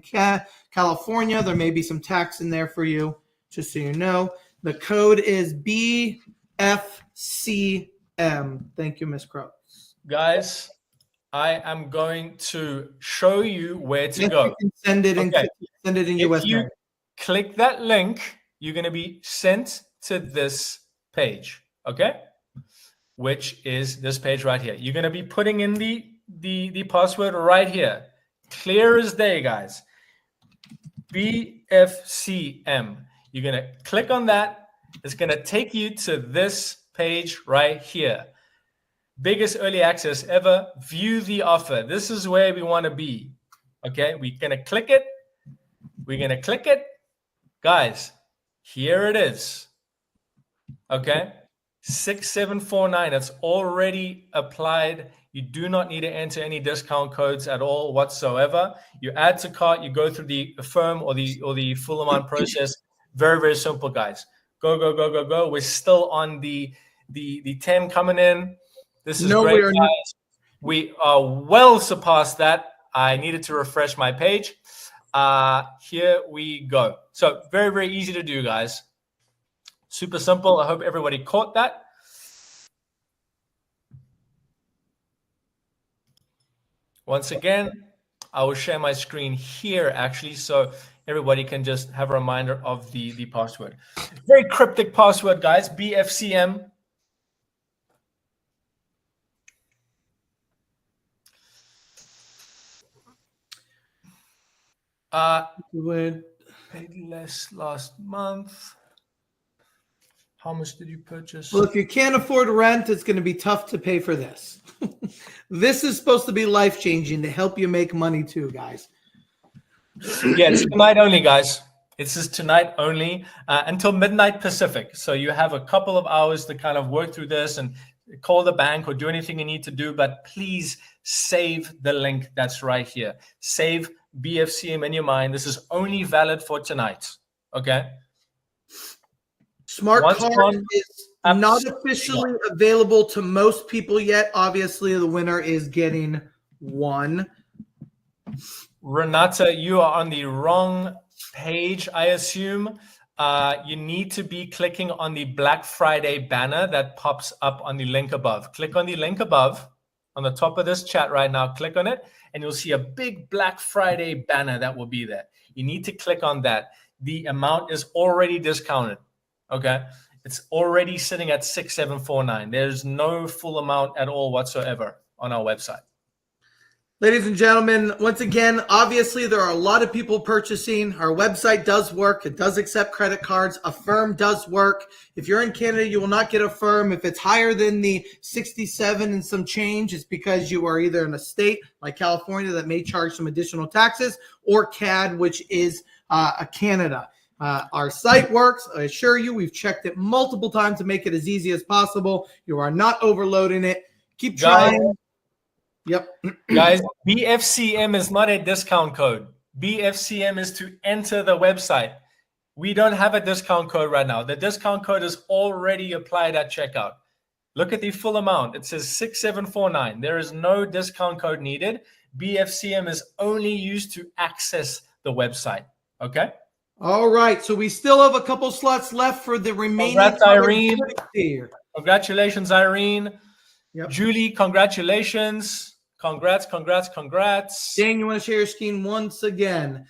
California? There may be some tax in there for you, just so you know. The code is BFCM. Thank you, Ms. Crow. Guys, I am going to show you where to go. You can send it in If you click that link, you're going to be sent to this page, okay? Which is this page right here. You're going to be putting in the password right here. Clear as day, guys. BFCM. You're going to click on that. It's going to take you to this page right here. Biggest early access ever. View the offer. This is where we want to be. Okay, we're going to click it. We're going to click it. Guys, here it is. Okay, 6749. It's already applied. You do not need to enter any discount codes at all whatsoever. You add to cart, you go through the Affirm or the full amount process. Very, very simple, guys. Go, go, go, go, go. We're still on the 10 coming in. This is great, guys. We are well surpassed that. I needed to refresh my page. Here we go. So very, very easy to do, guys. Super simple. I hope everybody caught that. Once again, I will share my screen here, actually, so everybody can just have a reminder of the password. Very cryptic password, guys. BFCM. Paid less last month. How much did you purchase? Well, if you can't afford rent, it's going to be tough to pay for this. This is supposed to be life-changing to help you make money too, guys. Yeah, it's tonight only, guys. This is tonight only until midnight Pacific. So you have a couple of hours to kind of work through this and call the bank or do anything you need to do. But please save the link that's right here. Save BFCM in your mind. This is only valid for tonight. Okay? Smart card is not officially available to most people yet. Obviously, the winner is getting one. Renata, you are on the wrong page, I assume. You need to be clicking on the Black Friday banner that pops up on the link above. Click on the link above on the top of this chat right now. Click on it, and you'll see a big Black Friday banner that will be there. You need to click on that. The amount is already discounted. Okay, it's already sitting at 6749. There's no full amount at all whatsoever on our website. Ladies and gentlemen, once again, obviously there are a lot of people purchasing. Our website does work. It does accept credit cards. Affirm does work. If you're in Canada, you will not get Affirm. If it's higher than the 67 and some change, it's because you are either in a state like California that may charge some additional taxes, or CAD, which is a Canada. Our site works. I assure you, we've checked it multiple times to make it as easy as possible. You are not overloading it. Keep trying. Yep. Guys, BFCM is not a discount code. BFCM is to enter the website. We don't have a discount code right now. The discount code is already applied at checkout. Look at the full amount. It says 6749. There is no discount code needed. BFCM is only used to access the website. Okay? All right, so we still have a couple slots left for the remaining. Congrats, Irene. Congratulations, Irene. Yep. Julie, congratulations. Congrats. Dan, you want to share your screen once again?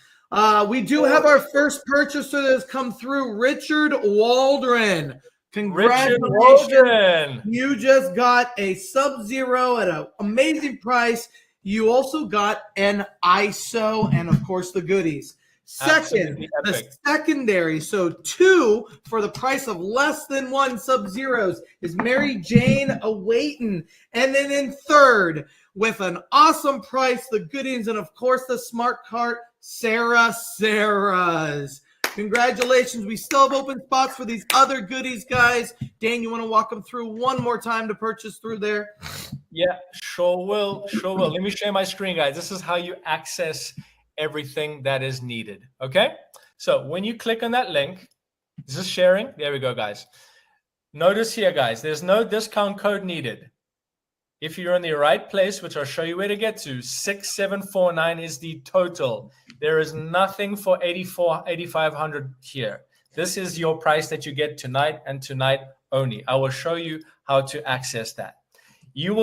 We do have our first purchaser that has come through, Richard Waldron. Congratulations. Richard Waldron. You just got a Subzero at an amazing price. You also got an ISO and, of course, the goodies. Second, Absolutely the epic. secondary, so 2 for the price of less than 1 Subzeros is Mary Jane awaiting. And then in third, with an awesome price, the goodies, and of course the smart cart, Sarah's. Congratulations. We still have open spots for these other goodies, guys. Dan, you want to walk them through one more time to purchase through there? Yeah, sure will. Sure will. Let me share my screen, guys. This is how you access everything that is needed. Okay. So when you click on that link, is this sharing? There we go, guys. Notice here, guys, there's no discount code needed. If you're in the right place, which I'll show you where to get to, 6749 is the total. There is nothing for 8,500 here. This is your price that you get tonight and tonight only. I will show you how to access that. You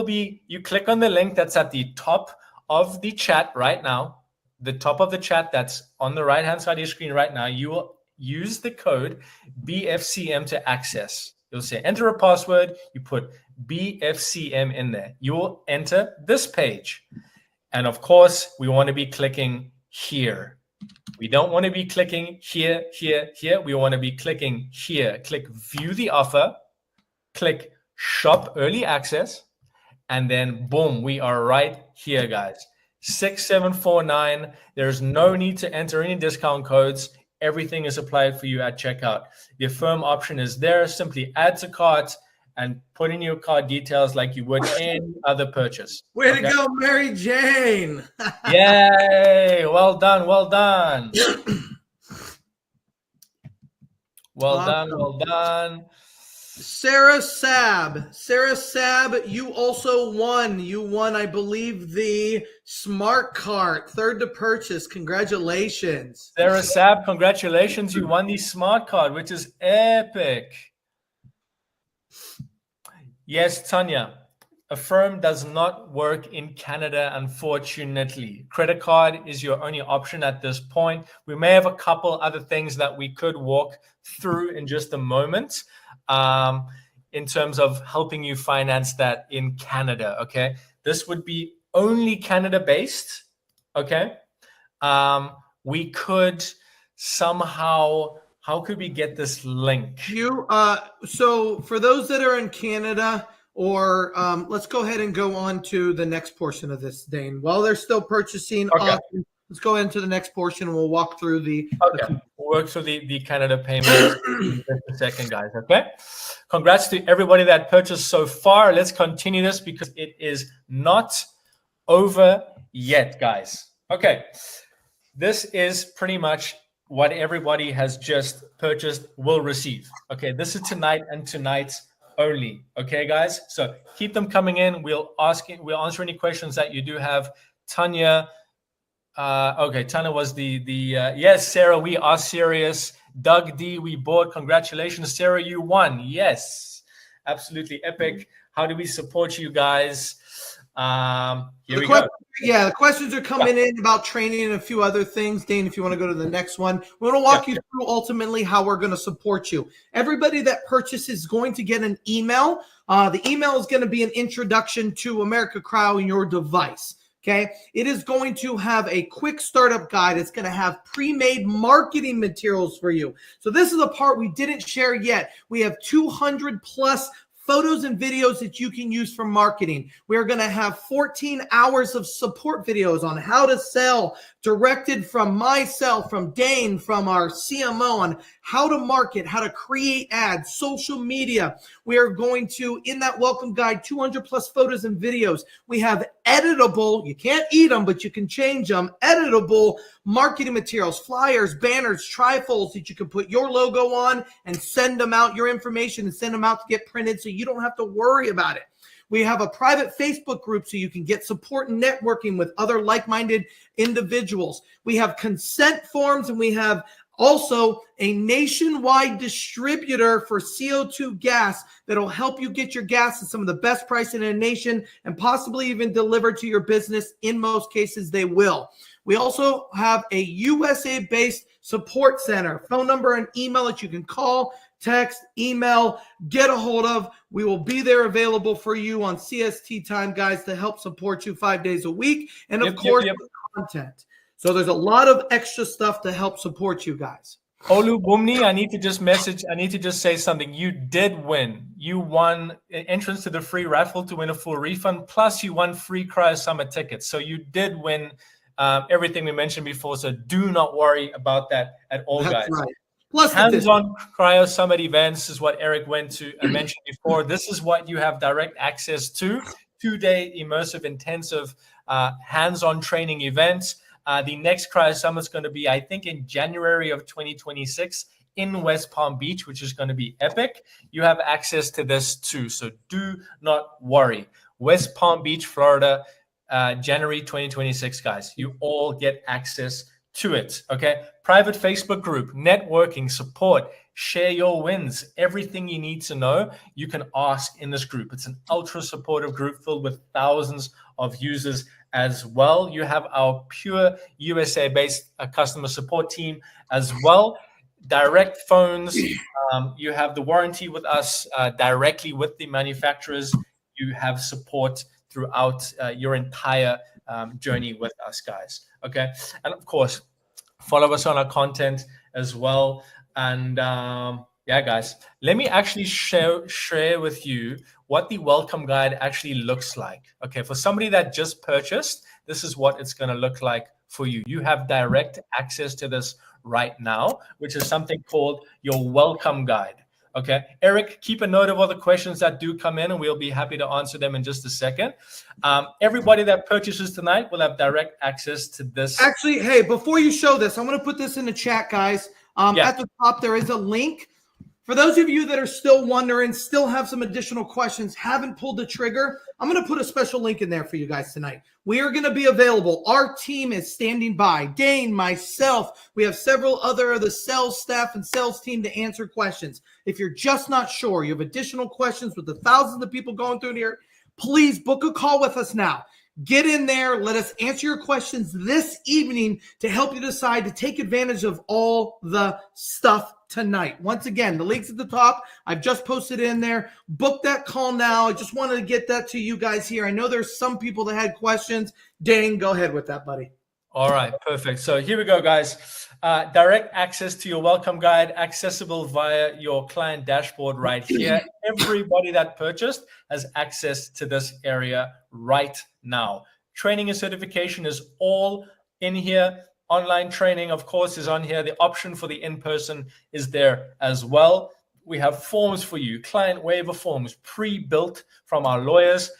click on the link that's at the top of the chat right now, the top of the chat that's on the right-hand side of your screen right now. You will use the code BFCM to access. You'll say enter a password. You put BFCM in there. You will enter this page. And of course, we want to be clicking here. We don't want to be clicking here, here, here. We want to be clicking here. Click view the offer. Click shop early access. And then boom, we are right here, guys. 6749. There's no need to enter any discount codes. Everything is applied for you at checkout. The affirm option is there. Simply add to cart and put in your card details like you would any other purchase. Way to go, Mary Jane. Yay. Well done. Well done. Well done. Well done. Sarah Sab, you also won. You won, I believe, the smart cart, third to purchase. Congratulations. Sarah Sab, congratulations. You won the smart card, which is epic. Yes, Tanya, Affirm does not work in Canada, unfortunately. Credit card is your only option at this point. We may have a couple other things that we could walk through in just a moment. In terms of helping you finance that in Canada, okay? This would be only Canada-based, okay? We could somehow, how could we get this link? So for those that are in Canada, or let's go ahead and go on to the next portion of this, Dane. While they're still purchasing, okay. Let's go into the next portion and we'll walk through the... Okay, we'll work through the Canada payments in just a second, guys, okay? Congrats to everybody that purchased so far. Let's continue this because it is not over yet, guys. Okay, this is pretty much what everybody has just purchased will receive. Okay, this is tonight and tonight only. Okay, guys? So keep them coming in. We'll answer any questions that you do have. Tanya... okay, Tana was the yes, Sarah, we are serious. Doug D, we bought. Congratulations, Sarah, you won. Yes, absolutely epic. How do we support you guys? Here we go. Yeah, the questions are coming in about training and a few other things. Dane, if you want to go to the next one, we want to walk you through ultimately how we're going to support you. Everybody that purchases is going to get an email. The email is going to be an introduction to America Cryo in your device. Okay, it is going to have a quick startup guide. It's going to have pre-made marketing materials for you. So this is the part we didn't share yet. We have 200 plus photos and videos that you can use for marketing. We're going to have 14 hours of support videos on how to sell, directed from myself, from Dane, from our CMO, on how to market, how to create ads, social media. We are going to, in that welcome guide, 200 plus photos and videos. We have editable, you can't eat them, but you can change them, editable marketing materials, flyers, banners, trifolds that you can put your logo on and send them out, your information, and send them out to get printed so you don't have to worry about it. We have a private Facebook group so you can get support and networking with other like-minded individuals. We have consent forms, and we have also a nationwide distributor for CO2 gas that'll help you get your gas at some of the best price in the nation and possibly even deliver to your business. In most cases, they will. We also have a USA-based support center, phone number and email that you can call, text, email, get a hold of. We will be there available for you on CST time, guys, to help support you 5 days a week. And of course, content. So there's a lot of extra stuff to help support you guys. Olu Bumni, I need to just say something. You did win. You won entrance to the free raffle to win a full refund, plus you won free Cryo Summer tickets. So you did win everything we mentioned before. So do not worry about that at all, That's guys. right. Plus hands-on Cryo Summit events is what Eric went to mentioned before. This is what you have direct access to. 2-day immersive, intensive, hands-on training events. The next Cryo Summit is going to be, I think, in January of 2026 in West Palm Beach, which is going to be epic. You have access to this too, so do not worry. West Palm Beach, Florida, January 2026, guys. You all get access to it, okay? Private Facebook group, networking, support, share your wins. Everything you need to know, you can ask in this group. It's an ultra supportive group filled with thousands of users as well. You have our pure USA-based customer support team as well. Direct phones. You have the warranty with us directly with the manufacturers. You have support throughout your entire journey with us, guys. Okay, and of course, follow us on our content as well. And yeah, guys, let me actually share with you what the welcome guide actually looks like. Okay, for somebody that just purchased, this is what it's going to look like for you. You have direct access to this right now, which is something called your welcome guide. Okay, Eric, keep a note of all the questions that do come in, and we'll be happy to answer them in just a second. Everybody that purchases tonight will have direct access to this. Actually, hey, before you show this, I'm going to put this in the chat, guys. At the top, there is a link. For those of you that are still wondering, still have some additional questions, haven't pulled the trigger, I'm going to put a special link in there for you guys tonight. We are going to be available. Our team is standing by. Dane, myself, we have several other of the sales staff and sales team to answer questions. If you're just not sure, you have additional questions with the thousands of people going through here, please book a call with us now. Get in there. Let us answer your questions this evening to help you decide to take advantage of all the stuff tonight. Once again, the link's at the top. I've just posted in there. Book that call now. I just wanted to get that to you guys here. I know there's some people that had questions. Dane, go ahead with that, buddy. All right, perfect. So here we go, guys. Direct access to your welcome guide, accessible via your client dashboard right here. Everybody that purchased has access to this area right now. Training and certification is all in here. Online training, of course, is on here. The option for the in-person is there as well. We have forms for you, client waiver forms, pre-built from our lawyers,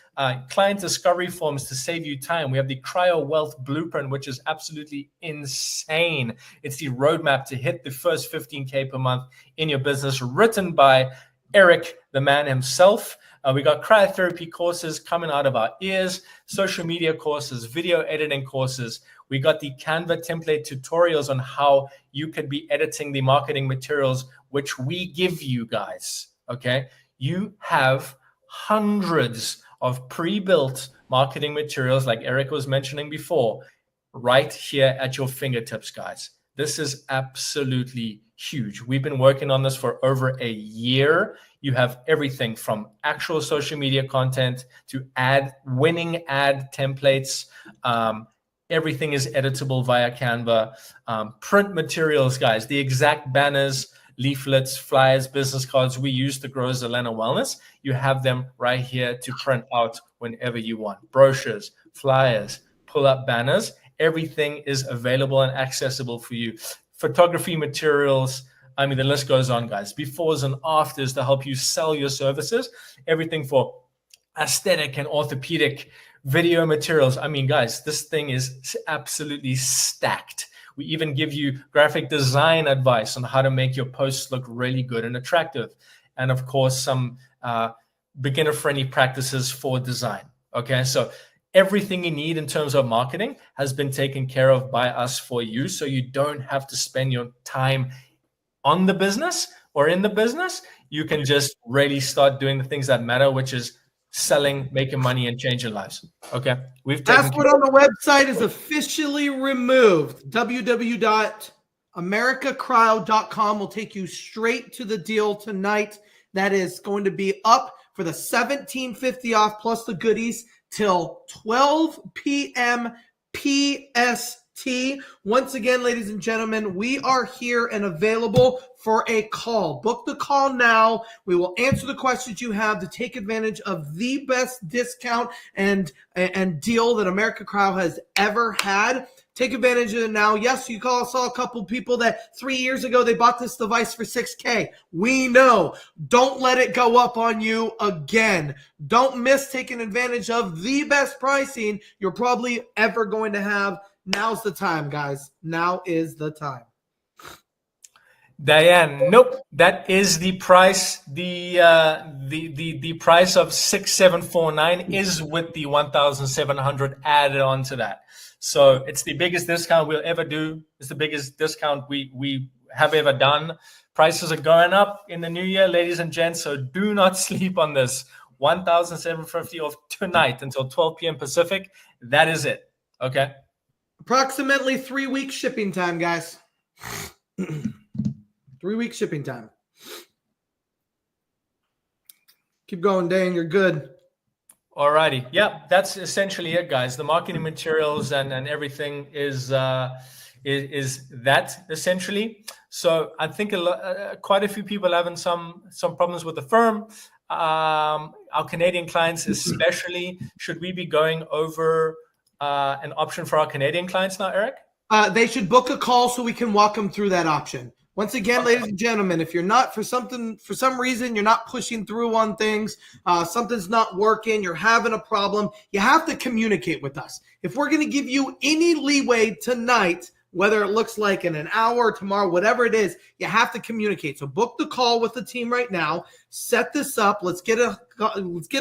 client discovery forms to save you time. We have the Cryo Wealth Blueprint, which is absolutely insane. It's the roadmap to hit the first 15K per month in your business, written by Eric, the man himself. We got cryotherapy courses coming out of our ears, social media courses, video editing courses. We got the Canva template tutorials on how you could be editing the marketing materials, which we give you guys, okay? You have hundreds of pre-built marketing materials, like Eric was mentioning before, right here at your fingertips, guys. This is absolutely huge. We've been working on this for over a year. You have everything from actual social media content to winning ad templates. Everything is editable via Canva. Print materials, guys, the exact banners, leaflets, flyers, business cards we use to grow Zelena Wellness. You have them right here to print out whenever you want. Brochures, flyers, pull-up banners. Everything is available and accessible for you. Photography materials. I mean, the list goes on, guys. Befores and afters to help you sell your services. Everything for aesthetic and orthopedic video materials. I mean, guys, this thing is absolutely stacked. We even give you graphic design advice on how to make your posts look really good and attractive. And of course, some beginner-friendly practices for design. Okay, so everything you need in terms of marketing has been taken care of by us for you. So you don't have to spend your time on the business or in the business. You can just really start doing the things that matter, which is selling, making money, and changing lives. Okay, we've taken Password on the website is officially removed. www.americacryo.com will take you straight to the deal tonight. That is going to be up for the $17.50 off plus the goodies till 12 p.m. PST. Once again, ladies and gentlemen, we are here and available for a call. Book the call now. We will answer the questions you have to take advantage of the best discount and deal that America Cryo has ever had. Take advantage of it now. Yes, you saw a couple people that 3 years ago, they bought this device for $6K. We know. Don't let it go up on you again. Don't miss taking advantage of the best pricing you're probably ever going to have. Now's the time, guys. Now is the time. Diane, nope. That is the price. The price of 6,749 is with the 1,700 added on to that. So it's the biggest discount we'll ever do. It's the biggest discount we have ever done. Prices are going up in the new year, ladies and gents. So do not sleep on this. 1,750 off tonight until 12 p.m. Pacific. That is it. Okay. Approximately 3 weeks shipping time, guys. 3 weeks shipping time. Keep going, Dan. You're good. Alrighty. Yeah, that's essentially it, guys. The marketing materials and everything is that essentially. So I think quite a few people having some problems with the firm. Our Canadian clients especially. Should we be going over an option for our Canadian clients now, Eric? They should book a call so we can walk them through that option. Once again, ladies and gentlemen, if you're not for some reason you're not pushing through on things, something's not working, you're having a problem, you have to communicate with us. If we're going to give you any leeway tonight, whether it looks like in an hour or tomorrow, whatever it is, you have to communicate. So book the call with the team right now. Set this up. Let's get a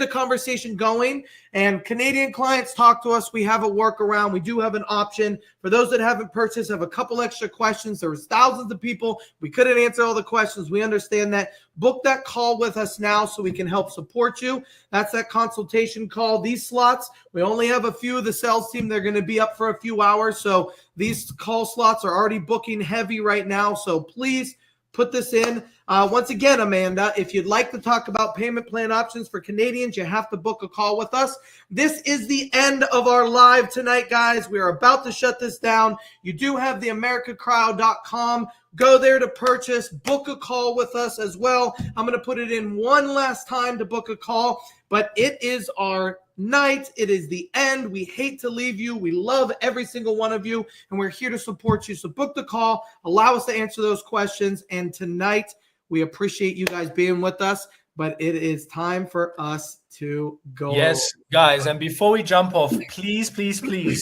conversation going. And Canadian clients, talk to us. We have a workaround. We do have an option. For those that haven't purchased, have a couple extra questions. There was thousands of people. We couldn't answer all the questions. We understand that. Book that call with us now so we can help support you. That's that consultation call. These slots, we only have a few of the sales team. They're going to be up for a few hours. So these call slots are already booking heavy right now. So please put this in. Once again, Amanda, if you'd like to talk about payment plan options for Canadians, you have to book a call with us. This is the end of our live tonight, guys. We are about to shut this down. You do have the AmericaCryo.com. Go there to purchase. Book a call with us as well. I'm going to put it in one last time to book a call, but it is our night. It is the end. We hate to leave you. We love every single one of you, and we're here to support you. So book the call. Allow us to answer those questions. And tonight, we appreciate you guys being with us, but it is time for us to go. Yes, guys. And before we jump off, please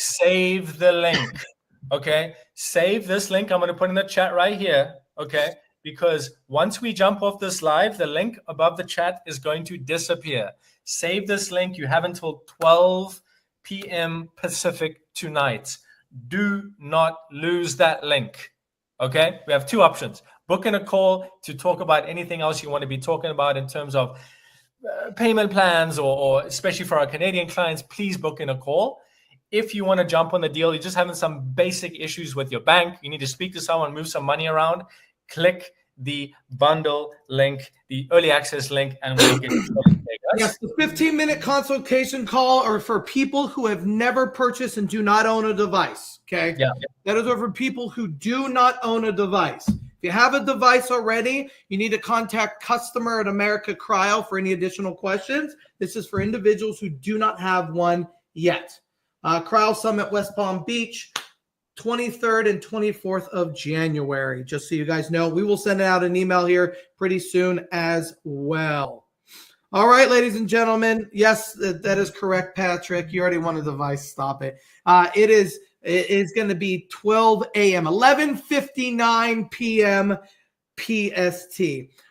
save the link. Okay. Save this link. I'm going to put in the chat right here. Okay. Because once we jump off this live, the link above the chat is going to disappear. Save this link. You have until 12 p.m. Pacific tonight. Do not lose that link. Okay. We have two options. Book in a call to talk about anything else you want to be talking about in terms of payment plans or especially for our Canadian clients, please book in a call. If you want to jump on the deal, you're just having some basic issues with your bank, you need to speak to someone, move some money around, click the bundle link, the early access link, and we'll get you started. Yes, the 15-minute consultation call are for people who have never purchased and do not own a device, okay? Yeah. That is for people who do not own a device. If you have a device already, you need to contact customer at America Cryo for any additional questions. This is for individuals who do not have one yet. Cryo Summit, West Palm Beach, 23rd and 24th of January. Just so you guys know, we will send out an email here pretty soon as well. All right, ladies and gentlemen. Yes, that is correct, Patrick. You already won a device. Stop it. It is going to be 12 a.m., 11:59 p.m. PST.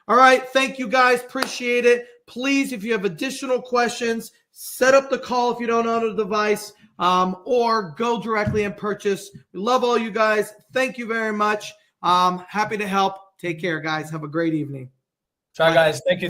All right. Thank you, guys. Appreciate it. Please, if you have additional questions, set up the call if you don't own a device, or go directly and purchase. We love all you guys. Thank you very much. Happy to help. Take care, guys. Have a great evening. Ciao, guys. Thank you.